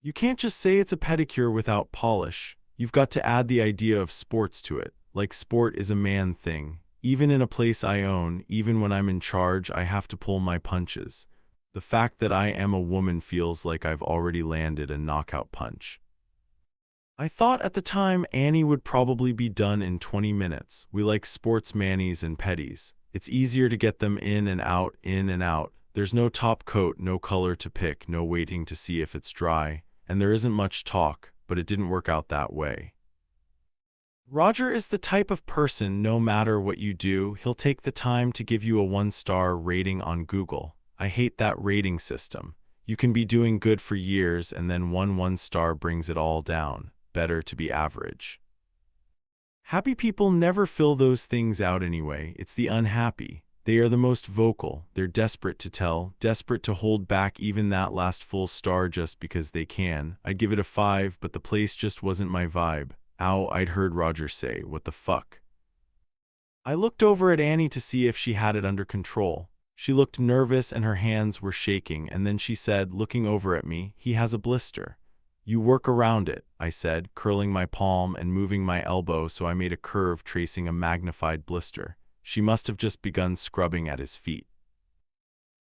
You can't just say it's a pedicure without polish. You've got to add the idea of sports to it. Like sport is a man thing. Even in a place I own, even when I'm in charge, I have to pull my punches. The fact that I am a woman feels like I've already landed a knockout punch. I thought at the time Annie would probably be done in 20 minutes. We like sports manis and petties. It's easier to get them in and out, in and out. There's no top coat, no color to pick, no waiting to see if it's dry, and there isn't much talk, but it didn't work out that way. Roger is the type of person, no matter what you do, he'll take the time to give you a 1-star rating on Google. I hate that rating system. You can be doing good for years and then one star brings it all down. Better to be average. Happy people never fill those things out anyway. It's the unhappy. They are the most vocal. They're desperate to tell, desperate to hold back even that last full star just because they can. I'd give it a 5, but the place just wasn't my vibe. Ow, I'd heard Roger say, "What the fuck?" I looked over at Annie to see if she had it under control. She looked nervous and her hands were shaking, and then she said, looking over at me, "He has a blister." "You work around it," I said, curling my palm and moving my elbow so I made a curve tracing a magnified blister. She must have just begun scrubbing at his feet.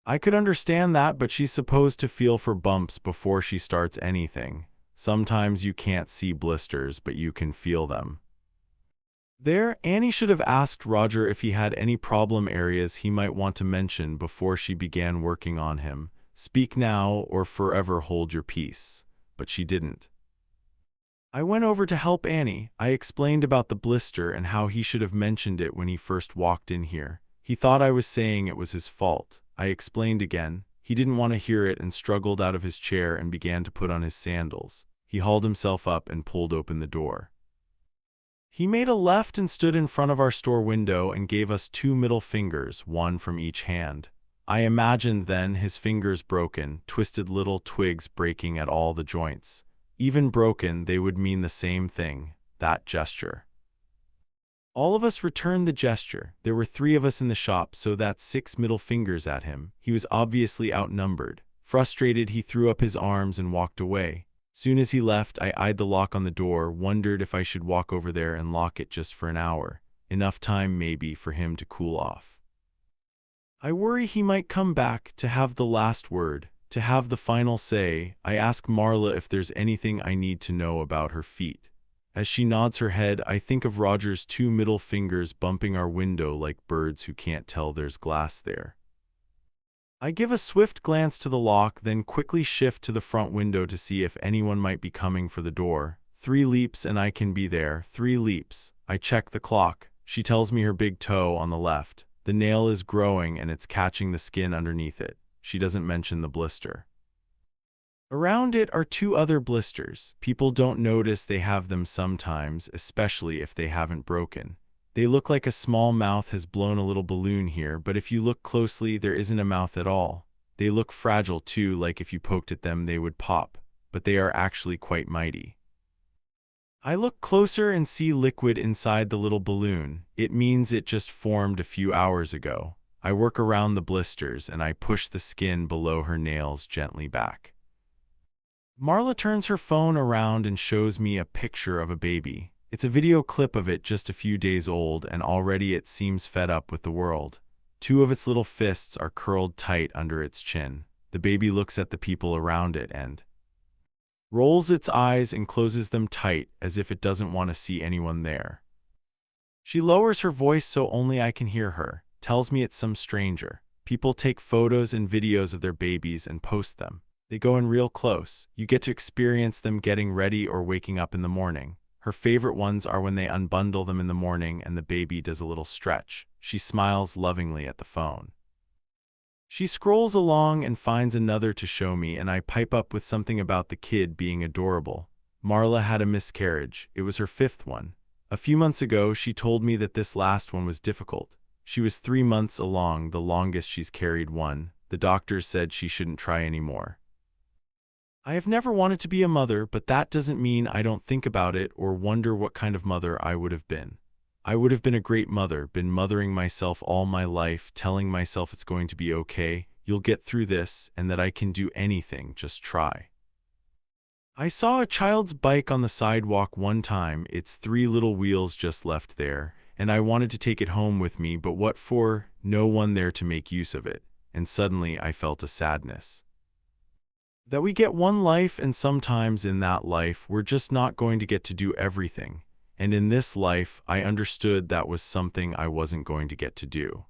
I could understand that, but she's supposed to feel for bumps before she starts anything. Sometimes you can't see blisters, but you can feel them. Annie should have asked Roger if he had any problem areas he might want to mention before she began working on him. Speak now or forever hold your peace. But she didn't. I went over to help Annie. I explained about the blister and how he should have mentioned it when he first walked in here. He thought I was saying it was his fault. I explained again. He didn't want to hear it and struggled out of his chair and began to put on his sandals. He hauled himself up and pulled open the door. He made a left and stood in front of our store window and gave us 2 middle fingers, one from each hand. I imagined then his fingers broken, twisted little twigs breaking at all the joints. Even broken, they would mean the same thing, that gesture. All of us returned the gesture. There were 3 of us in the shop, so that's 6 middle fingers at him. He was obviously outnumbered. Frustrated, he threw up his arms and walked away. Soon as he left, I eyed the lock on the door, wondered if I should walk over there and lock it just for an hour. Enough time, maybe, for him to cool off. I worry he might come back to have the last word, to have the final say. I ask Marla if there's anything I need to know about her feet. As she nods her head, I think of Roger's 2 middle fingers bumping our window like birds who can't tell there's glass there. I give a swift glance to the lock, then quickly shift to the front window to see if anyone might be coming for the door. 3 leaps and I can be there. 3 leaps. I check the clock. She tells me her big toe on the left. The nail is growing and it's catching the skin underneath it. She doesn't mention the blister. Around it are 2 other blisters. People don't notice they have them sometimes, especially if they haven't broken. They look like a small mouth has blown a little balloon here, but if you look closely, there isn't a mouth at all. They look fragile too, like if you poked at them they would pop, but they are actually quite mighty. I look closer and see liquid inside the little balloon. It means it just formed a few hours ago. I work around the blisters and I push the skin below her nails gently back. Marla turns her phone around and shows me a picture of a baby. It's a video clip of it just a few days old, and already it seems fed up with the world. 2 of its little fists are curled tight under its chin. The baby looks at the people around it and rolls its eyes and closes them tight as if it doesn't want to see anyone there. She lowers her voice so only I can hear her, tells me it's some stranger. People take photos and videos of their babies and post them. They go in real close. You get to experience them getting ready or waking up in the morning. Her favorite ones are when they unbundle them in the morning and the baby does a little stretch. She smiles lovingly at the phone. She scrolls along and finds another to show me, and I pipe up with something about the kid being adorable. Marla had a miscarriage. It was her 5th one. A few months ago, she told me that this last one was difficult. She was 3 months along, the longest she's carried one. The doctors said she shouldn't try anymore. I have never wanted to be a mother, but that doesn't mean I don't think about it or wonder what kind of mother I would have been. I would have been a great mother, been mothering myself all my life, telling myself it's going to be okay, you'll get through this, and that I can do anything, just try. I saw a child's bike on the sidewalk one time, its 3 little wheels just left there, and I wanted to take it home with me, but what for? No one there to make use of it, and suddenly I felt a sadness. That we get one life, and sometimes in that life we're just not going to get to do everything. And in this life, I understood that was something I wasn't going to get to do.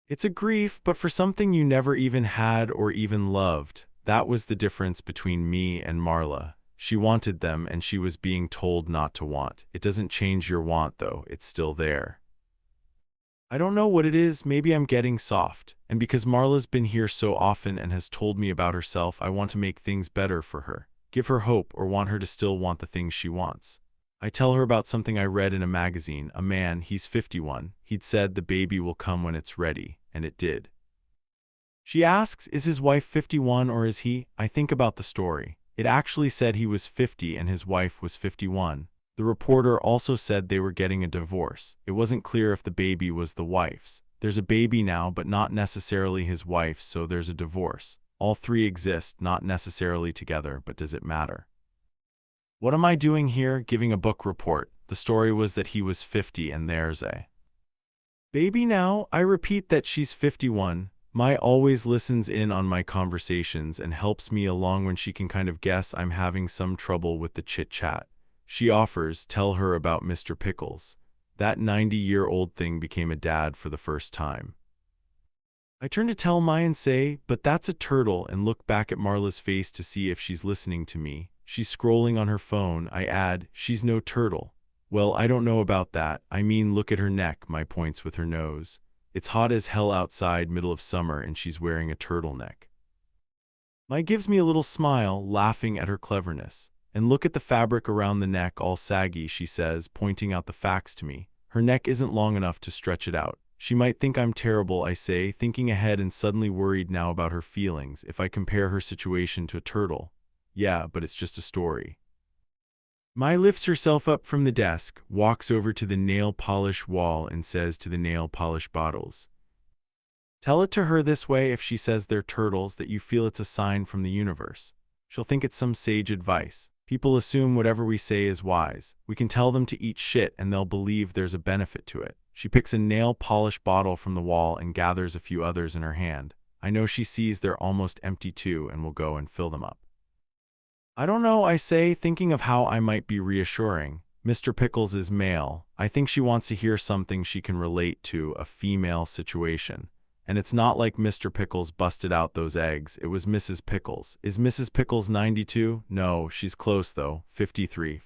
It's a grief, but for something you never even had or even loved. That was the difference between me and Marla. She wanted them, and she was being told not to want. It doesn't change your want, though. It's still there. I don't know what it is, maybe I'm getting soft, and because Marla's been here so often and has told me about herself, I want to make things better for her, give her hope, or want her to still want the things she wants. I tell her about something I read in a magazine. A man, he's 51, he'd said the baby will come when it's ready, and it did. She asks, is his wife 51 or is he? I think about the story. It actually said he was 50 and his wife was 51. The reporter also said they were getting a divorce. It wasn't clear if the baby was the wife's. There's a baby now, but not necessarily his wife's, so there's a divorce. All three exist, not necessarily together, but does it matter? What am I doing here? Giving a book report. The story was that he was 50 and there's a baby now. I repeat that she's 51. My always listens in on my conversations and helps me along when she can kind of guess I'm having some trouble with the chit-chat. She offers, tell her about Mr. Pickles. That 90-year-old thing became a dad for the first time. I turn to tell Mai and say, but that's a turtle, and look back at Marla's face to see if she's listening to me. She's scrolling on her phone. I add, she's no turtle. Well, I don't know about that. I mean, look at her neck. Mai points with her nose. It's hot as hell outside, middle of summer, and she's wearing a turtleneck. Mai gives me a little smile, laughing at her cleverness. And look at the fabric around the neck, all saggy, she says, pointing out the facts to me. Her neck isn't long enough to stretch it out. She might think I'm terrible, I say, thinking ahead and suddenly worried now about her feelings if I compare her situation to a turtle. Yeah, but it's just a story. Mai lifts herself up from the desk, walks over to the nail polish wall and says to the nail polish bottles, tell it to her this way if she says they're turtles that you feel it's a sign from the universe. She'll think it's some sage advice. People assume whatever we say is wise. We can tell them to eat shit and they'll believe there's a benefit to it. She picks a nail polish bottle from the wall and gathers a few others in her hand. I know she sees they're almost empty too and will go and fill them up. I don't know, I say, thinking of how I might be reassuring. Mr. Pickles is male. I think she wants to hear something she can relate to, a female situation. And it's not like Mr. Pickles busted out those eggs. It was Mrs. Pickles. Is Mrs. Pickles 92? No, she's close though. 53.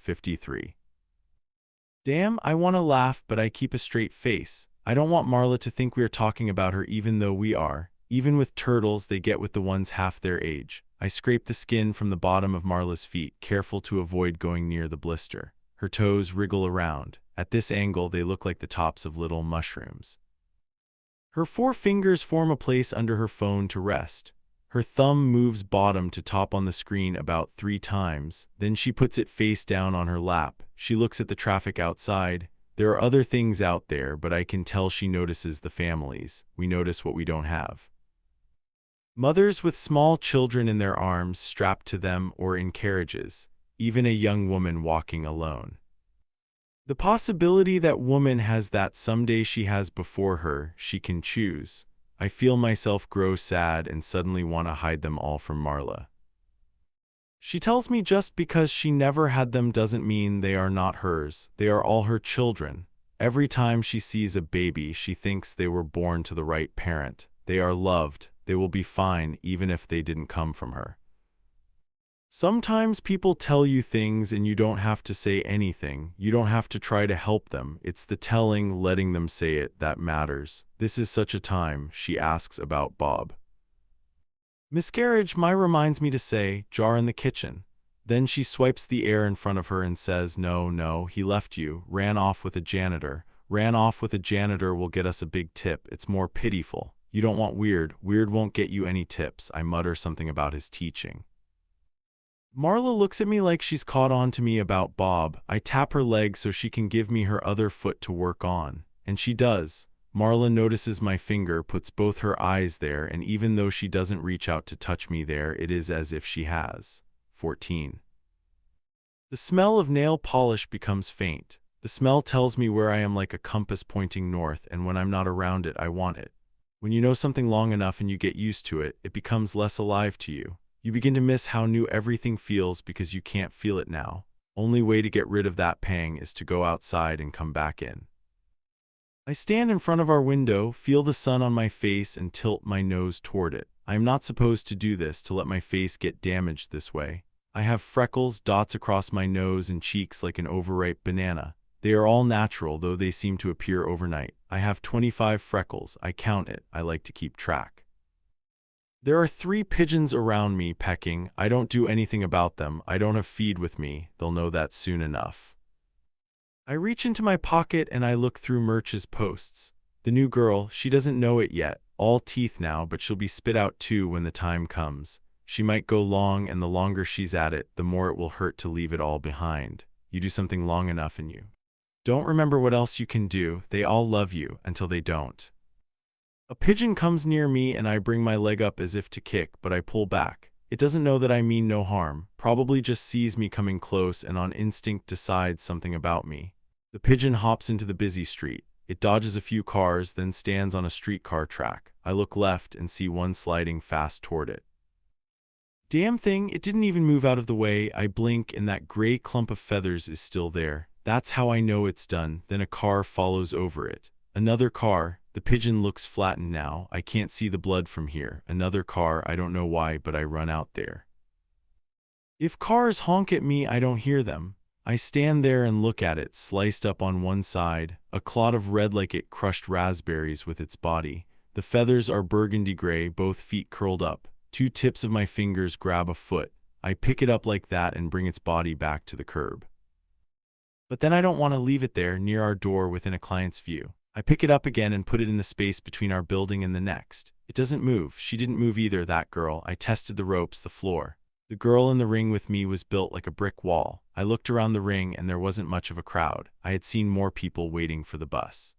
Damn, I want to laugh, but I keep a straight face. I don't want Marla to think we are talking about her even though we are. Even with turtles, they get with the ones half their age. I scrape the skin from the bottom of Marla's feet, careful to avoid going near the blister. Her toes wriggle around. At this angle, they look like the tops of little mushrooms. Her 4 fingers form a place under her phone to rest. Her thumb moves bottom to top on the screen about 3 times. Then she puts it face down on her lap. She looks at the traffic outside. There are other things out there, but I can tell she notices the families. We notice what we don't have. Mothers with small children in their arms strapped to them or in carriages. Even a young woman walking alone. The possibility that woman has that someday she has before her, she can choose. I feel myself grow sad and suddenly want to hide them all from Marla. She tells me just because she never had them doesn't mean they are not hers. They are all her children. Every time she sees a baby, she thinks they were born to the right parent. They are loved. They will be fine even if they didn't come from her. Sometimes people tell you things and you don't have to say anything. You don't have to try to help them. It's the telling, letting them say it, that matters. This is such a time, she asks about Bob. Miscarriage, Mai reminds me to say, jar in the kitchen. Then she swipes the air in front of her and says, no, he left you, ran off with a janitor. Ran off with a janitor will get us a big tip. It's more pitiful. You don't want weird. Weird won't get you any tips. I mutter something about his teaching. Marla looks at me like she's caught on to me about Bob. I tap her leg so she can give me her other foot to work on. And she does. Marla notices my finger, puts both her eyes there, and even though she doesn't reach out to touch me there, it is as if she has. 14. The smell of nail polish becomes faint. The smell tells me where I am like a compass pointing north, and when I'm not around it, I want it. When you know something long enough and you get used to it, it becomes less alive to you. You begin to miss how new everything feels because you can't feel it now. Only way to get rid of that pang is to go outside and come back in. I stand in front of our window, feel the sun on my face and tilt my nose toward it. I am not supposed to do this, to let my face get damaged this way. I have freckles, dots across my nose and cheeks like an overripe banana. They are all natural, though they seem to appear overnight. I have 25 freckles. I count it. I like to keep track. There are 3 pigeons around me pecking. I don't do anything about them. I don't have feed with me. They'll know that soon enough. I reach into my pocket and I look through Murch's posts. The new girl, she doesn't know it yet, all teeth now, but she'll be spit out too when the time comes. She might go long, and the longer she's at it, the more it will hurt to leave it all behind. You do something long enough and you don't remember what else you can do. They all love you until they don't. A pigeon comes near me and I bring my leg up as if to kick, but I pull back. It doesn't know that I mean no harm, probably just sees me coming close and on instinct decides something about me. The pigeon hops into the busy street. It dodges a few cars, then stands on a streetcar track. I look left and see one sliding fast toward it. Damn thing, it didn't even move out of the way. I blink and that gray clump of feathers is still there. That's how I know it's done. Then a car follows over it. Another car. The pigeon looks flattened now. I can't see the blood from here. Another car. I don't know why, but I run out there. If cars honk at me, I don't hear them. I stand there and look at it, sliced up on one side, a clot of red like it crushed raspberries with its body. The feathers are burgundy gray, both feet curled up. Two tips of my fingers grab a foot. I pick it up like that and bring its body back to the curb. But then I don't want to leave it there, near our door within a client's view. I pick it up again and put it in the space between our building and the next. It doesn't move. She didn't move either, that girl. I tested the ropes, the floor. The girl in the ring with me was built like a brick wall. I looked around the ring and there wasn't much of a crowd. I had seen more people waiting for the bus.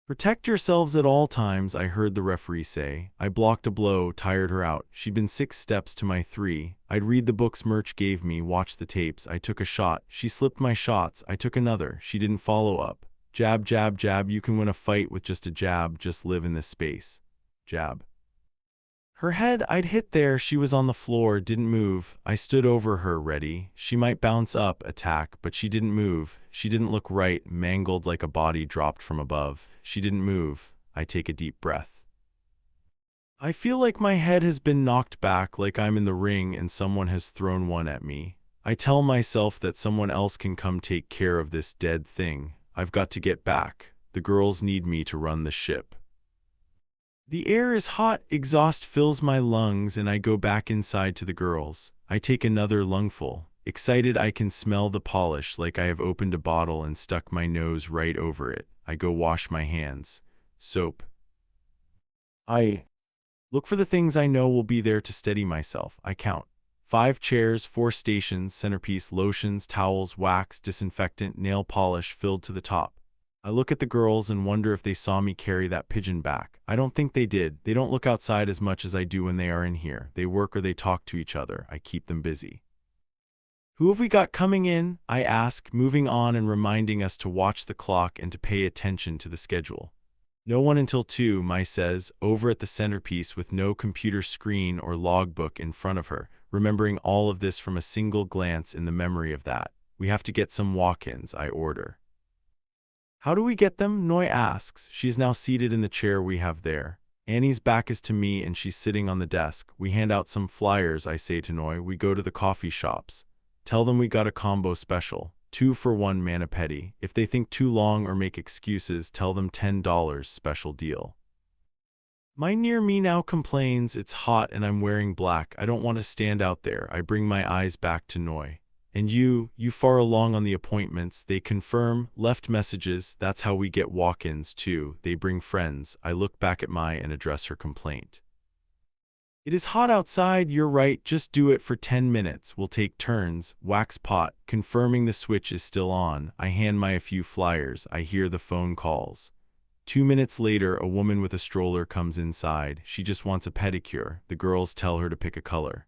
Protect yourselves at all times, I heard the referee say. I blocked a blow, tired her out. She'd been 6 steps to my 3. I'd read the books Murch gave me, watch the tapes. I took a shot. She slipped my shots. I took another. She didn't follow up. Jab, jab, jab. You can win a fight with just a jab. Just live in this space. Jab. Her head, I'd hit there. She was on the floor, didn't move. I stood over her, ready. She might bounce up, attack, but she didn't move. She didn't look right, mangled like a body dropped from above. She didn't move. I take a deep breath. I feel like my head has been knocked back, like I'm in the ring and someone has thrown one at me. I tell myself that someone else can come take care of this dead thing. I've got to get back. The girls need me to run the ship. The air is hot, exhaust fills my lungs, and I go back inside to the girls. I take another lungful. Excited, I can smell the polish, like I have opened a bottle and stuck my nose right over it. I go wash my hands. Soap. I look for the things I know will be there to steady myself. I count. 5 chairs, 4 stations, centerpiece, lotions, towels, wax, disinfectant, nail polish filled to the top. I look at the girls and wonder if they saw me carry that pigeon back. I don't think they did. They don't look outside as much as I do when they are in here. They work or they talk to each other. I keep them busy. Who have we got coming in? I ask, moving on and reminding us to watch the clock and to pay attention to the schedule. No one until 2, Mai says, over at the centerpiece with no computer screen or logbook in front of her, remembering all of this from a single glance in the memory of that. We have to get some walk-ins, I order. How do we get them? Noi asks. She's now seated in the chair we have there. Annie's back is to me and she's sitting on the desk. We hand out some flyers, I say to Noi. We go to the coffee shops. Tell them we got a combo special. 2 for 1 manapeti. If they think too long or make excuses, tell them $10 special deal. My near me now complains, it's hot and I'm wearing black. I don't want to stand out there. I bring my eyes back to Noi. And you far along on the appointments. They confirm, left messages. That's how we get walk-ins too. They bring friends. I look back at Mai and address her complaint. It is hot outside, you're right, just do it for 10 minutes. We'll take turns. Wax pot, confirming the switch is still on. I hand Mai a few flyers. I hear the phone calls. 2 minutes later, a woman with a stroller comes inside. She just wants a pedicure. The girls tell her to pick a color.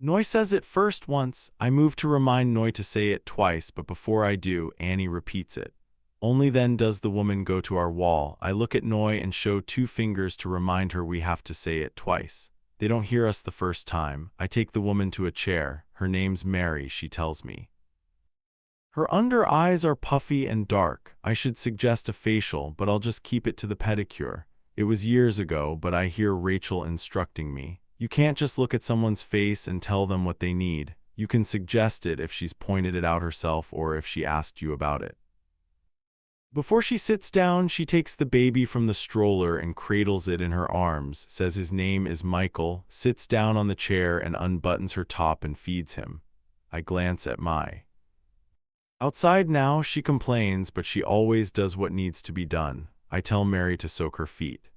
Noi says it first once. I move to remind Noi to say it twice, but before I do, Annie repeats it. Only then does the woman go to our wall. I look at Noi and show 2 fingers to remind her we have to say it twice. They don't hear us the first time. I take the woman to a chair. Her name's Mary, she tells me. Her under eyes are puffy and dark. I should suggest a facial, but I'll just keep it to the pedicure. It was years ago, but I hear Rachel instructing me. You can't just look at someone's face and tell them what they need. You can suggest it if she's pointed it out herself or if she asked you about it. Before she sits down, she takes the baby from the stroller and cradles it in her arms, says his name is Michael, sits down on the chair and unbuttons her top and feeds him. I glance at Mai. Outside now, she complains, but she always does what needs to be done. I tell Mary to soak her feet.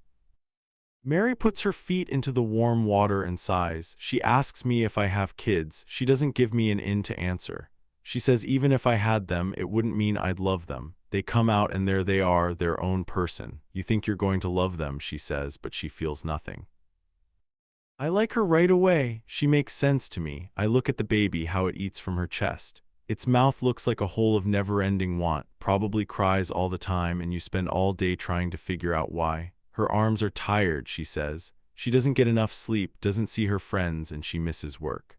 Mary puts her feet into the warm water and sighs. She asks me if I have kids. She doesn't give me an in to answer. She says even if I had them, it wouldn't mean I'd love them. They come out and there they are, their own person. You think you're going to love them, she says, but she feels nothing. I like her right away. She makes sense to me. I look at the baby, how it eats from her chest. Its mouth looks like a hole of never-ending want, probably cries all the time, and you spend all day trying to figure out why. Her arms are tired, she says. She doesn't get enough sleep, doesn't see her friends, and she misses work.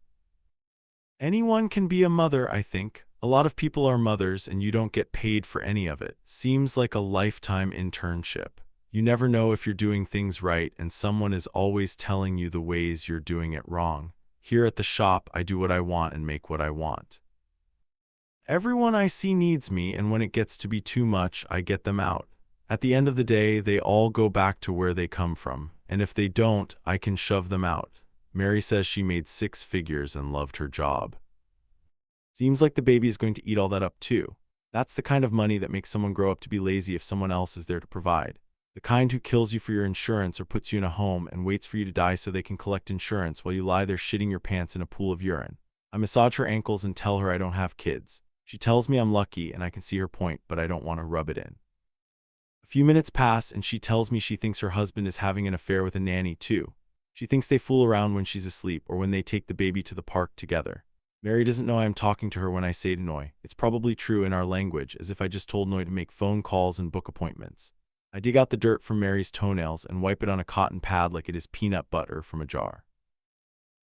Anyone can be a mother, I think. A lot of people are mothers, and you don't get paid for any of it. Seems like a lifetime internship. You never know if you're doing things right, and someone is always telling you the ways you're doing it wrong. Here at the shop, I do what I want and make what I want. Everyone I see needs me, and when it gets to be too much, I get them out. At the end of the day, they all go back to where they come from, and if they don't, I can shove them out. Mary says she made 6 figures and loved her job. Seems like the baby is going to eat all that up too. That's the kind of money that makes someone grow up to be lazy if someone else is there to provide. The kind who kills you for your insurance or puts you in a home and waits for you to die so they can collect insurance while you lie there shitting your pants in a pool of urine. I massage her ankles and tell her I don't have kids. She tells me I'm lucky and I can see her point, but I don't want to rub it in. A few minutes pass and she tells me she thinks her husband is having an affair with a nanny too. She thinks they fool around when she's asleep or when they take the baby to the park together. Mary doesn't know I am talking to her when I say to Noi. It's probably true in our language, as if I just told Noi to make phone calls and book appointments. I dig out the dirt from Mary's toenails and wipe it on a cotton pad like it is peanut butter from a jar.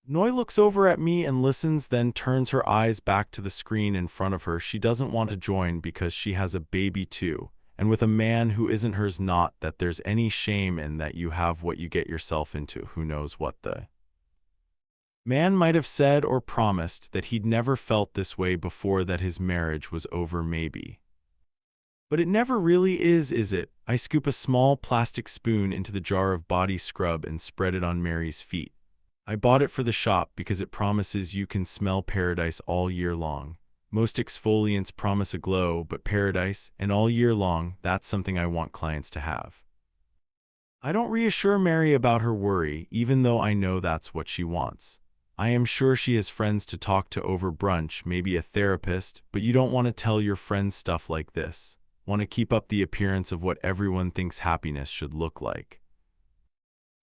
Noi looks over at me and listens, then turns her eyes back to the screen in front of her. She doesn't want to join because she has a baby too. And with a man who isn't hers, not that there's any shame in that you have what you get yourself into. Who knows what the man might have said or promised that he'd never felt this way before, that his marriage was over maybe. But it never really is it? I scoop a small plastic spoon into the jar of body scrub and spread it on Mary's feet. I bought it for the shop because it promises you can smell paradise all year long. Most exfoliants promise a glow, but paradise, and all year long, that's something I want clients to have. I don't reassure Mary about her worry, even though I know that's what she wants. I am sure she has friends to talk to over brunch, maybe a therapist, but you don't want to tell your friends stuff like this. Want to keep up the appearance of what everyone thinks happiness should look like.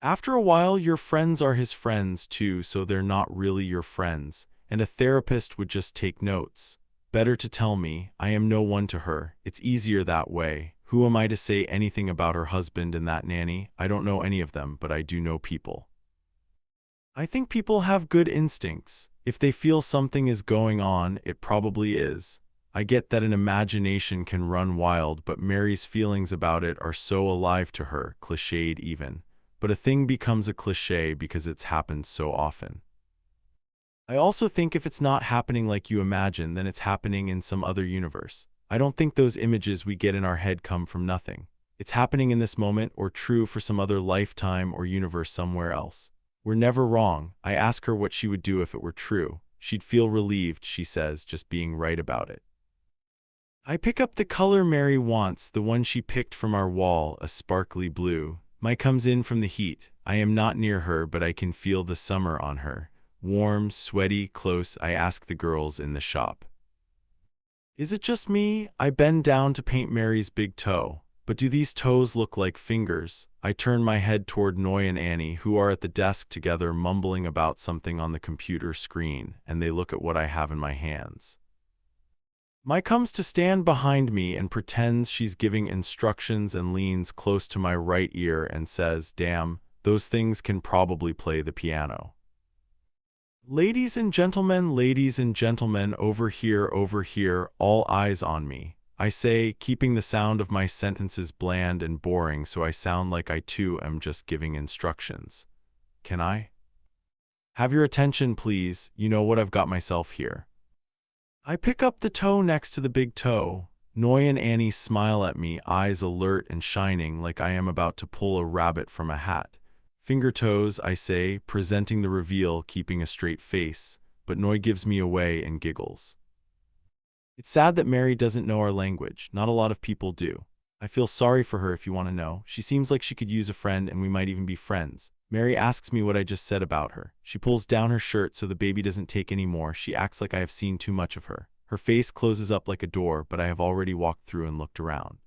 After a while, your friends are his friends too, so they're not really your friends. And a therapist would just take notes. Better to tell me, I am no one to her. It's easier that way. Who am I to say anything about her husband and that nanny? I don't know any of them, but I do know people. I think people have good instincts. If they feel something is going on, it probably is. I get that an imagination can run wild, but Mary's feelings about it are so alive to her, cliched even. But a thing becomes a cliché because it's happened so often. I also think if it's not happening like you imagine, then it's happening in some other universe. I don't think those images we get in our head come from nothing. It's happening in this moment or true for some other lifetime or universe somewhere else. We're never wrong. I ask her what she would do if it were true. She'd feel relieved, she says, just being right about it. I pick up the color Mary wants, the one she picked from our wall, a sparkly blue. My comes in from the heat. I am not near her, but I can feel the summer on her. Warm, sweaty, close. I ask the girls in the shop. Is it just me? I bend down to paint Mary's big toe. But do these toes look like fingers? I turn my head toward Noi and Annie, who are at the desk together mumbling about something on the computer screen, and they look at what I have in my hands. Mai comes to stand behind me and pretends she's giving instructions and leans close to my right ear and says, "Damn, those things can probably play the piano." Ladies and gentlemen, over here, all eyes on me. I say, keeping the sound of my sentences bland and boring so I sound like I too am just giving instructions. Can I have your attention, please? You know what I've got myself here. I pick up the toe next to the big toe. Noi and Annie smile at me, eyes alert and shining like I am about to pull a rabbit from a hat. Finger toes, I say, presenting the reveal, keeping a straight face, but Noi gives me away and giggles. It's sad that Mary doesn't know our language. Not a lot of people do. I feel sorry for her if you want to know. She seems like she could use a friend and we might even be friends. Mary asks me what I just said about her. She pulls down her shirt so the baby doesn't take any more. She acts like I have seen too much of her. Her face closes up like a door, but I have already walked through and looked around.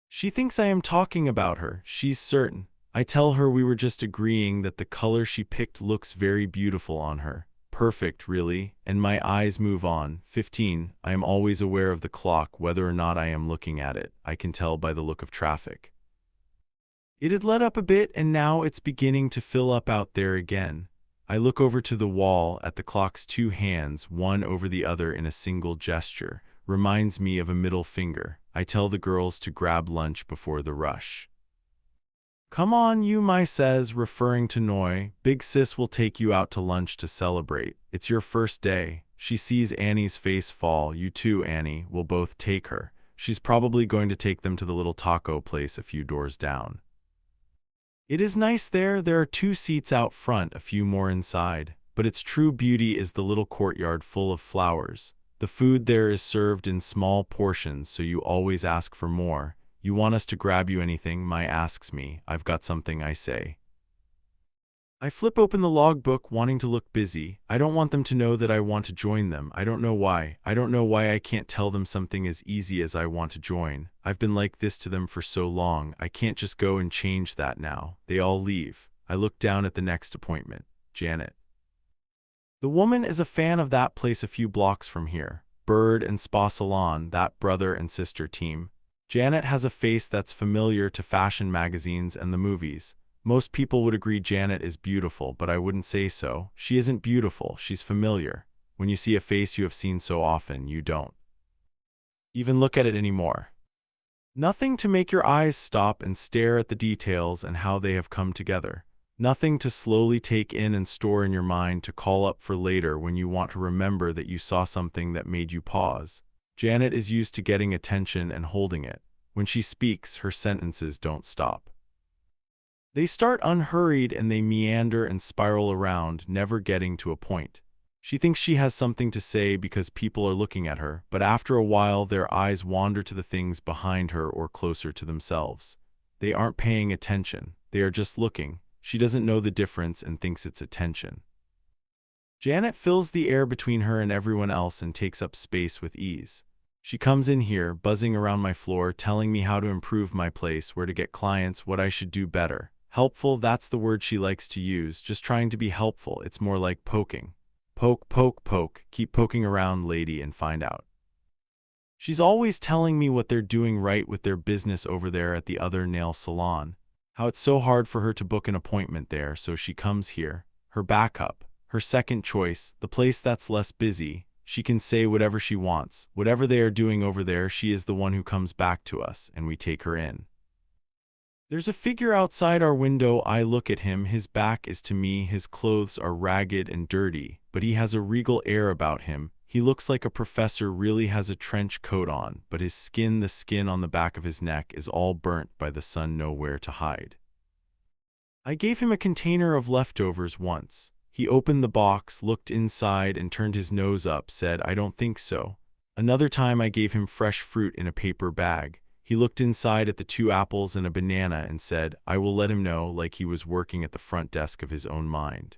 She thinks I am talking about her. She's certain. I tell her we were just agreeing that the color she picked looks very beautiful on her. Perfect, really, and my eyes move on. 15. I am always aware of the clock, whether or not I am looking at it. I can tell by the look of traffic. It had let up a bit, and now it's beginning to fill up out there again. I look over to the wall at the clock's two hands, one over the other in a single gesture. Reminds me of a middle finger. I tell the girls to grab lunch before the rush. Come on, you, Mai says, referring to Noi. Big sis will take you out to lunch to celebrate. It's your first day. She sees Annie's face fall. You too, Annie. We'll both take her. She's probably going to take them to the little taco place a few doors down. It is nice there. There are 2 seats out front, a few more inside. But its true beauty is the little courtyard full of flowers. The food there is served in small portions, so you always ask for more. You want us to grab you anything? Mai asks me. I've got something, I say. I flip open the logbook, wanting to look busy. I don't want them to know that I want to join them. I don't know why. I don't know why I can't tell them something as easy as I want to join. I've been like this to them for so long. I can't just go and change that now. They all leave. I look down at the next appointment. Janet. The woman is a fan of that place a few blocks from here. Bird and Spa Salon, that brother and sister team. Janet has a face that's familiar to fashion magazines and the movies. Most people would agree Janet is beautiful, but I wouldn't say so. She isn't beautiful, she's familiar. When you see a face you have seen so often, you don't even look at it anymore. Nothing to make your eyes stop and stare at the details and how they have come together. Nothing to slowly take in and store in your mind to call up for later when you want to remember that you saw something that made you pause. Janet is used to getting attention and holding it. When she speaks, her sentences don't stop. They start unhurried and they meander and spiral around, never getting to a point. She thinks she has something to say because people are looking at her, but after a while their eyes wander to the things behind her or closer to themselves. They aren't paying attention. They are just looking. She doesn't know the difference and thinks it's attention. Janet fills the air between her and everyone else and takes up space with ease. She comes in here, buzzing around my floor, telling me how to improve my place, where to get clients, what I should do better. Helpful, that's the word she likes to use, just trying to be helpful. It's more like poking. Poke, poke, poke. Keep poking around, lady, and find out. She's always telling me what they're doing right with their business over there at the other nail salon. How it's so hard for her to book an appointment there, so she comes here. Her backup. Her second choice, the place that's less busy. She can say whatever she wants. Whatever they are doing over there, she is the one who comes back to us, and we take her in. There's a figure outside our window. I look at him. His back is to me. His clothes are ragged and dirty, but he has a regal air about him. He looks like a professor, really has a trench coat on, but his skin, the skin on the back of his neck, is all burnt by the sun, nowhere to hide. I gave him a container of leftovers once. He opened the box, looked inside, and turned his nose up, said, "I don't think so." Another time I gave him fresh fruit in a paper bag. He looked inside at the 2 apples and a banana and said, "I will let him know," like he was working at the front desk of his own mind.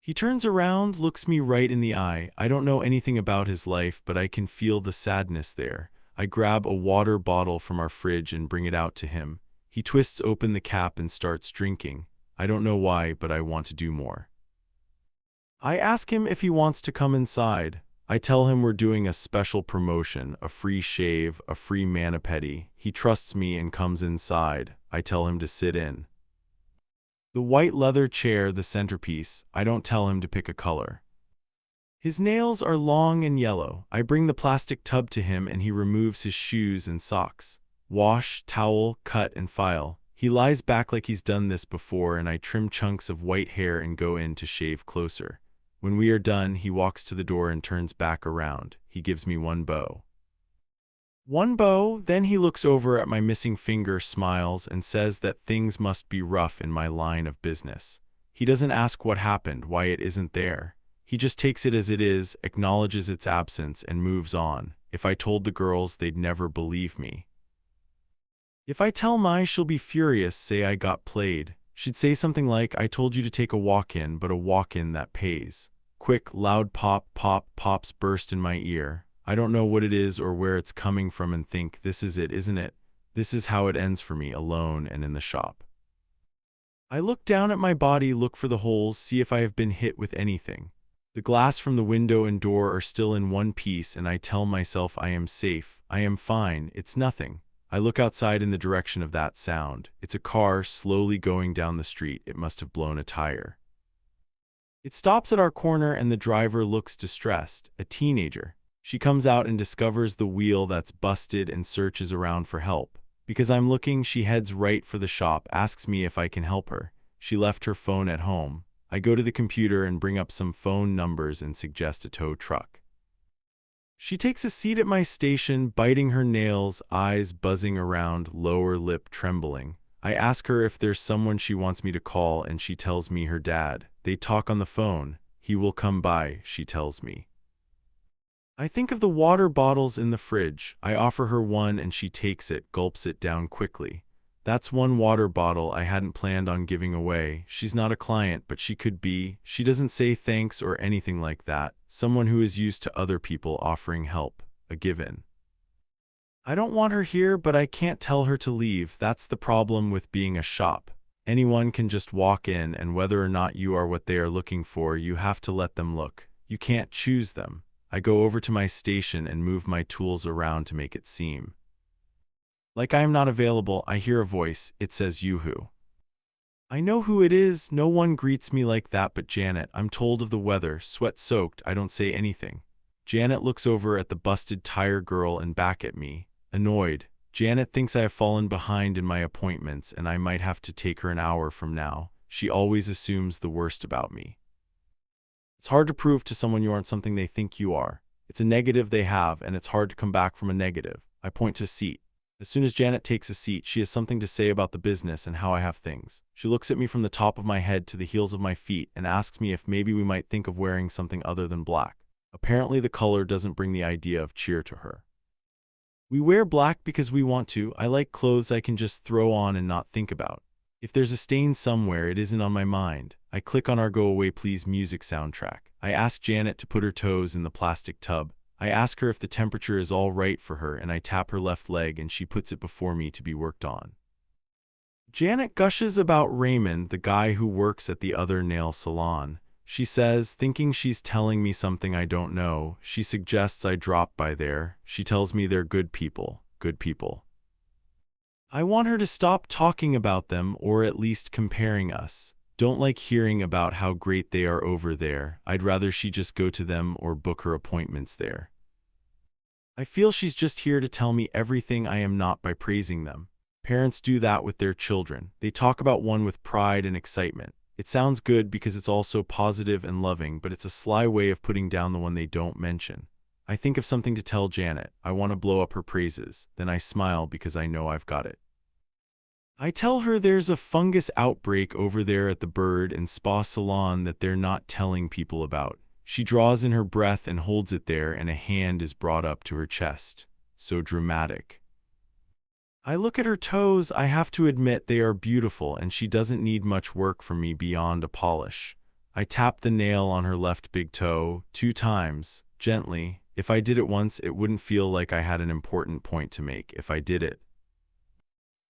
He turns around, looks me right in the eye. I don't know anything about his life, but I can feel the sadness there. I grab a water bottle from our fridge and bring it out to him. He twists open the cap and starts drinking. I don't know why, but I want to do more. I ask him if he wants to come inside. I tell him we're doing a special promotion, a free shave, a free mani-pedi. He trusts me and comes inside. I tell him to sit in the white leather chair, the centerpiece. I don't tell him to pick a color. His nails are long and yellow. I bring the plastic tub to him and he removes his shoes and socks. Wash, towel, cut, and file. He lies back like he's done this before, and I trim chunks of white hair and go in to shave closer. When we are done, he walks to the door and turns back around. He gives me one bow. Then he looks over at my missing finger, smiles, and says that things must be rough in my line of business. He doesn't ask what happened, why it isn't there. He just takes it as it is, acknowledges its absence, and moves on. If I told the girls, they'd never believe me. If I tell Mai, she'll be furious, say I got played. She'd say something like, I told you to take a walk-in, but a walk-in that pays. Quick, loud pops burst in my ear. I don't know what it is or where it's coming from and think, this is it, isn't it? This is how it ends for me, alone and in the shop. I look down at my body, look for the holes, see if I have been hit with anything. The glass from the window and door are still in one piece, and I tell myself I am safe, I am fine, it's nothing. I look outside in the direction of that sound. It's a car slowly going down the street. It must have blown a tire. It stops at our corner and the driver looks distressed, a teenager. She comes out and discovers the wheel that's busted and searches around for help. Because I'm looking, she heads right for the shop, asks me if I can help her. She left her phone at home. I go to the computer and bring up some phone numbers and suggest a tow truck. She takes a seat at my station, biting her nails, eyes buzzing around, lower lip trembling. I ask her if there's someone she wants me to call, and she tells me her dad. They talk on the phone. He will come by, she tells me. I think of the water bottles in the fridge. I offer her one and she takes it, gulps it down quickly. That's one water bottle I hadn't planned on giving away. She's not a client, but she could be. She doesn't say thanks or anything like that. Someone who is used to other people offering help. A given. I don't want her here, but I can't tell her to leave. That's the problem with being a shop. Anyone can just walk in, and whether or not you are what they are looking for, you have to let them look. You can't choose them. I go over to my station and move my tools around to make it seem like I am not available. I hear a voice. It says, "You who?" I know who it is. No one greets me like that but Janet. I'm told of the weather, sweat-soaked. I don't say anything. Janet looks over at the busted tire girl and back at me, annoyed. Janet thinks I have fallen behind in my appointments and I might have to take her an hour from now. She always assumes the worst about me. It's hard to prove to someone you aren't something they think you are. It's a negative they have, and it's hard to come back from a negative. I point to a seat. As soon as Janet takes a seat, she has something to say about the business and how I have things. She looks at me from the top of my head to the heels of my feet and asks me if maybe we might think of wearing something other than black. Apparently the color doesn't bring the idea of cheer to her. We wear black because we want to. I like clothes I can just throw on and not think about. If there's a stain somewhere, it isn't on my mind. I click on our Go Away Please music soundtrack. I ask Janet to put her toes in the plastic tub. I ask her if the temperature is all right for her, and I tap her left leg and she puts it before me to be worked on. Janet gushes about Raymond, the guy who works at the other nail salon. She says, thinking she's telling me something I don't know. She suggests I drop by there. She tells me they're good people. Good people. I want her to stop talking about them, or at least comparing us. Don't like hearing about how great they are over there. I'd rather she just go to them or book her appointments there. I feel she's just here to tell me everything I am not by praising them. Parents do that with their children. They talk about one with pride and excitement. It sounds good because it's all so positive and loving, but it's a sly way of putting down the one they don't mention. I think of something to tell Janet. I want to blow up her praises. Then I smile because I know I've got it. I tell her there's a fungus outbreak over there at the bird and spa salon that they're not telling people about. She draws in her breath and holds it there, and a hand is brought up to her chest. So dramatic. I look at her toes. I have to admit they are beautiful, and she doesn't need much work from me beyond a polish. I tap the nail on her left big toe 2 times, gently. If I did it once, it wouldn't feel like I had an important point to make. If I did it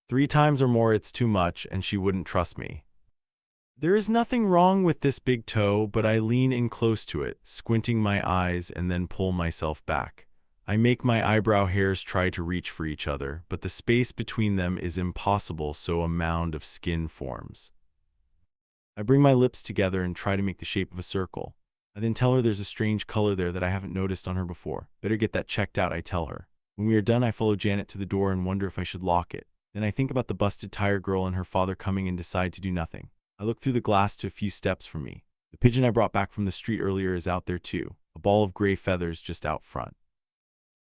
3 times or more, it's too much, and she wouldn't trust me. There is nothing wrong with this big toe, but I lean in close to it, squinting my eyes and then pull myself back. I make my eyebrow hairs try to reach for each other, but the space between them is impossible, so a mound of skin forms. I bring my lips together and try to make the shape of a circle. I then tell her there's a strange color there that I haven't noticed on her before. Better get that checked out, I tell her. When we are done, I follow Janet to the door and wonder if I should lock it. Then I think about the busted tire girl and her father coming and decide to do nothing. I look through the glass to a few steps from me. The pigeon I brought back from the street earlier is out there too, a ball of gray feathers just out front.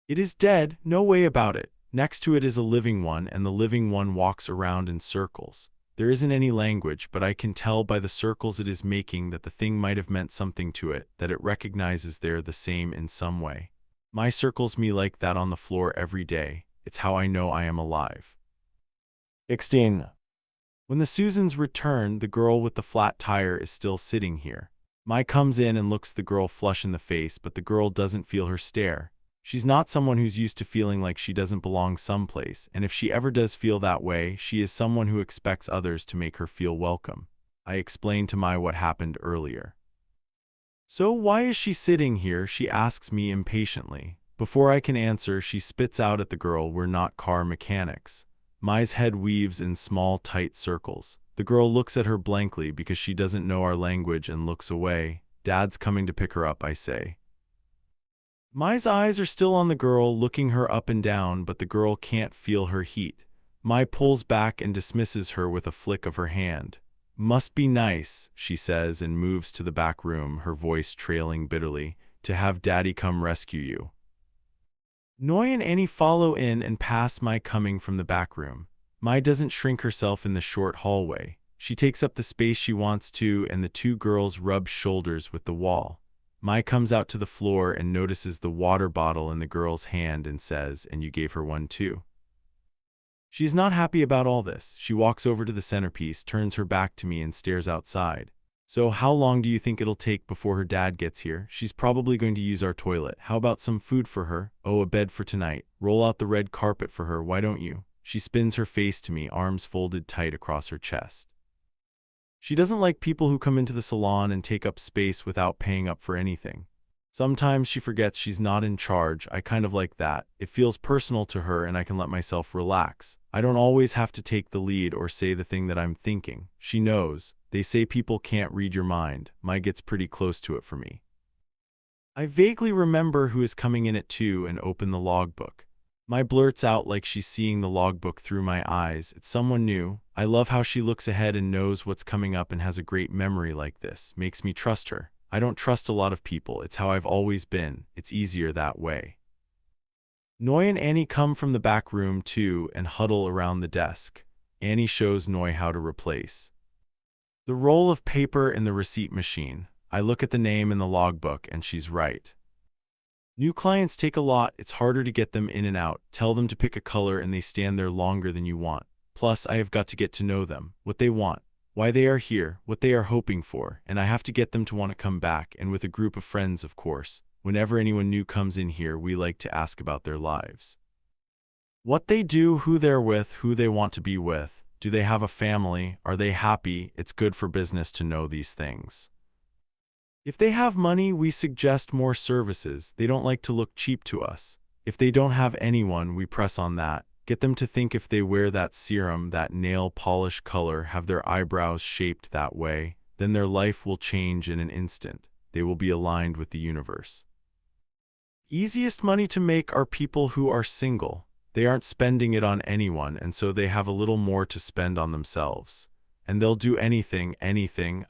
It is dead, no way about it. Next to it is a living one, and the living one walks around in circles. There isn't any language, but I can tell by the circles it is making that the thing might have meant something to it, that it recognizes they're the same in some way. My circles me like that on the floor every day. It's how I know I am alive. 16. When the Susans return, the girl with the flat tire is still sitting here. Mai comes in and looks the girl flush in the face, but the girl doesn't feel her stare. She's not someone who's used to feeling like she doesn't belong someplace, and if she ever does feel that way, she is someone who expects others to make her feel welcome. I explained to Mai what happened earlier. So why is she sitting here? She asks me impatiently. Before I can answer, she spits out at the girl, "We're not car mechanics." Mai's head weaves in small, tight circles. The girl looks at her blankly because she doesn't know our language and looks away. "Dad's coming to pick her up," I say. Mai's eyes are still on the girl, looking her up and down, but the girl can't feel her heat. Mai pulls back and dismisses her with a flick of her hand. "Must be nice," she says, and moves to the back room, her voice trailing bitterly, "to have Daddy come rescue you." Noi and Annie follow in and pass Mai coming from the back room. Mai doesn't shrink herself in the short hallway. She takes up the space she wants to, and the two girls rub shoulders with the wall. Mai comes out to the floor and notices the water bottle in the girl's hand and says, "And you gave her one too?" She's not happy about all this. She walks over to the centerpiece, turns her back to me, and stares outside. "So how long do you think it'll take before her dad gets here? She's probably going to use our toilet. How about some food for her? Oh, a bed for tonight. Roll out the red carpet for her, why don't you?" She spins her face to me, arms folded tight across her chest. She doesn't like people who come into the salon and take up space without paying up for anything. Sometimes she forgets she's not in charge. I kind of like that. It feels personal to her and I can let myself relax. I don't always have to take the lead or say the thing that I'm thinking. She knows. They say people can't read your mind. Mai gets pretty close to it for me. I vaguely remember who is coming in at 2 and open the logbook. Mai blurts out like she's seeing the logbook through my eyes. It's someone new. I love how she looks ahead and knows what's coming up and has a great memory like this. Makes me trust her. I don't trust a lot of people. It's how I've always been. It's easier that way. Noi and Annie come from the back room too and huddle around the desk. Annie shows Noi how to replace the roll of paper in the receipt machine. I look at the name in the logbook and she's right. New clients take a lot. It's harder to get them in and out. Tell them to pick a color and they stand there longer than you want. Plus, I have got to get to know them, what they want, why they are here, what they are hoping for, and I have to get them to want to come back, and with a group of friends, of course. Whenever anyone new comes in here, we like to ask about their lives. What they do, who they're with, who they want to be with. Do they have a family? Are they happy? It's good for business to know these things. If they have money, we suggest more services. They don't like to look cheap to us. If they don't have anyone, we press on that. Get them to think if they wear that serum, that nail polish color, have their eyebrows shaped that way, then their life will change in an instant. They will be aligned with the universe. Easiest money to make are people who are single. They aren't spending it on anyone, and so they have a little more to spend on themselves. And they'll do anything,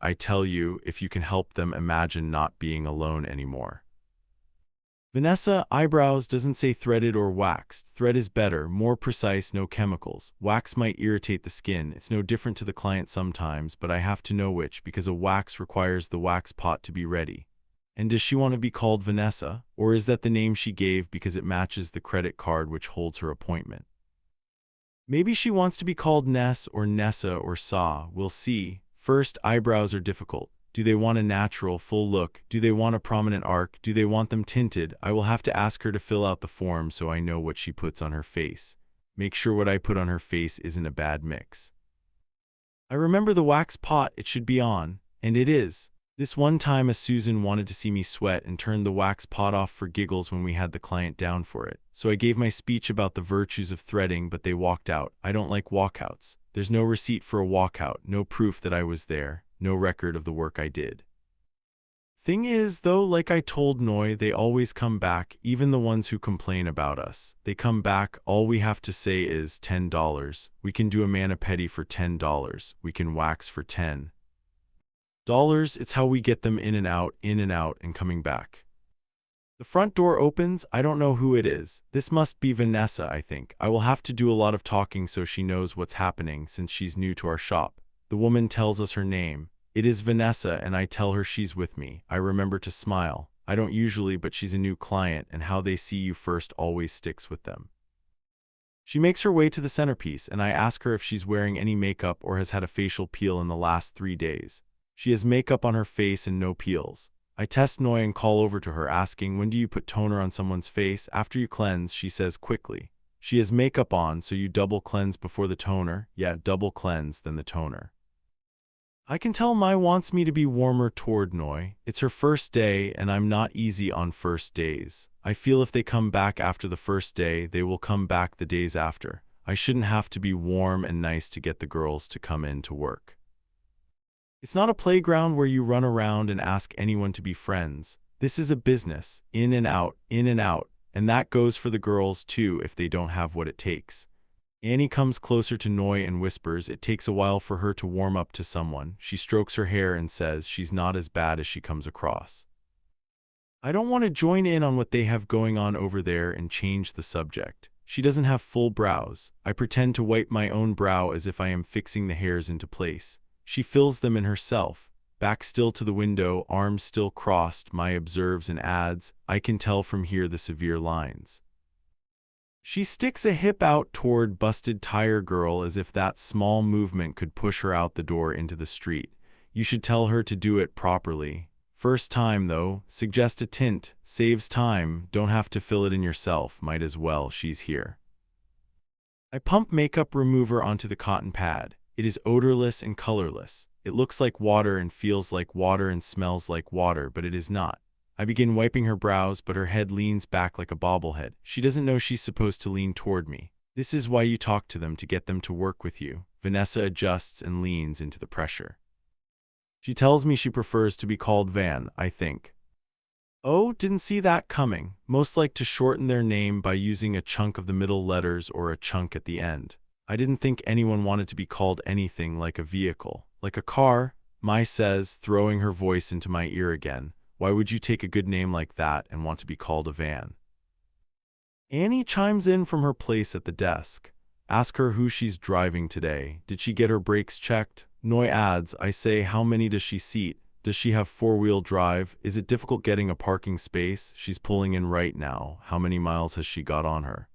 I tell you, if you can help them imagine not being alone anymore. Vanessa, eyebrows, doesn't say threaded or waxed. Thread is better, more precise, no chemicals. Wax might irritate the skin. It's no different to the client sometimes, but I have to know which because a wax requires the wax pot to be ready. And does she want to be called Vanessa? Or is that the name she gave because it matches the credit card which holds her appointment? Maybe she wants to be called Ness or Nessa or Sa. We'll see. First, eyebrows are difficult. Do they want a natural, full look? Do they want a prominent arc? Do they want them tinted? I will have to ask her to fill out the form so I know what she puts on her face. Make sure what I put on her face isn't a bad mix. I remember the wax pot it should be on, and it is. This one time a Susan wanted to see me sweat and turned the wax pot off for giggles when we had the client down for it. So I gave my speech about the virtues of threading, but they walked out. I don't like walkouts. There's no receipt for a walkout, no proof that I was there, no record of the work I did. Thing is, though, like I told Noi, they always come back, even the ones who complain about us. They come back, all we have to say is $10. We can do a mani-pedi for $10. We can wax for $10. It's how we get them in and out, and coming back. The front door opens. I don't know who it is. This must be Vanessa, I think. I will have to do a lot of talking so she knows what's happening since she's new to our shop. The woman tells us her name. It is Vanessa, and I tell her she's with me. I remember to smile. I don't usually, but she's a new client, and how they see you first always sticks with them. She makes her way to the centerpiece, and I ask her if she's wearing any makeup or has had a facial peel in the last 3 days. She has makeup on her face and no peels. I test Noi and call over to her asking, when do you put toner on someone's face? After you cleanse, she says quickly. She has makeup on, so you double cleanse before the toner? Yeah, double cleanse, then the toner. I can tell Mai wants me to be warmer toward Noi. It's her first day, and I'm not easy on first days. I feel if they come back after the first day, they will come back the days after. I shouldn't have to be warm and nice to get the girls to come in to work. It's not a playground where you run around and ask anyone to be friends. This is a business, in and out, and that goes for the girls too if they don't have what it takes. Annie comes closer to Noi and whispers, it takes a while for her to warm up to someone. She strokes her hair and says she's not as bad as she comes across. I don't want to join in on what they have going on over there and change the subject. She doesn't have full brows. I pretend to wipe my own brow as if I am fixing the hairs into place. She fills them in herself. Back still to the window, arms still crossed, Mai observes and adds, I can tell from here the severe lines. She sticks a hip out toward busted tire girl as if that small movement could push her out the door into the street. You should tell her to do it properly. First time though, suggest a tint, saves time, don't have to fill it in yourself, might as well, she's here. I pump makeup remover onto the cotton pad. It is odorless and colorless. It looks like water and feels like water and smells like water, but it is not. I begin wiping her brows, but her head leans back like a bobblehead. She doesn't know she's supposed to lean toward me. This is why you talk to them, to get them to work with you. Vanessa adjusts and leans into the pressure. She tells me she prefers to be called Van, I think. Oh, didn't see that coming. Most like to shorten their name by using a chunk of the middle letters or a chunk at the end. I didn't think anyone wanted to be called anything like a vehicle. Like a car, Mai says, throwing her voice into my ear again. Why would you take a good name like that and want to be called a van? Annie chimes in from her place at the desk. Ask her who she's driving today. Did she get her brakes checked? Noi adds, I say, how many does she seat? Does she have four-wheel drive? Is it difficult getting a parking space? She's pulling in right now. How many miles has she got on her?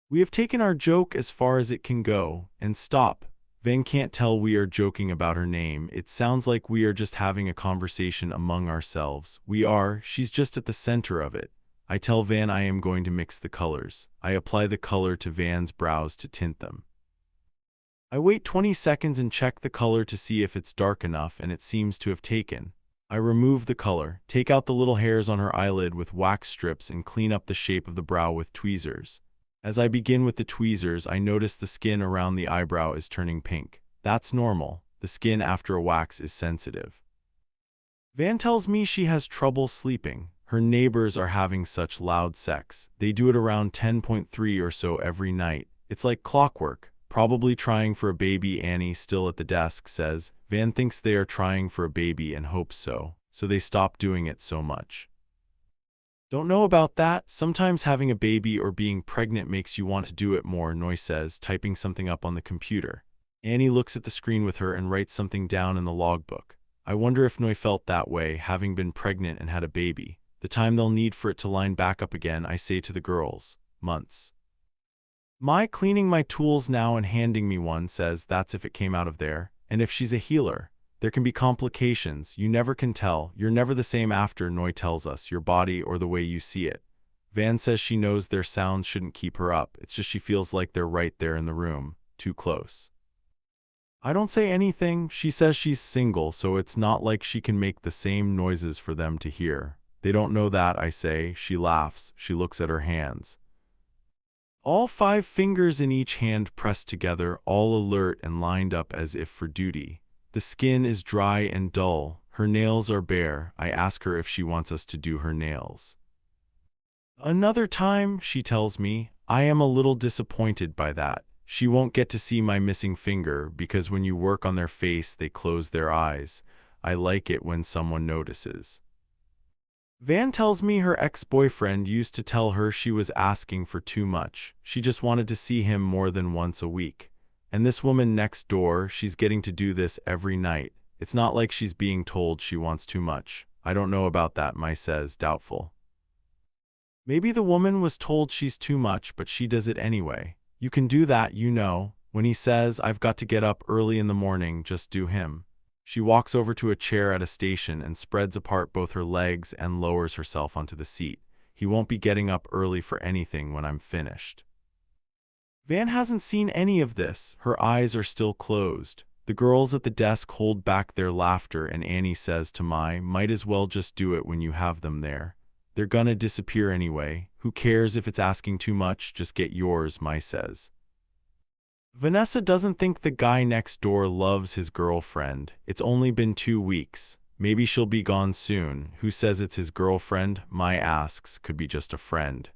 We have taken our joke as far as it can go, and stop. Van can't tell we are joking about her name. It sounds like we are just having a conversation among ourselves. We are, she's just at the center of it. I tell Van I am going to mix the colors. I apply the color to Van's brows to tint them. I wait 20 seconds and check the color to see if it's dark enough, and it seems to have taken. I remove the color, take out the little hairs on her eyelid with wax strips and clean up the shape of the brow with tweezers. As I begin with the tweezers, I notice the skin around the eyebrow is turning pink. That's normal. The skin after a wax is sensitive. Van tells me she has trouble sleeping. Her neighbors are having such loud sex. They do it around 10:3 or so every night. It's like clockwork. Probably trying for a baby, Annie, still at the desk, says. Van thinks they are trying for a baby and hopes so they stop doing it so much. Don't know about that. Sometimes having a baby or being pregnant makes you want to do it more, Noi says, typing something up on the computer. Annie looks at the screen with her and writes something down in the logbook. I wonder if Noi felt that way, having been pregnant and had a baby. The time they'll need for it to line back up again, I say to the girls. Months. Mai, cleaning my tools now and handing me one, says that's if it came out of there. And if she's a healer. There can be complications. You never can tell. You're never the same after, Noi tells us, your body or the way you see it. Van says she knows their sounds shouldn't keep her up. It's just she feels like they're right there in the room, too close. I don't say anything. She says she's single, so it's not like she can make the same noises for them to hear. They don't know that, I say. She laughs. She looks at her hands. All 5 fingers in each hand pressed together, all alert and lined up as if for duty. The skin is dry and dull. Her nails are bare. I ask her if she wants us to do her nails. Another time, she tells me. I am a little disappointed by that. She won't get to see my missing finger because when you work on their face, they close their eyes. I like it when someone notices. Van tells me her ex-boyfriend used to tell her she was asking for too much. She just wanted to see him more than once a week. And this woman next door, she's getting to do this every night. It's not like she's being told she wants too much. I don't know about that, Mai says, doubtful. Maybe the woman was told she's too much, but she does it anyway. You can do that, you know. When he says, I've got to get up early in the morning, just do him. She walks over to a chair at a station and spreads apart both her legs and lowers herself onto the seat. He won't be getting up early for anything when I'm finished. Van hasn't seen any of this. Her eyes are still closed. The girls at the desk hold back their laughter, and Annie says to Mai, might as well just do it when you have them there. They're gonna disappear anyway. Who cares if it's asking too much? Just get yours, Mai says. Vanessa doesn't think the guy next door loves his girlfriend. It's only been 2 weeks. Maybe she'll be gone soon. Who says it's his girlfriend? Mai asks. Could be just a friend.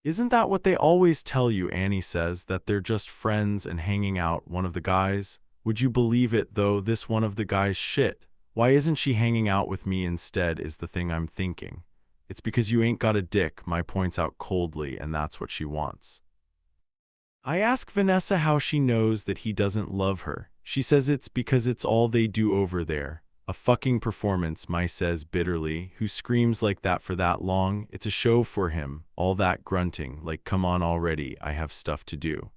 Isn't that what they always tell you? Annie says, that they're just friends and hanging out. One of the guys? Would you believe it though, this one of the guys shit? Why isn't she hanging out with me instead is the thing I'm thinking. It's because you ain't got a dick, Mai points out coldly, and that's what she wants. I ask Vanessa how she knows that he doesn't love her. She says it's because it's all they do over there. A fucking performance, Mai says bitterly. Who screams like that for that long? It's a show for him. All that grunting, like come on already, I have stuff to do.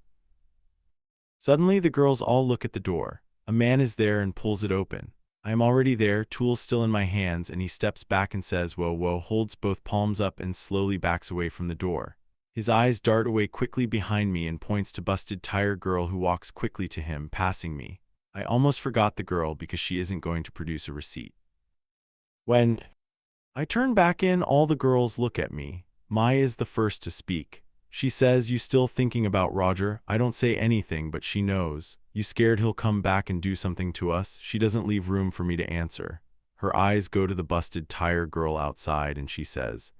Suddenly the girls all look at the door. A man is there and pulls it open. I am already there, tools still in my hands, and he steps back and says, whoa, whoa, holds both palms up and slowly backs away from the door. His eyes dart away quickly behind me and points to busted tire girl who walks quickly to him, passing me. I almost forgot the girl because she isn't going to produce a receipt. When I turn back in, all the girls look at me. Mai is the first to speak. She says, you still thinking about Roger? I don't say anything, but she knows. You scared he'll come back and do something to us? She doesn't leave room for me to answer. Her eyes go to the busted tire girl outside and she says,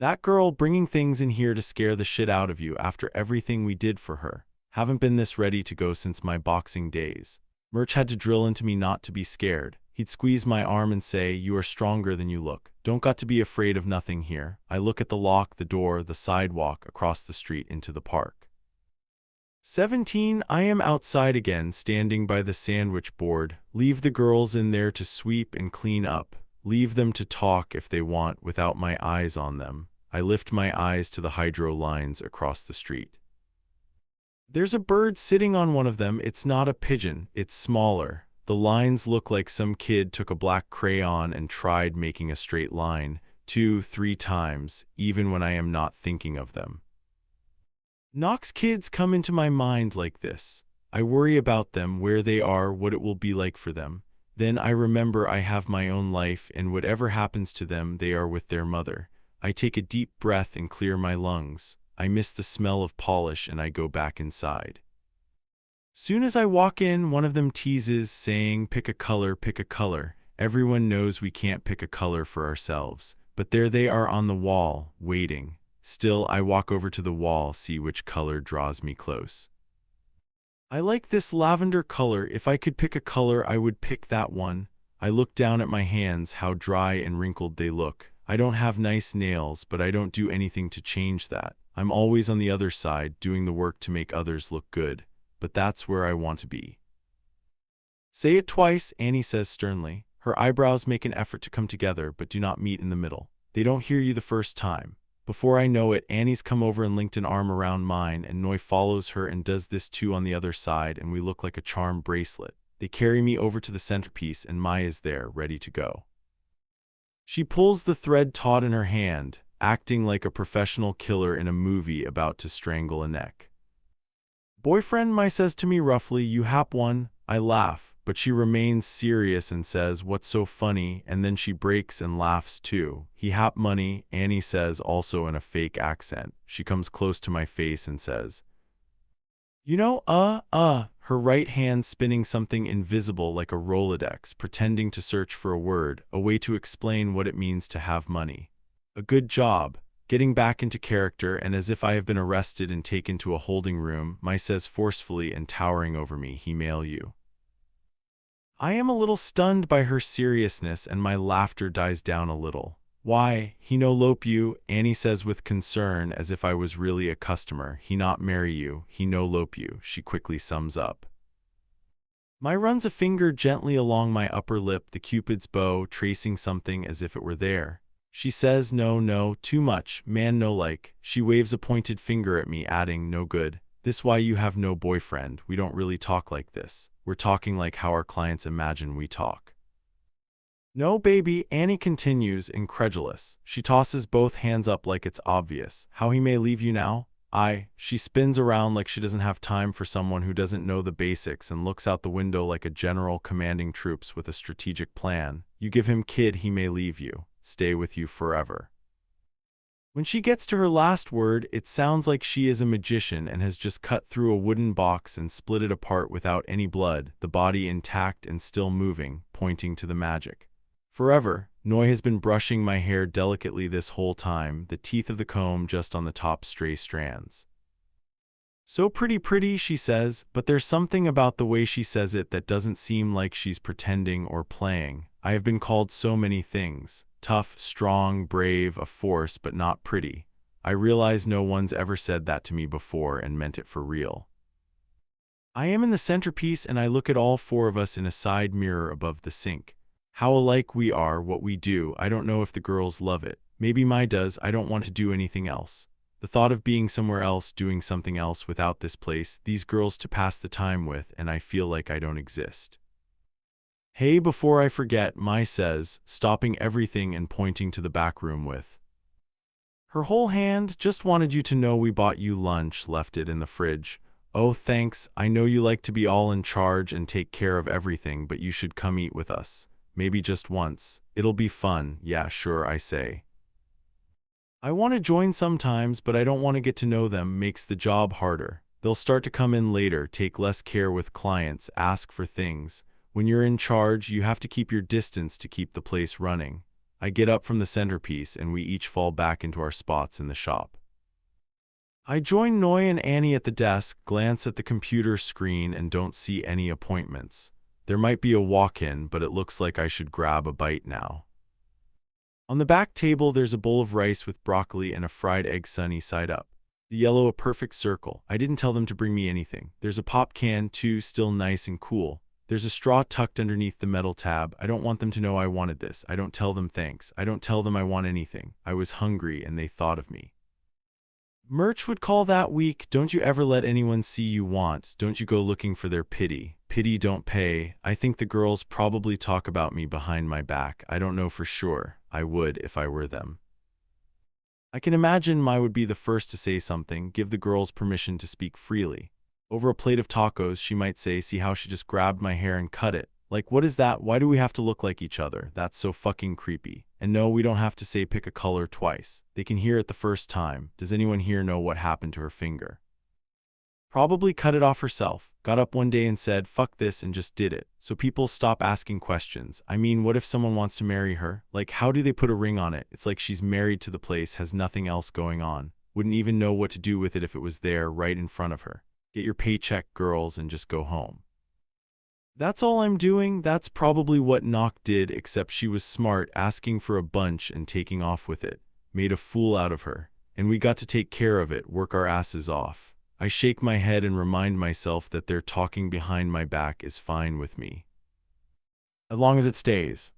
that girl bringing things in here to scare the shit out of you after everything we did for her. Haven't been this ready to go since my boxing days. Murch had to drill into me not to be scared. He'd squeeze my arm and say, you are stronger than you look. Don't got to be afraid of nothing here. I look at the lock, the door, the sidewalk, across the street into the park. 17. I am outside again, standing by the sandwich board. Leave the girls in there to sweep and clean up. Leave them to talk if they want without my eyes on them. I lift my eyes to the hydro lines across the street. There's a bird sitting on one of them. It's not a pigeon, it's smaller. The lines look like some kid took a black crayon and tried making a straight line 2-3 times, even when I am not thinking of them. Knox kids come into my mind like this. I worry about them, where they are, what it will be like for them. Then I remember I have my own life, and whatever happens to them, they are with their mother. I take a deep breath and clear my lungs. I miss the smell of polish and I go back inside. Soon as I walk in, one of them teases, saying, pick a color, pick a color. Everyone knows we can't pick a color for ourselves, but there they are on the wall, waiting. Still, I walk over to the wall, see which color draws me close. I like this lavender color. If I could pick a color, I would pick that one. I look down at my hands, how dry and wrinkled they look. I don't have nice nails, but I don't do anything to change that. I'm always on the other side, doing the work to make others look good. But that's where I want to be. Say it twice, Annie says sternly. Her eyebrows make an effort to come together, but do not meet in the middle. They don't hear you the first time. Before I know it, Annie's come over and linked an arm around mine, and Noi follows her and does this too on the other side, and we look like a charm bracelet. They carry me over to the centerpiece, and Mai is there, ready to go. She pulls the thread taut in her hand, acting like a professional killer in a movie about to strangle a neck. Boyfriend, Mai says to me roughly, you hap one. I laugh, but she remains serious and says, what's so funny? And then she breaks and laughs too. He hap money, Annie says, also in a fake accent. She comes close to my face and says, you know, her right hand spinning something invisible like a Rolodex, pretending to search for a word, a way to explain what it means to have money. A good job. Getting back into character, and as if I have been arrested and taken to a holding room, Mai says forcefully and towering over me, he mail you. I am a little stunned by her seriousness and my laughter dies down a little. Why, he no lope you, Annie says with concern as if I was really a customer. He not marry you, he no lope you, she quickly sums up. My runs a finger gently along my upper lip, the cupid's bow, tracing something as if it were there. She says no, no, too much, man no like. She waves a pointed finger at me, adding, no good. This why you have no boyfriend, we don't really talk like this. We're talking like how our clients imagine we talk. No, baby, Annie continues, incredulous. She tosses both hands up like it's obvious. How he may leave you now? She spins around like she doesn't have time for someone who doesn't know the basics and looks out the window like a general commanding troops with a strategic plan. You give him kid, he may leave you. Stay with you forever. When she gets to her last word, it sounds like she is a magician and has just cut through a wooden box and split it apart without any blood, the body intact and still moving, pointing to the magic. Forever, Noi has been brushing my hair delicately this whole time, the teeth of the comb just on the top stray strands. So pretty, she says, but there's something about the way she says it that doesn't seem like she's pretending or playing. I have been called so many things. Tough, strong, brave, a force, but not pretty. I realize no one's ever said that to me before and meant it for real. I am in the centerpiece and I look at all four of us in a side mirror above the sink. How alike we are, what we do, I don't know if the girls love it. Maybe Mai does, I don't want to do anything else. The thought of being somewhere else, doing something else without this place, these girls to pass the time with, and I feel like I don't exist. Hey, before I forget, Mai says, stopping everything and pointing to the back room with her whole hand. Just wanted you to know we bought you lunch, left it in the fridge. Oh, thanks, I know you like to be all in charge and take care of everything, but you should come eat with us. Maybe just once. It'll be fun. Yeah, sure, I say. I want to join sometimes, but I don't want to get to know them, makes the job harder. They'll start to come in later, take less care with clients, ask for things. When you're in charge, you have to keep your distance to keep the place running. I get up from the centerpiece and we each fall back into our spots in the shop. I join Noi and Annie at the desk, glance at the computer screen and don't see any appointments. There might be a walk-in, but it looks like I should grab a bite now. On the back table, there's a bowl of rice with broccoli and a fried egg sunny side up. The yellow a perfect circle. I didn't tell them to bring me anything. There's a pop can, too, still nice and cool. There's a straw tucked underneath the metal tab. I don't want them to know I wanted this. I don't tell them thanks. I don't tell them I want anything. I was hungry and they thought of me. Merch would call that weak. Don't you ever let anyone see you want. Don't you go looking for their pity. Pity don't pay. I think the girls probably talk about me behind my back. I don't know for sure. I would if I were them. I can imagine Mai would be the first to say something, give the girls permission to speak freely. Over a plate of tacos, she might say, see how she just grabbed my hair and cut it. Like, what is that? Why do we have to look like each other? That's so fucking creepy. And no, we don't have to say pick a color twice. They can hear it the first time. Does anyone here know what happened to her finger? Probably cut it off herself. Got up one day and said, fuck this, and just did it. So people stop asking questions. I mean, what if someone wants to marry her? Like, how do they put a ring on it? It's like she's married to the place, has nothing else going on. Wouldn't even know what to do with it if it was there right in front of her. Get your paycheck, girls, and just go home. That's all I'm doing. That's probably what Nock did, except she was smart, asking for a bunch and taking off with it. Made a fool out of her. And we got to take care of it, work our asses off. I shake my head and remind myself that their talking behind my back is fine with me. As long as it stays.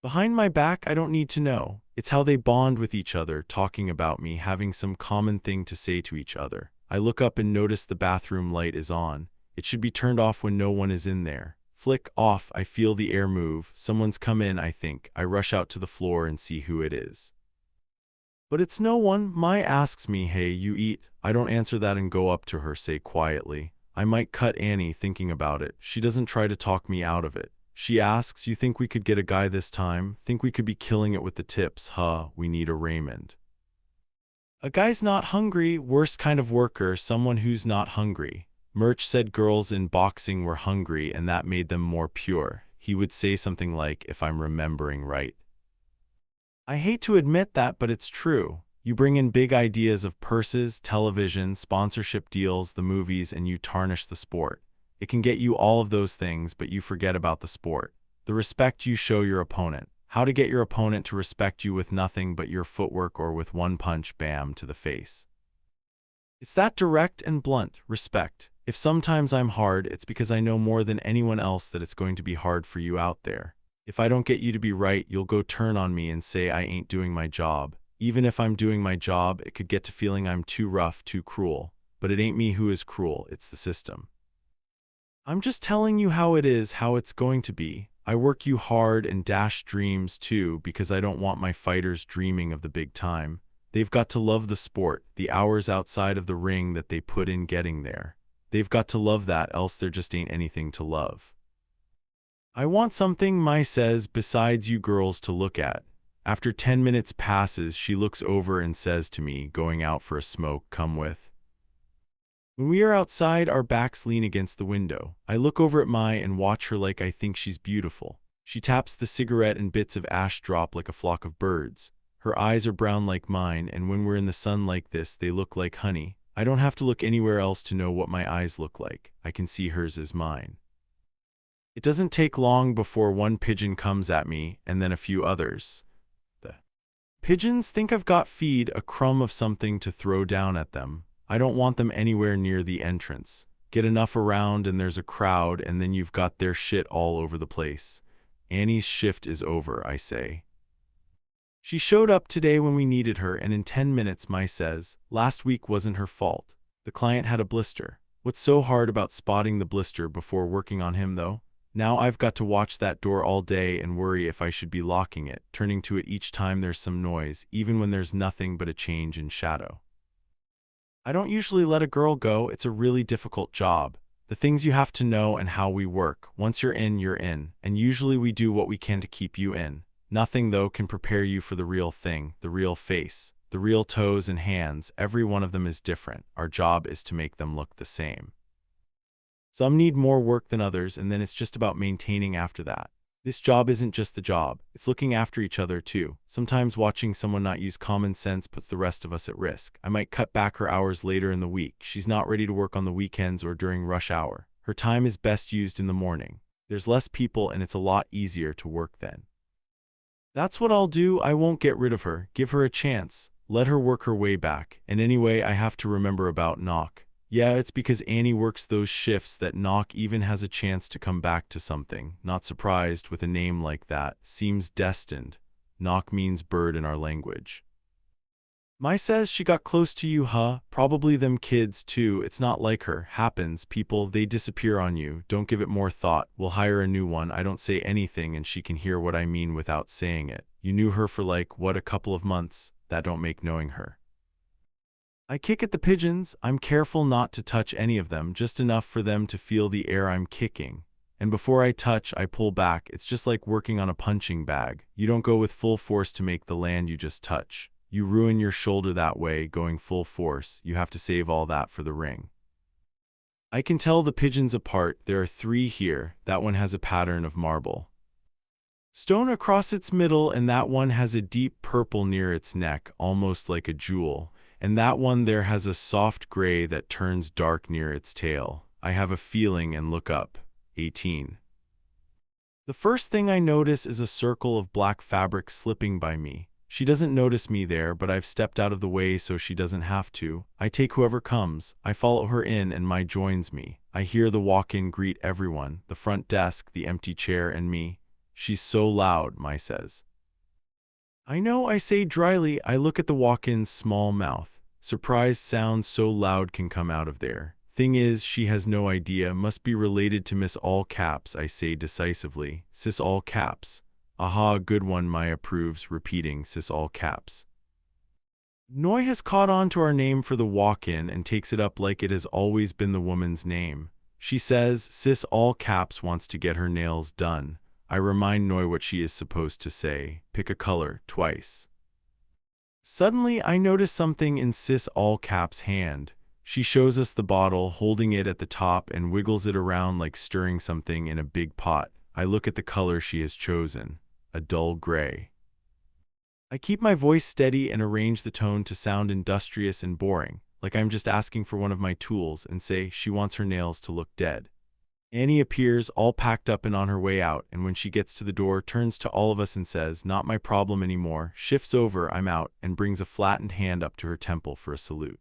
Behind my back, I don't need to know. It's how they bond with each other, talking about me, having some common thing to say to each other. I look up and notice the bathroom light is on. It should be turned off when no one is in there. Flick off, I feel the air move. Someone's come in, I think. I rush out to the floor and see who it is. But it's no one. Mai asks me, hey, you eat? I don't answer that and go up to her, say quietly. I might cut Annie thinking about it. She doesn't try to talk me out of it. She asks, you think we could get a guy this time? Think we could be killing it with the tips? Huh, we need a Raymond. A guy's not hungry, worst kind of worker, someone who's not hungry. Murch said girls in boxing were hungry and that made them more pure. He would say something like, if I'm remembering right. I hate to admit that, but it's true. You bring in big ideas of purses, television, sponsorship deals, the movies, and you tarnish the sport. It can get you all of those things, but you forget about the sport. The respect you show your opponent. How to get your opponent to respect you with nothing but your footwork or with one punch, bam, to the face. It's that direct and blunt respect. If sometimes I'm hard, it's because I know more than anyone else that it's going to be hard for you out there. If I don't get you to be right, you'll go turn on me and say I ain't doing my job. Even if I'm doing my job, it could get to feeling I'm too rough, too cruel. But it ain't me who is cruel, it's the system. I'm just telling you how it is, how it's going to be. I work you hard and dash dreams too, because I don't want my fighters dreaming of the big time. They've got to love the sport, the hours outside of the ring that they put in getting there. They've got to love that, else there just ain't anything to love. I want something, Mai says, besides you girls to look at. After 10 minutes passes, she looks over and says to me, going out for a smoke, come with. When we are outside, our backs lean against the window. I look over at Mai and watch her like I think she's beautiful. She taps the cigarette and bits of ash drop like a flock of birds. Her eyes are brown like mine, and when we're in the sun like this, they look like honey. I don't have to look anywhere else to know what my eyes look like. I can see hers as mine. It doesn't take long before one pigeon comes at me, and then a few others. The pigeons think I've got feed, a crumb of something to throw down at them. I don't want them anywhere near the entrance. Get enough around and there's a crowd, and then you've got their shit all over the place. Annie's shift is over, I say. She showed up today when we needed her, and in 10 minutes, Mai says. Last week wasn't her fault. The client had a blister. What's so hard about spotting the blister before working on him, though? Now I've got to watch that door all day and worry if I should be locking it, turning to it each time there's some noise, even when there's nothing but a change in shadow. I don't usually let a girl go. It's a really difficult job. The things you have to know and how we work. Once you're in, and usually we do what we can to keep you in. Nothing, though, can prepare you for the real thing, the real face, the real toes and hands. Every one of them is different. Our job is to make them look the same. Some need more work than others, and then it's just about maintaining after that. This job isn't just the job, it's looking after each other too. Sometimes watching someone not use common sense puts the rest of us at risk. I might cut back her hours later in the week. She's not ready to work on the weekends or during rush hour. Her time is best used in the morning. There's less people and it's a lot easier to work then. That's what I'll do. I won't get rid of her. Give her a chance. Let her work her way back. And anyway, I have to remember about Knock. Yeah, it's because Annie works those shifts that Knock even has a chance to come back to something. Not surprised with a name like that. Seems destined. Knock means bird in our language. Mai says she got close to you, huh? Probably them kids too. It's not like her. Happens. People, they disappear on you. Don't give it more thought. We'll hire a new one. I don't say anything and she can hear what I mean without saying it. You knew her for like, what, a couple of months? That don't make knowing her. I kick at the pigeons. I'm careful not to touch any of them, just enough for them to feel the air I'm kicking. And before I touch, I pull back. It's just like working on a punching bag. You don't go with full force to make the land you just touch. You ruin your shoulder that way, going full force. You have to save all that for the ring. I can tell the pigeons apart. There are 3 here. That one has a pattern of marble stone across its middle, and that one has a deep purple near its neck, almost like a jewel. And that one there has a soft gray that turns dark near its tail. I have a feeling and look up. 18. The first thing I notice is a circle of black fabric slipping by me. She doesn't notice me there, but I've stepped out of the way so she doesn't have to. I take whoever comes. I follow her in and Mai joins me. I hear the walk-in greet everyone, the front desk, the empty chair, and me. She's so loud, Mai says. I know, I say dryly. I look at the walk-in's small mouth. Surprised sounds so loud can come out of there. Thing is, she has no idea. Must be related to Miss All Caps, I say decisively. Sis All Caps. Aha, good one, Mai approves, repeating Sis All Caps. Noi has caught on to our name for the walk-in and takes it up like it has always been the woman's name. She says Sis All Caps wants to get her nails done. I remind Noi what she is supposed to say. Pick a color, twice. Suddenly, I notice something in Sis All Caps' hand. She shows us the bottle, holding it at the top, and wiggles it around like stirring something in a big pot. I look at the color she has chosen, a dull gray. I keep my voice steady and arrange the tone to sound industrious and boring, like I'm just asking for one of my tools, and say she wants her nails to look dead. Annie appears all packed up and on her way out, and when she gets to the door, turns to all of us and says, "Not my problem anymore," shifts over, "I'm out," and brings a flattened hand up to her temple for a salute.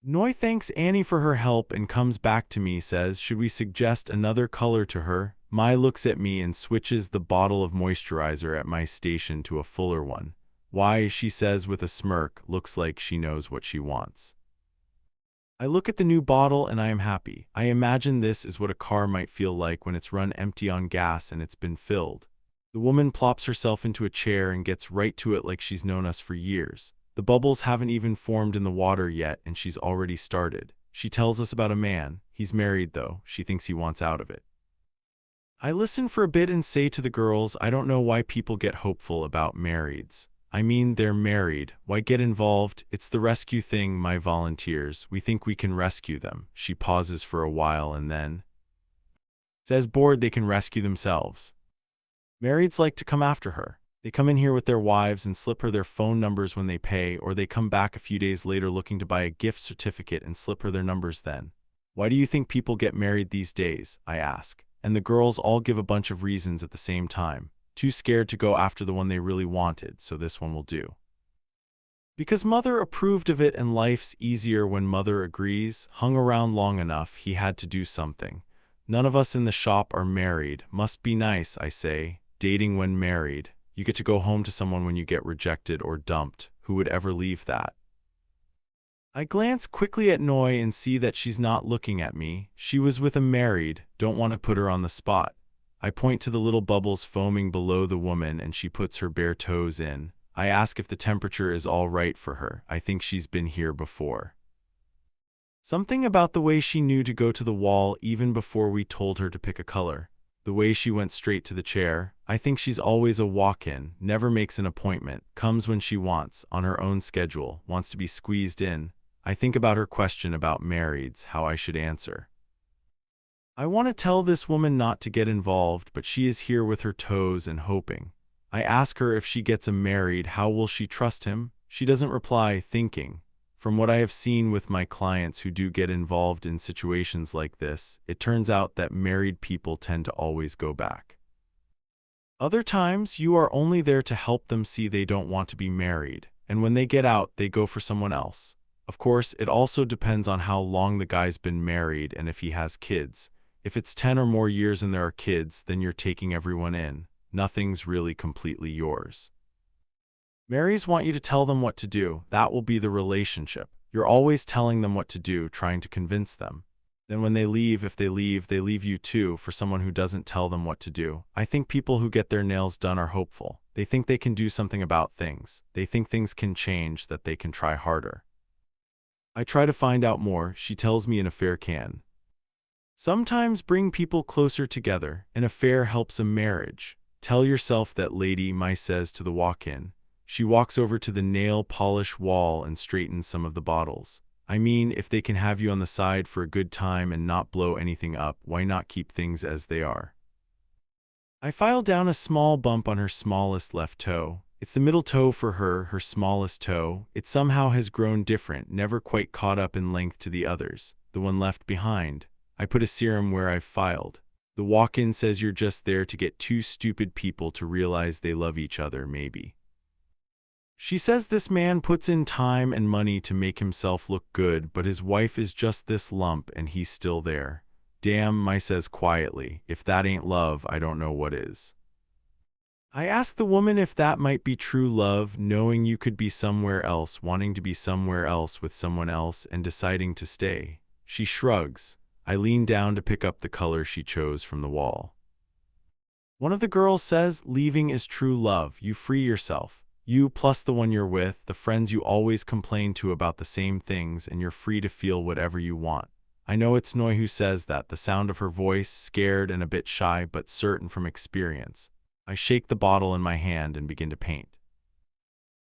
Noi thanks Annie for her help and comes back to me, says, "Should we suggest another color to her?" Mai looks at me and switches the bottle of moisturizer at my station to a fuller one. "Why," she says with a smirk, looks like she knows what she wants. I look at the new bottle and I am happy. I imagine this is what a car might feel like when it's run empty on gas and it's been filled. The woman plops herself into a chair and gets right to it like she's known us for years. The bubbles haven't even formed in the water yet and she's already started. She tells us about a man. He's married though. She thinks he wants out of it. I listen for a bit and say to the girls, I don't know why people get hopeful about marrieds. I mean, they're married. Why get involved? It's the rescue thing, my volunteers. We think we can rescue them. She pauses for a while and then says bored they can rescue themselves. Marrieds like to come after her. They come in here with their wives and slip her their phone numbers when they pay, or they come back a few days later looking to buy a gift certificate and slip her their numbers then. Why do you think people get married these days? I ask. And the girls all give a bunch of reasons at the same time. Too scared to go after the one they really wanted, so this one will do. Because mother approved of it and life's easier when mother agrees. Hung around long enough, he had to do something. None of us in the shop are married. Must be nice, I say. Dating when married. You get to go home to someone when you get rejected or dumped. Who would ever leave that? I glance quickly at Noi and see that she's not looking at me. She was with a married. Don't want to put her on the spot. I point to the little bubbles foaming below the woman and she puts her bare toes in. I ask if the temperature is all right for her. I think she's been here before. Something about the way she knew to go to the wall even before we told her to pick a color. The way she went straight to the chair. I think she's always a walk-in, never makes an appointment, comes when she wants, on her own schedule, wants to be squeezed in. I think about her question about marrieds, how I should answer. I want to tell this woman not to get involved, but she is here with her toes and hoping. I ask her if she gets a married, how will she trust him? She doesn't reply, thinking. From what I have seen with my clients who do get involved in situations like this, it turns out that married people tend to always go back. Other times, you are only there to help them see they don't want to be married, and when they get out, they go for someone else. Of course, it also depends on how long the guy's been married and if he has kids. If it's 10 or more years and there are kids, then you're taking everyone in. Nothing's really completely yours. Marries want you to tell them what to do. That will be the relationship. You're always telling them what to do, trying to convince them. Then when they leave, if they leave you too for someone who doesn't tell them what to do. I think people who get their nails done are hopeful. They think they can do something about things. They think things can change, that they can try harder. I try to find out more. She tells me an affair can sometimes bring people closer together. An affair helps a marriage. Tell yourself that, lady, Mai says to the walk-in. She walks over to the nail polish wall and straightens some of the bottles. I mean, if they can have you on the side for a good time and not blow anything up, why not keep things as they are? I file down a small bump on her smallest left toe. It's the middle toe for her, her smallest toe. It somehow has grown different, never quite caught up in length to the others, the one left behind. I put a serum where I've filed. The walk-in says you're just there to get two stupid people to realize they love each other, maybe. She says this man puts in time and money to make himself look good, but his wife is just this lump and he's still there. Damn, Mai says quietly, if that ain't love, I don't know what is. I ask the woman if that might be true love, knowing you could be somewhere else, wanting to be somewhere else with someone else and deciding to stay. She shrugs. I lean down to pick up the color she chose from the wall. One of the girls says, leaving is true love. You free yourself. You plus the one you're with, the friends you always complain to about the same things, and you're free to feel whatever you want. I know it's Noi who says that, the sound of her voice, scared and a bit shy but certain from experience. I shake the bottle in my hand and begin to paint.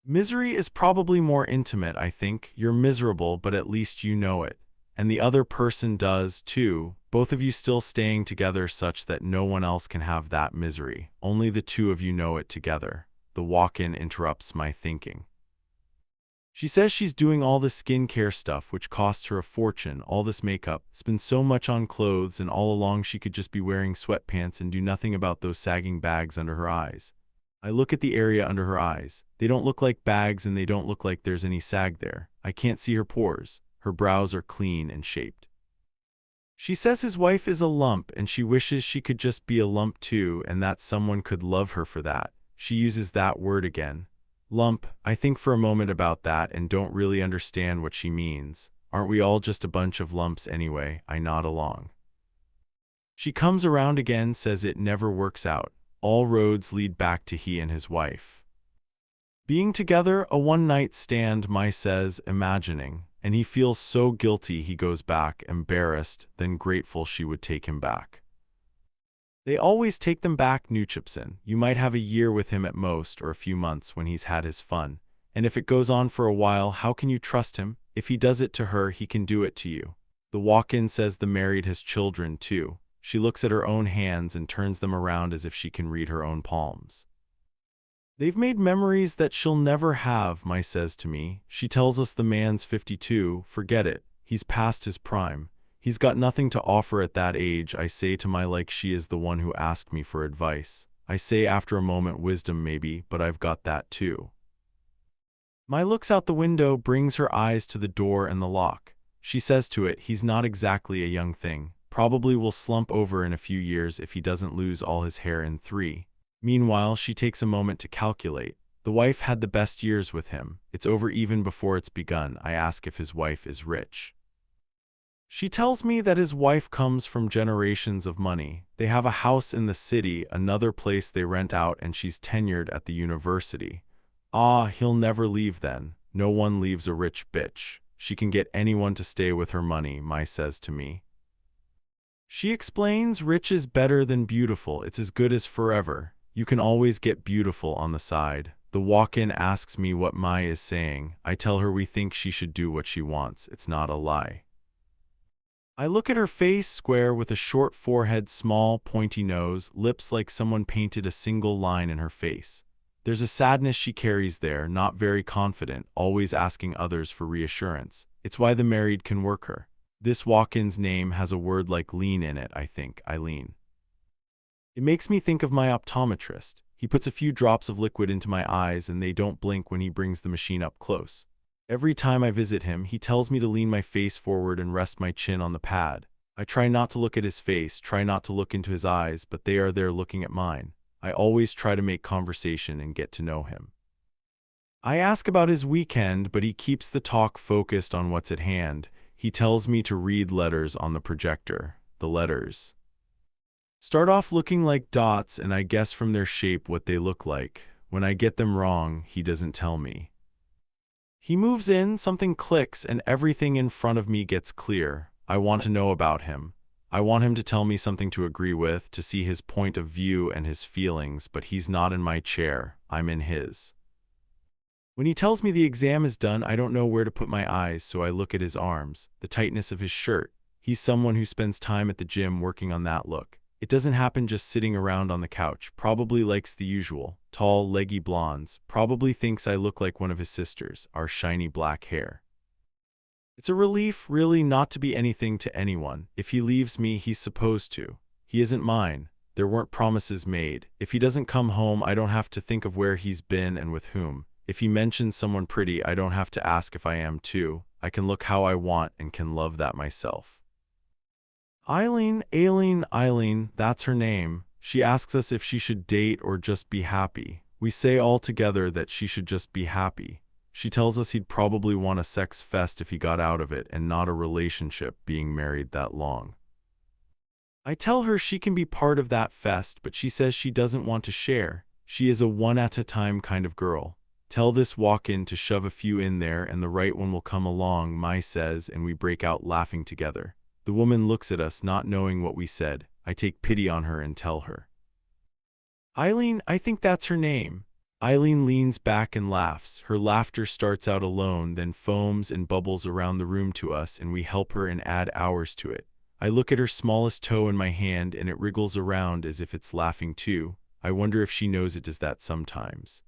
Misery is probably more intimate, I think. You're miserable, but at least you know it. And the other person does, too, both of you still staying together such that no one else can have that misery. Only the two of you know it together. The walk-in interrupts my thinking. She says she's doing all this skincare stuff which costs her a fortune, all this makeup, spends so much on clothes, and all along she could just be wearing sweatpants and do nothing about those sagging bags under her eyes. I look at the area under her eyes. They don't look like bags and they don't look like there's any sag there. I can't see her pores. Her brows are clean and shaped. She says his wife is a lump and she wishes she could just be a lump too and that someone could love her for that. She uses that word again. Lump. I think for a moment about that and don't really understand what she means. Aren't we all just a bunch of lumps anyway? I nod along. She comes around again, says it never works out. All roads lead back to he and his wife being together, a one-night stand, Mai says, imagining, and he feels so guilty he goes back, embarrassed, then grateful she would take him back. They always take them back, Nuchipson. You might have a year with him at most, or a few months when he's had his fun. And if it goes on for a while, how can you trust him? If he does it to her, he can do it to you. The walk-in says the married has children, too. She looks at her own hands and turns them around as if she can read her own palms. They've made memories that she'll never have, Mai says to me. She tells us the man's 52, forget it. He's past his prime. He's got nothing to offer at that age. I say to Mai like she is the one who asked me for advice. I say after a moment, wisdom maybe, but I've got that too. Mai looks out the window, brings her eyes to the door and the lock. She says to it, he's not exactly a young thing. Probably will slump over in a few years if he doesn't lose all his hair in 3. Meanwhile, she takes a moment to calculate. The wife had the best years with him. It's over even before it's begun. I ask if his wife is rich. She tells me that his wife comes from generations of money. They have a house in the city, another place they rent out, and she's tenured at the university. Ah, he'll never leave then. No one leaves a rich bitch. She can get anyone to stay with her money, Mai says to me. She explains, rich is better than beautiful. It's as good as forever. You can always get beautiful on the side. The walk-in asks me what Mai is saying. I tell her we think she should do what she wants. It's not a lie. I look at her face, square with a short forehead, small, pointy nose, lips like someone painted a single line in her face. There's a sadness she carries there, not very confident, always asking others for reassurance. It's why the married can work her. This walk-in's name has a word like lean in it, I think, Eileen. It makes me think of my optometrist. He puts a few drops of liquid into my eyes and they don't blink when he brings the machine up close. Every time I visit him, he tells me to lean my face forward and rest my chin on the pad. I try not to look at his face, try not to look into his eyes, but they are there looking at mine. I always try to make conversation and get to know him. I ask about his weekend, but he keeps the talk focused on what's at hand. He tells me to read letters on the projector. The letters start off looking like dots, and I guess from their shape what they look like. When I get them wrong, he doesn't tell me. He moves in, something clicks, and everything in front of me gets clear. I want to know about him. I want him to tell me something to agree with, to see his point of view and his feelings, but he's not in my chair. I'm in his. When he tells me the exam is done, I don't know where to put my eyes, so I look at his arms, the tightness of his shirt. He's someone who spends time at the gym working on that look. It doesn't happen just sitting around on the couch. Probably likes the usual, tall, leggy blondes. Probably thinks I look like one of his sisters, our shiny black hair. It's a relief, really, not to be anything to anyone. If he leaves me, he's supposed to. He isn't mine. There weren't promises made. If he doesn't come home, I don't have to think of where he's been and with whom. If he mentions someone pretty, I don't have to ask if I am too. I can look how I want and can love that myself. Eileen, that's her name. She asks us if she should date or just be happy. We say all together that she should just be happy. She tells us he'd probably want a sex fest if he got out of it and not a relationship, being married that long. I tell her she can be part of that fest, but she says she doesn't want to share. She is a one-at-a-time kind of girl. Tell this walk-in to shove a few in there and the right one will come along, Mai says, and we break out laughing together. The woman looks at us, not knowing what we said. I take pity on her and tell her. Eileen, I think that's her name. Eileen leans back and laughs. Her laughter starts out alone, then foams and bubbles around the room to us, and we help her and add ours to it. I look at her smallest toe in my hand, and it wriggles around as if it's laughing too. I wonder if she knows it does that sometimes.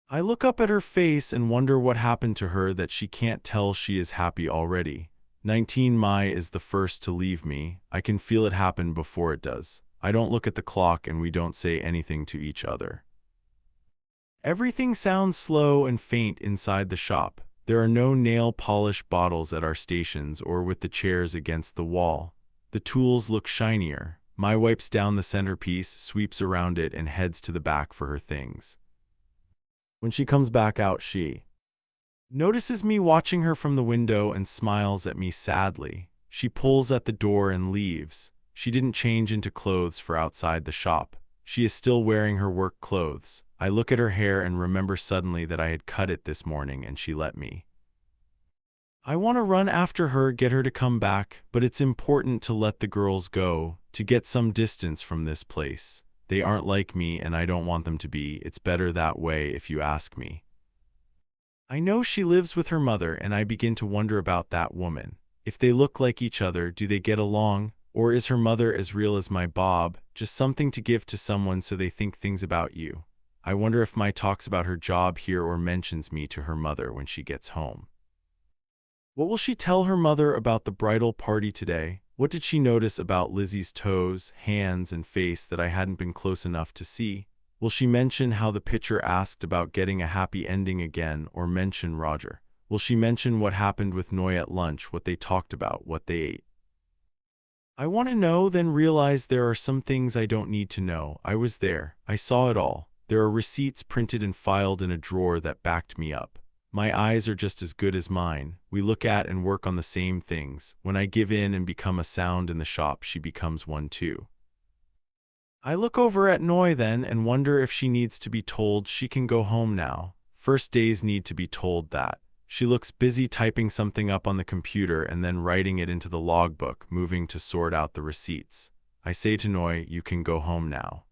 I look up at her face and wonder what happened to her that she can't tell she is happy already. 19 Mai is the first to leave me. I can feel it happen before it does. I don't look at the clock and we don't say anything to each other. Everything sounds slow and faint inside the shop. There are no nail polish bottles at our stations or with the chairs against the wall. The tools look shinier. Mai wipes down the centerpiece, sweeps around it, and heads to the back for her things. When she comes back out, she notices me watching her from the window and smiles at me sadly. She pulls at the door and leaves. She didn't change into clothes for outside the shop. She is still wearing her work clothes. I look at her hair and remember suddenly that I had cut it this morning and she let me. I want to run after her, get her to come back, but it's important to let the girls go, to get some distance from this place. They aren't like me and I don't want them to be. It's better that way if you ask me. I know she lives with her mother and I begin to wonder about that woman. If they look like each other, do they get along? Or is her mother as real as my Bob, just something to give to someone so they think things about you? I wonder if Mai talks about her job here or mentions me to her mother when she gets home. What will she tell her mother about the bridal party today? What did she notice about Lizzie's toes, hands, and face that I hadn't been close enough to see? Will she mention how the pitcher asked about getting a happy ending again, or mention Roger? Will she mention what happened with Noy at lunch, what they talked about, what they ate? I want to know, then realize there are some things I don't need to know. I was there. I saw it all. There are receipts printed and filed in a drawer that backed me up. My eyes are just as good as mine. We look at and work on the same things. When I give in and become a sound in the shop, she becomes one too. I look over at Noy then and wonder if she needs to be told she can go home now. First days need to be told that. She looks busy typing something up on the computer and then writing it into the logbook, moving to sort out the receipts. I say to Noy, "You can go home now."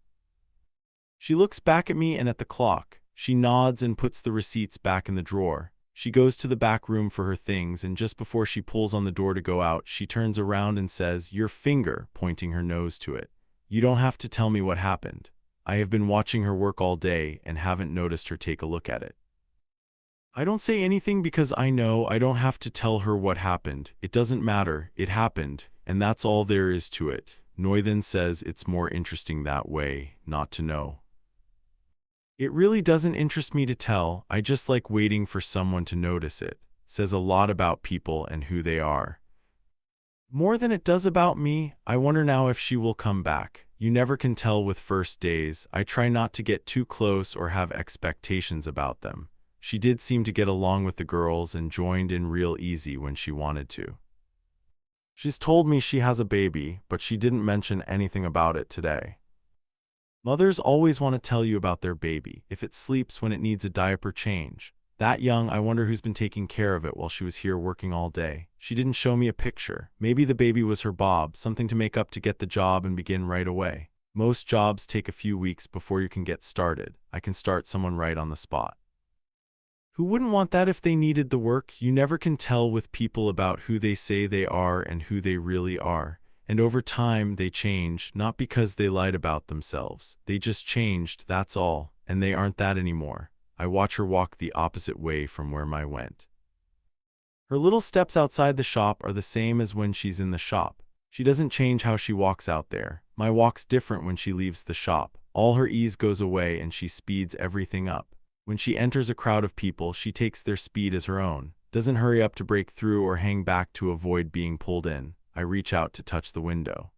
She looks back at me and at the clock. She nods and puts the receipts back in the drawer. She goes to the back room for her things, and just before she pulls on the door to go out, she turns around and says, "Your finger," pointing her nose to it. "You don't have to tell me what happened. I have been watching her work all day and haven't noticed her take a look at it." I don't say anything because I know I don't have to tell her what happened. It doesn't matter. It happened, and that's all there is to it. Noy then says it's more interesting that way, not to know. It really doesn't interest me to tell. I just like waiting for someone to notice it. Says a lot about people and who they are. More than it does about me. I wonder now if she will come back. You never can tell with first days. I try not to get too close or have expectations about them. She did seem to get along with the girls and joined in real easy when she wanted to. She's told me she has a baby, but she didn't mention anything about it today. Mothers always want to tell you about their baby, if it sleeps, when it needs a diaper change. That young, I wonder who's been taking care of it while she was here working all day. She didn't show me a picture. Maybe the baby was her Bob, something to make up to get the job and begin right away. Most jobs take a few weeks before you can get started. I can start someone right on the spot. Who wouldn't want that if they needed the work? You never can tell with people about who they say they are and who they really are. And over time, they change, not because they lied about themselves. They just changed, that's all, and they aren't that anymore. I watch her walk the opposite way from where Mai went. Her little steps outside the shop are the same as when she's in the shop. She doesn't change how she walks out there. Mai walks different when she leaves the shop. All her ease goes away and she speeds everything up. When she enters a crowd of people, she takes their speed as her own. Doesn't hurry up to break through or hang back to avoid being pulled in. I reach out to touch the window.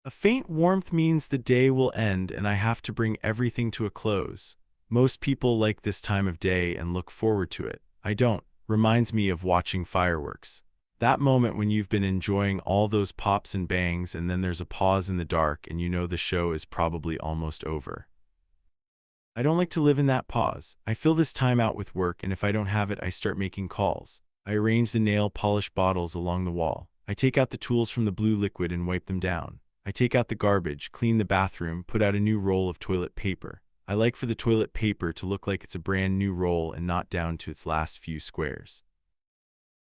A faint warmth means the day will end and I have to bring everything to a close. Most people like this time of day and look forward to it. I don't. Reminds me of watching fireworks. That moment when you've been enjoying all those pops and bangs and then there's a pause in the dark and you know the show is probably almost over. I don't like to live in that pause. I fill this time out with work, and if I don't have it, I start making calls. I arrange the nail polish bottles along the wall. I take out the tools from the blue liquid and wipe them down. I take out the garbage, clean the bathroom, put out a new roll of toilet paper. I like for the toilet paper to look like it's a brand new roll and not down to its last few squares.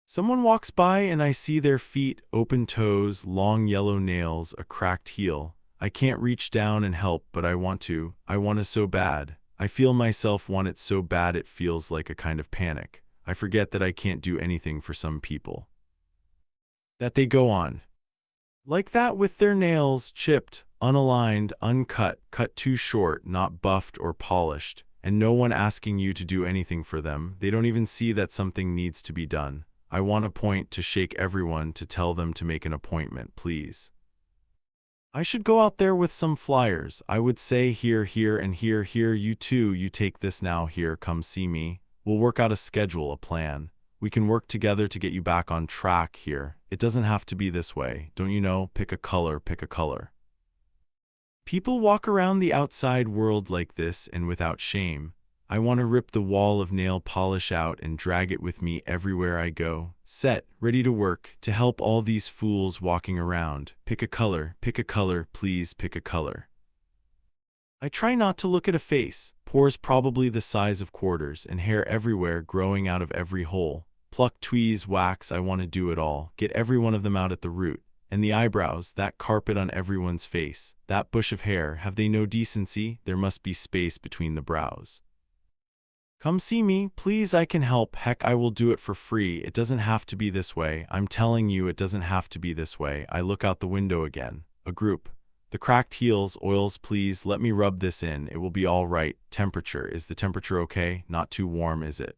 Someone walks by and I see their feet, open toes, long yellow nails, a cracked heel. I can't reach down and help, but I want to. I want to so bad. I feel myself want it so bad it feels like a kind of panic. I forget that I can't do anything for some people. That they go on like that with their nails chipped, unaligned, uncut, cut too short, not buffed or polished, and no one asking you to do anything for them. They don't even see that something needs to be done. I want a point to shake everyone to tell them to make an appointment, please. I should go out there with some flyers. I would say here, here, and here, here, you too, you take this now, here, come see me. We'll work out a schedule, a plan. We can work together to get you back on track here. It doesn't have to be this way. Don't you know? Pick a color, pick a color. People walk around the outside world like this and without shame. I want to rip the wall of nail polish out and drag it with me everywhere I go. Set, ready to work, to help all these fools walking around. Pick a color, please pick a color. I try not to look at a face, pores probably the size of quarters, and hair everywhere growing out of every hole. Pluck, tweeze, wax, I want to do it all. Get every one of them out at the root. And the eyebrows, that carpet on everyone's face, that bush of hair, have they no decency? There must be space between the brows. Come see me, please, I can help. Heck, I will do it for free. It doesn't have to be this way. I'm telling you, it doesn't have to be this way. I look out the window again. A group. The cracked heels, oils, please, let me rub this in. It will be all right. Temperature. Is the temperature okay? Not too warm, is it?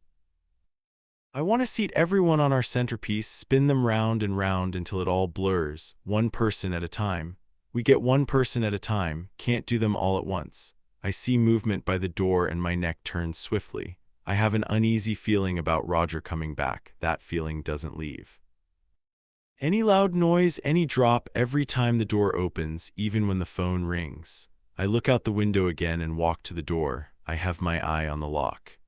I want to seat everyone on our centerpiece, spin them round and round until it all blurs, one person at a time. We get one person at a time, can't do them all at once. I see movement by the door and my neck turns swiftly. I have an uneasy feeling about Roger coming back. That feeling doesn't leave. Any loud noise, any drop, every time the door opens, even when the phone rings. I look out the window again and walk to the door. I have my eye on the lock.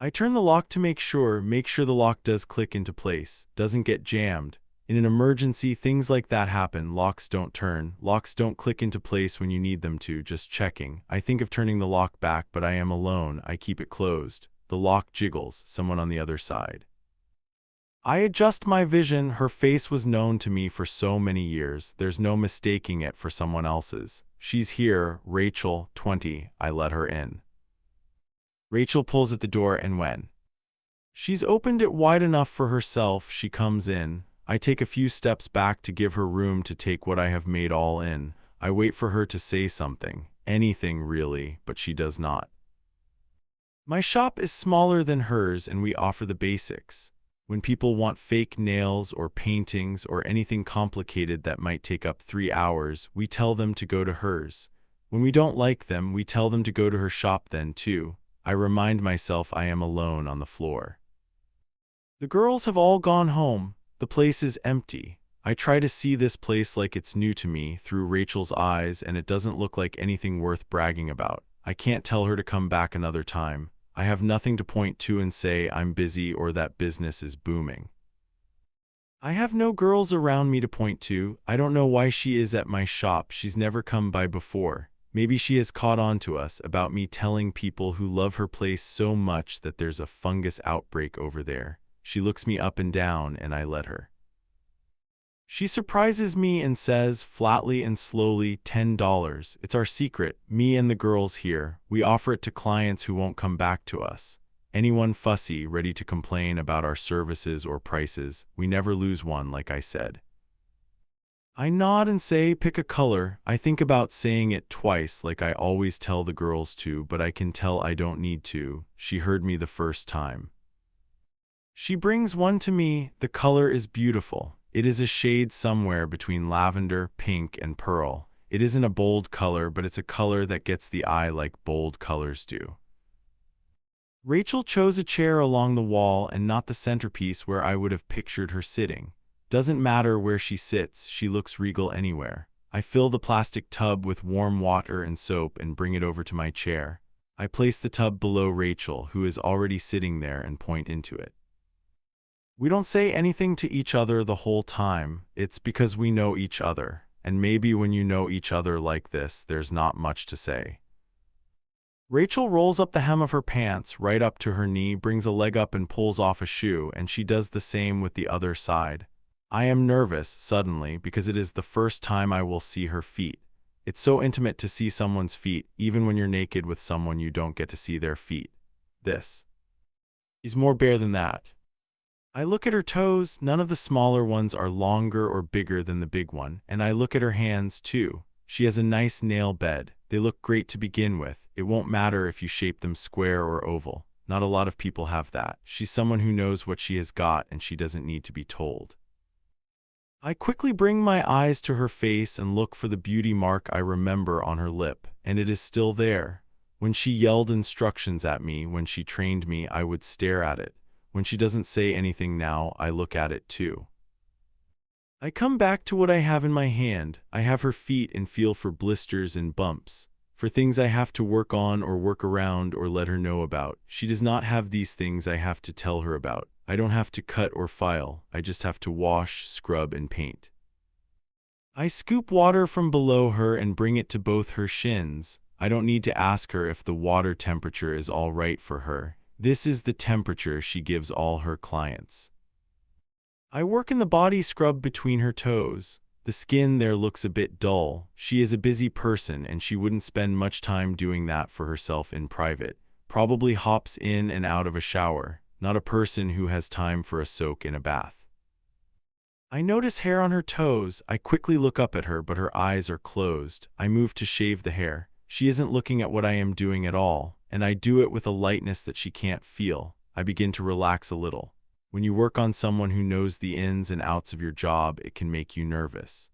I turn the lock to make sure the lock does click into place, doesn't get jammed. In an emergency, things like that happen. Locks don't turn, locks don't click into place when you need them to, just checking. I think of turning the lock back, but I am alone. I keep it closed. The lock jiggles, someone on the other side. I adjust my vision. Her face was known to me for so many years. There's no mistaking it for someone else's. She's here, Rachel, 20. I let her in. Rachel pulls at the door, and when she's opened it wide enough for herself, she comes in. I take a few steps back to give her room to take what I have made all in. I wait for her to say something, anything really, but she does not. My shop is smaller than hers and we offer the basics. When people want fake nails or paintings or anything complicated that might take up 3 hours, we tell them to go to hers. When we don't like them, we tell them to go to her shop then too. I remind myself I am alone on the floor. The girls have all gone home. The place is empty. I try to see this place like it's new to me through Rachel's eyes, and it doesn't look like anything worth bragging about. I can't tell her to come back another time. I have nothing to point to and say I'm busy or that business is booming. I have no girls around me to point to. I don't know why she is at my shop. She's never come by before. Maybe she has caught on to us about me telling people who love her place so much that there's a fungus outbreak over there. She looks me up and down, and I let her. She surprises me and says, flatly and slowly, $10. It's our secret, me and the girls here. We offer it to clients who won't come back to us. Anyone fussy, ready to complain about our services or prices. We never lose one, like I said. I nod and say, pick a color. I think about saying it twice like I always tell the girls to, but I can tell I don't need to. She heard me the first time. She brings one to me. The color is beautiful. It is a shade somewhere between lavender, pink, and pearl. It isn't a bold color, but it's a color that gets the eye like bold colors do. Rachel chose a chair along the wall and not the centerpiece where I would have pictured her sitting. Doesn't matter where she sits, she looks regal anywhere. I fill the plastic tub with warm water and soap and bring it over to my chair. I place the tub below Rachel, who is already sitting there, and point into it. We don't say anything to each other the whole time. It's because we know each other, and maybe when you know each other like this, there's not much to say. Rachel rolls up the hem of her pants right up to her knee, brings a leg up and pulls off a shoe, and she does the same with the other side. I am nervous, suddenly, because it is the first time I will see her feet. It's so intimate to see someone's feet, even when you're naked with someone you don't get to see their feet. This is more bare than that. I look at her toes, none of the smaller ones are longer or bigger than the big one, and I look at her hands too. She has a nice nail bed. They look great to begin with. It won't matter if you shape them square or oval. Not a lot of people have that. She's someone who knows what she has got and she doesn't need to be told. I quickly bring my eyes to her face and look for the beauty mark I remember on her lip, and it is still there. When she yelled instructions at me, when she trained me, I would stare at it. When she doesn't say anything now, I look at it too. I come back to what I have in my hand. I have her feet and feel for blisters and bumps, for things I have to work on or work around or let her know about. She does not have these things I have to tell her about. I don't have to cut or file. I just have to wash, scrub, and paint. I scoop water from below her and bring it to both her shins. I don't need to ask her if the water temperature is all right for her. This is the temperature she gives all her clients. I work in the body scrub between her toes. The skin there looks a bit dull. She is a busy person and she wouldn't spend much time doing that for herself in private. Probably hops in and out of a shower. Not a person who has time for a soak in a bath. I notice hair on her toes. I quickly look up at her, but her eyes are closed. I move to shave the hair. She isn't looking at what I am doing at all, and I do it with a lightness that she can't feel. I begin to relax a little. When you work on someone who knows the ins and outs of your job, it can make you nervous.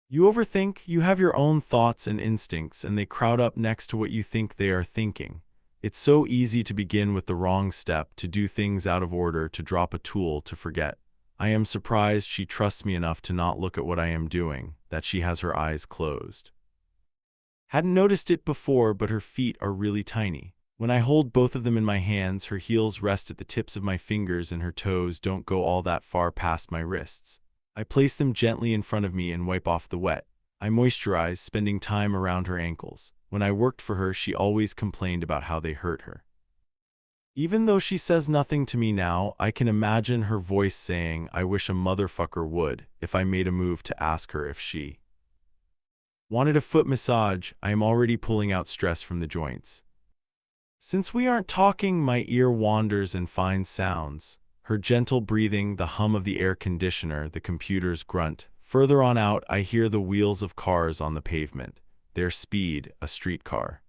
You overthink, you have your own thoughts and instincts, and they crowd up next to what you think they are thinking. It's so easy to begin with the wrong step, to do things out of order, to drop a tool, to forget. I am surprised she trusts me enough to not look at what I am doing, that she has her eyes closed. Hadn't noticed it before, but her feet are really tiny. When I hold both of them in my hands, her heels rest at the tips of my fingers and her toes don't go all that far past my wrists. I place them gently in front of me and wipe off the wet. I moisturize, spending time around her ankles. When I worked for her, she always complained about how they hurt her. Even though she says nothing to me now, I can imagine her voice saying, "I wish a motherfucker would," if I made a move to ask her if she wanted a foot massage. I am already pulling out stress from the joints. Since we aren't talking, my ear wanders and finds sounds. Her gentle breathing, the hum of the air conditioner, the computer's grunt. Further on out, I hear the wheels of cars on the pavement. Their speed, a streetcar.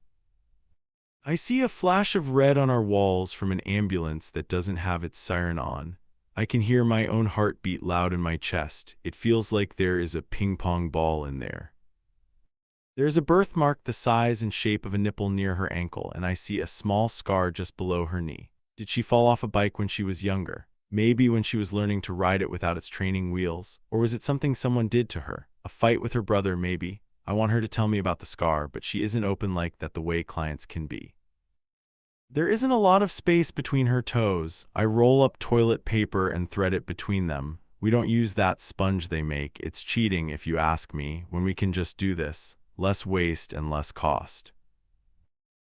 I see a flash of red on our walls from an ambulance that doesn't have its siren on. I can hear my own heart beat loud in my chest. It feels like there is a ping-pong ball in there. There is a birthmark the size and shape of a nipple near her ankle, and I see a small scar just below her knee. Did she fall off a bike when she was younger? Maybe when she was learning to ride it without its training wheels? Or was it something someone did to her? A fight with her brother, maybe? I want her to tell me about the scar, but she isn't open like that the way clients can be. There isn't a lot of space between her toes. I roll up toilet paper and thread it between them. We don't use that sponge they make. It's cheating, if you ask me, when we can just do this. Less waste and less cost.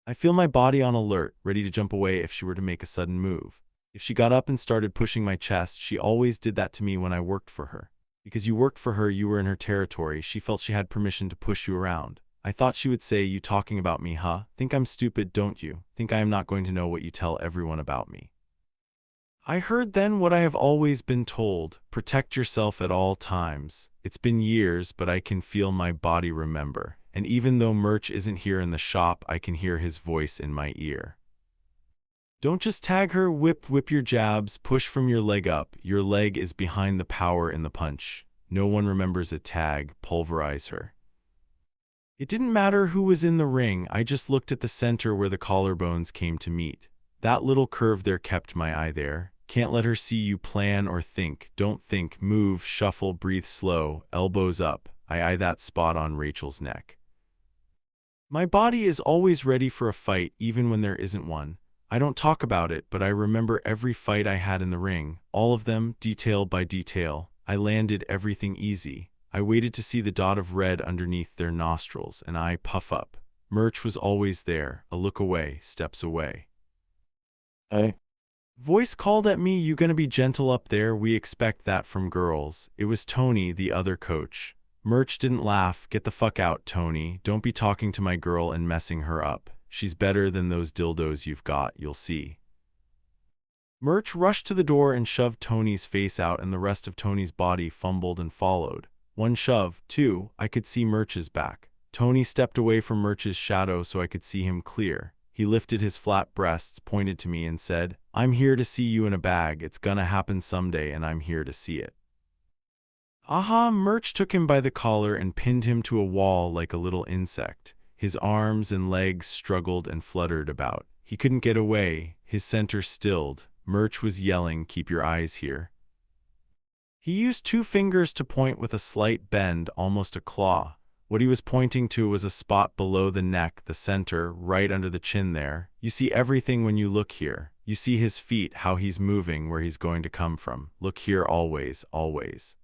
I feel my body on alert, ready to jump away if she were to make a sudden move. If she got up and started pushing my chest, she always did that to me when I worked for her. Because you worked for her, you were in her territory. She felt she had permission to push you around. I thought she would say, "You talking about me, huh? Think I'm stupid, don't you? Think I am not going to know what you tell everyone about me?" I heard then what I have always been told: protect yourself at all times. It's been years, but I can feel my body remember. And even though Merch isn't here in the shop, I can hear his voice in my ear. Don't just tag her, whip your jabs, push from your leg up. Your leg is behind the power in the punch. No one remembers a tag, pulverize her. It didn't matter who was in the ring, I just looked at the center where the collarbones came to meet. That little curve there kept my eye there. Can't let her see you plan or think. Don't think, move, shuffle, breathe slow, elbows up. I eye that spot on Rachel's neck. My body is always ready for a fight, even when there isn't one. I don't talk about it, but I remember every fight I had in the ring, all of them, detail by detail. I landed everything easy. I waited to see the dot of red underneath their nostrils, and I puff up. Merch was always there, a look away, steps away. Hey. Voice called at me, "You gonna be gentle up there? We expect that from girls." It was Tony, the other coach. Murch didn't laugh. Get the fuck out, Tony. Don't be talking to my girl and messing her up. She's better than those dildos you've got, you'll see. Murch rushed to the door and shoved Tony's face out, and the rest of Tony's body fumbled and followed. One shove, two, I could see Murch's back. Tony stepped away from Murch's shadow so I could see him clear. He lifted his flat breasts, pointed to me, and said, "I'm here to see you in a bag. It's gonna happen someday, and I'm here to see it." Aha! Murch took him by the collar and pinned him to a wall like a little insect. His arms and legs struggled and fluttered about. He couldn't get away. His center stilled. Murch was yelling, "Keep your eyes here." He used 2 fingers to point with a slight bend, almost a claw. What he was pointing to was a spot below the neck, the center, right under the chin there. You see everything when you look here. You see his feet, how he's moving, where he's going to come from. Look here always, always.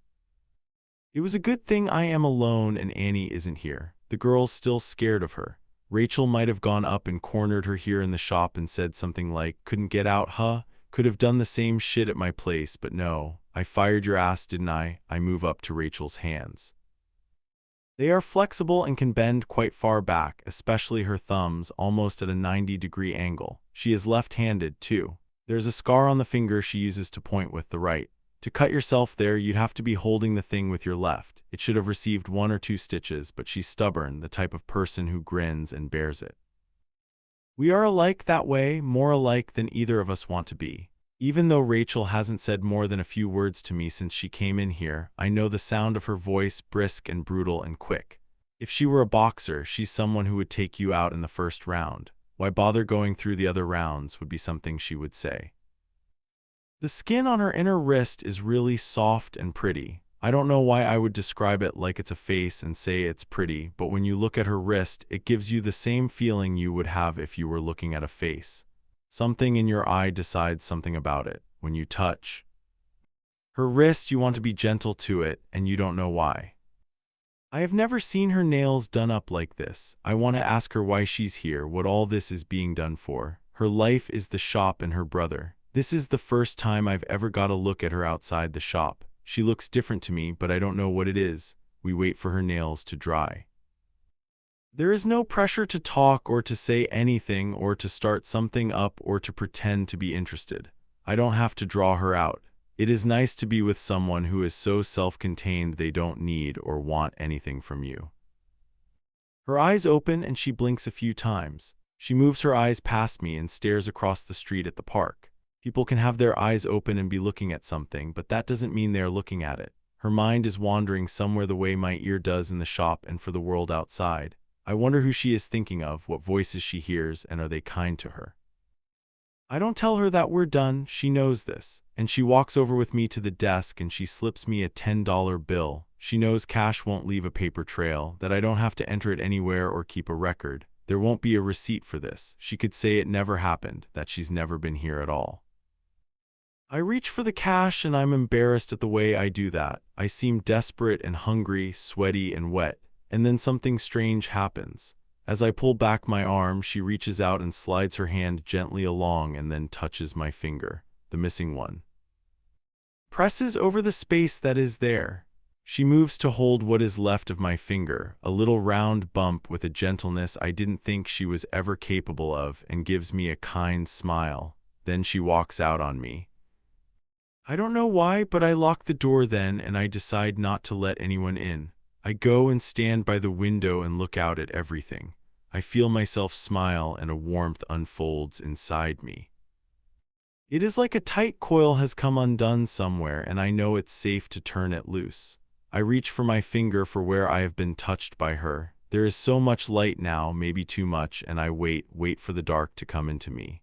It was a good thing I am alone and Annie isn't here. The girl's still scared of her. Rachel might have gone up and cornered her here in the shop and said something like, "Couldn't get out, huh? Could have done the same shit at my place, but no. I fired your ass, didn't I?" I move up to Rachel's hands. They are flexible and can bend quite far back, especially her thumbs, almost at a 90-degree angle. She is left-handed, too. There's a scar on the finger she uses to point with the right. To cut yourself there, you'd have to be holding the thing with your left. It should have received 1 or 2 stitches, but she's stubborn, the type of person who grins and bears it. We are alike that way, more alike than either of us want to be. Even though Rachel hasn't said more than a few words to me since she came in here, I know the sound of her voice, brisk and brutal and quick. If she were a boxer, she's someone who would take you out in the first round. Why bother going through the other rounds would be something she would say. The skin on her inner wrist is really soft and pretty. I don't know why I would describe it like it's a face and say it's pretty, but when you look at her wrist, it gives you the same feeling you would have if you were looking at a face. Something in your eye decides something about it. When you touch her wrist, you want to be gentle to it, and you don't know why. I have never seen her nails done up like this. I want to ask her why she's here, what all this is being done for. Her life is the shop and her brother. This is the first time I've ever got a look at her outside the shop. She looks different to me, but I don't know what it is. We wait for her nails to dry. There is no pressure to talk or to say anything or to start something up or to pretend to be interested. I don't have to draw her out. It is nice to be with someone who is so self-contained they don't need or want anything from you. Her eyes open and she blinks a few times. She moves her eyes past me and stares across the street at the park. People can have their eyes open and be looking at something, but that doesn't mean they are looking at it. Her mind is wandering somewhere the way my ear does in the shop and for the world outside. I wonder who she is thinking of, what voices she hears, and are they kind to her. I don't tell her that we're done, she knows this, and she walks over with me to the desk and she slips me a $10 bill. She knows cash won't leave a paper trail, that I don't have to enter it anywhere or keep a record. There won't be a receipt for this. She could say it never happened, that she's never been here at all. I reach for the cash and I'm embarrassed at the way I do that. I seem desperate and hungry, sweaty and wet. And then something strange happens. As I pull back my arm, she reaches out and slides her hand gently along and then touches my finger, the missing one. Presses over the space that is there. She moves to hold what is left of my finger, a little round bump with a gentleness I didn't think she was ever capable of, and gives me a kind smile. Then she walks out on me. I don't know why, but I lock the door then and I decide not to let anyone in. I go and stand by the window and look out at everything. I feel myself smile and a warmth unfolds inside me. It is like a tight coil has come undone somewhere and I know it's safe to turn it loose. I reach for my finger for where I have been touched by her. There is so much light now, maybe too much, and I wait for the dark to come into me.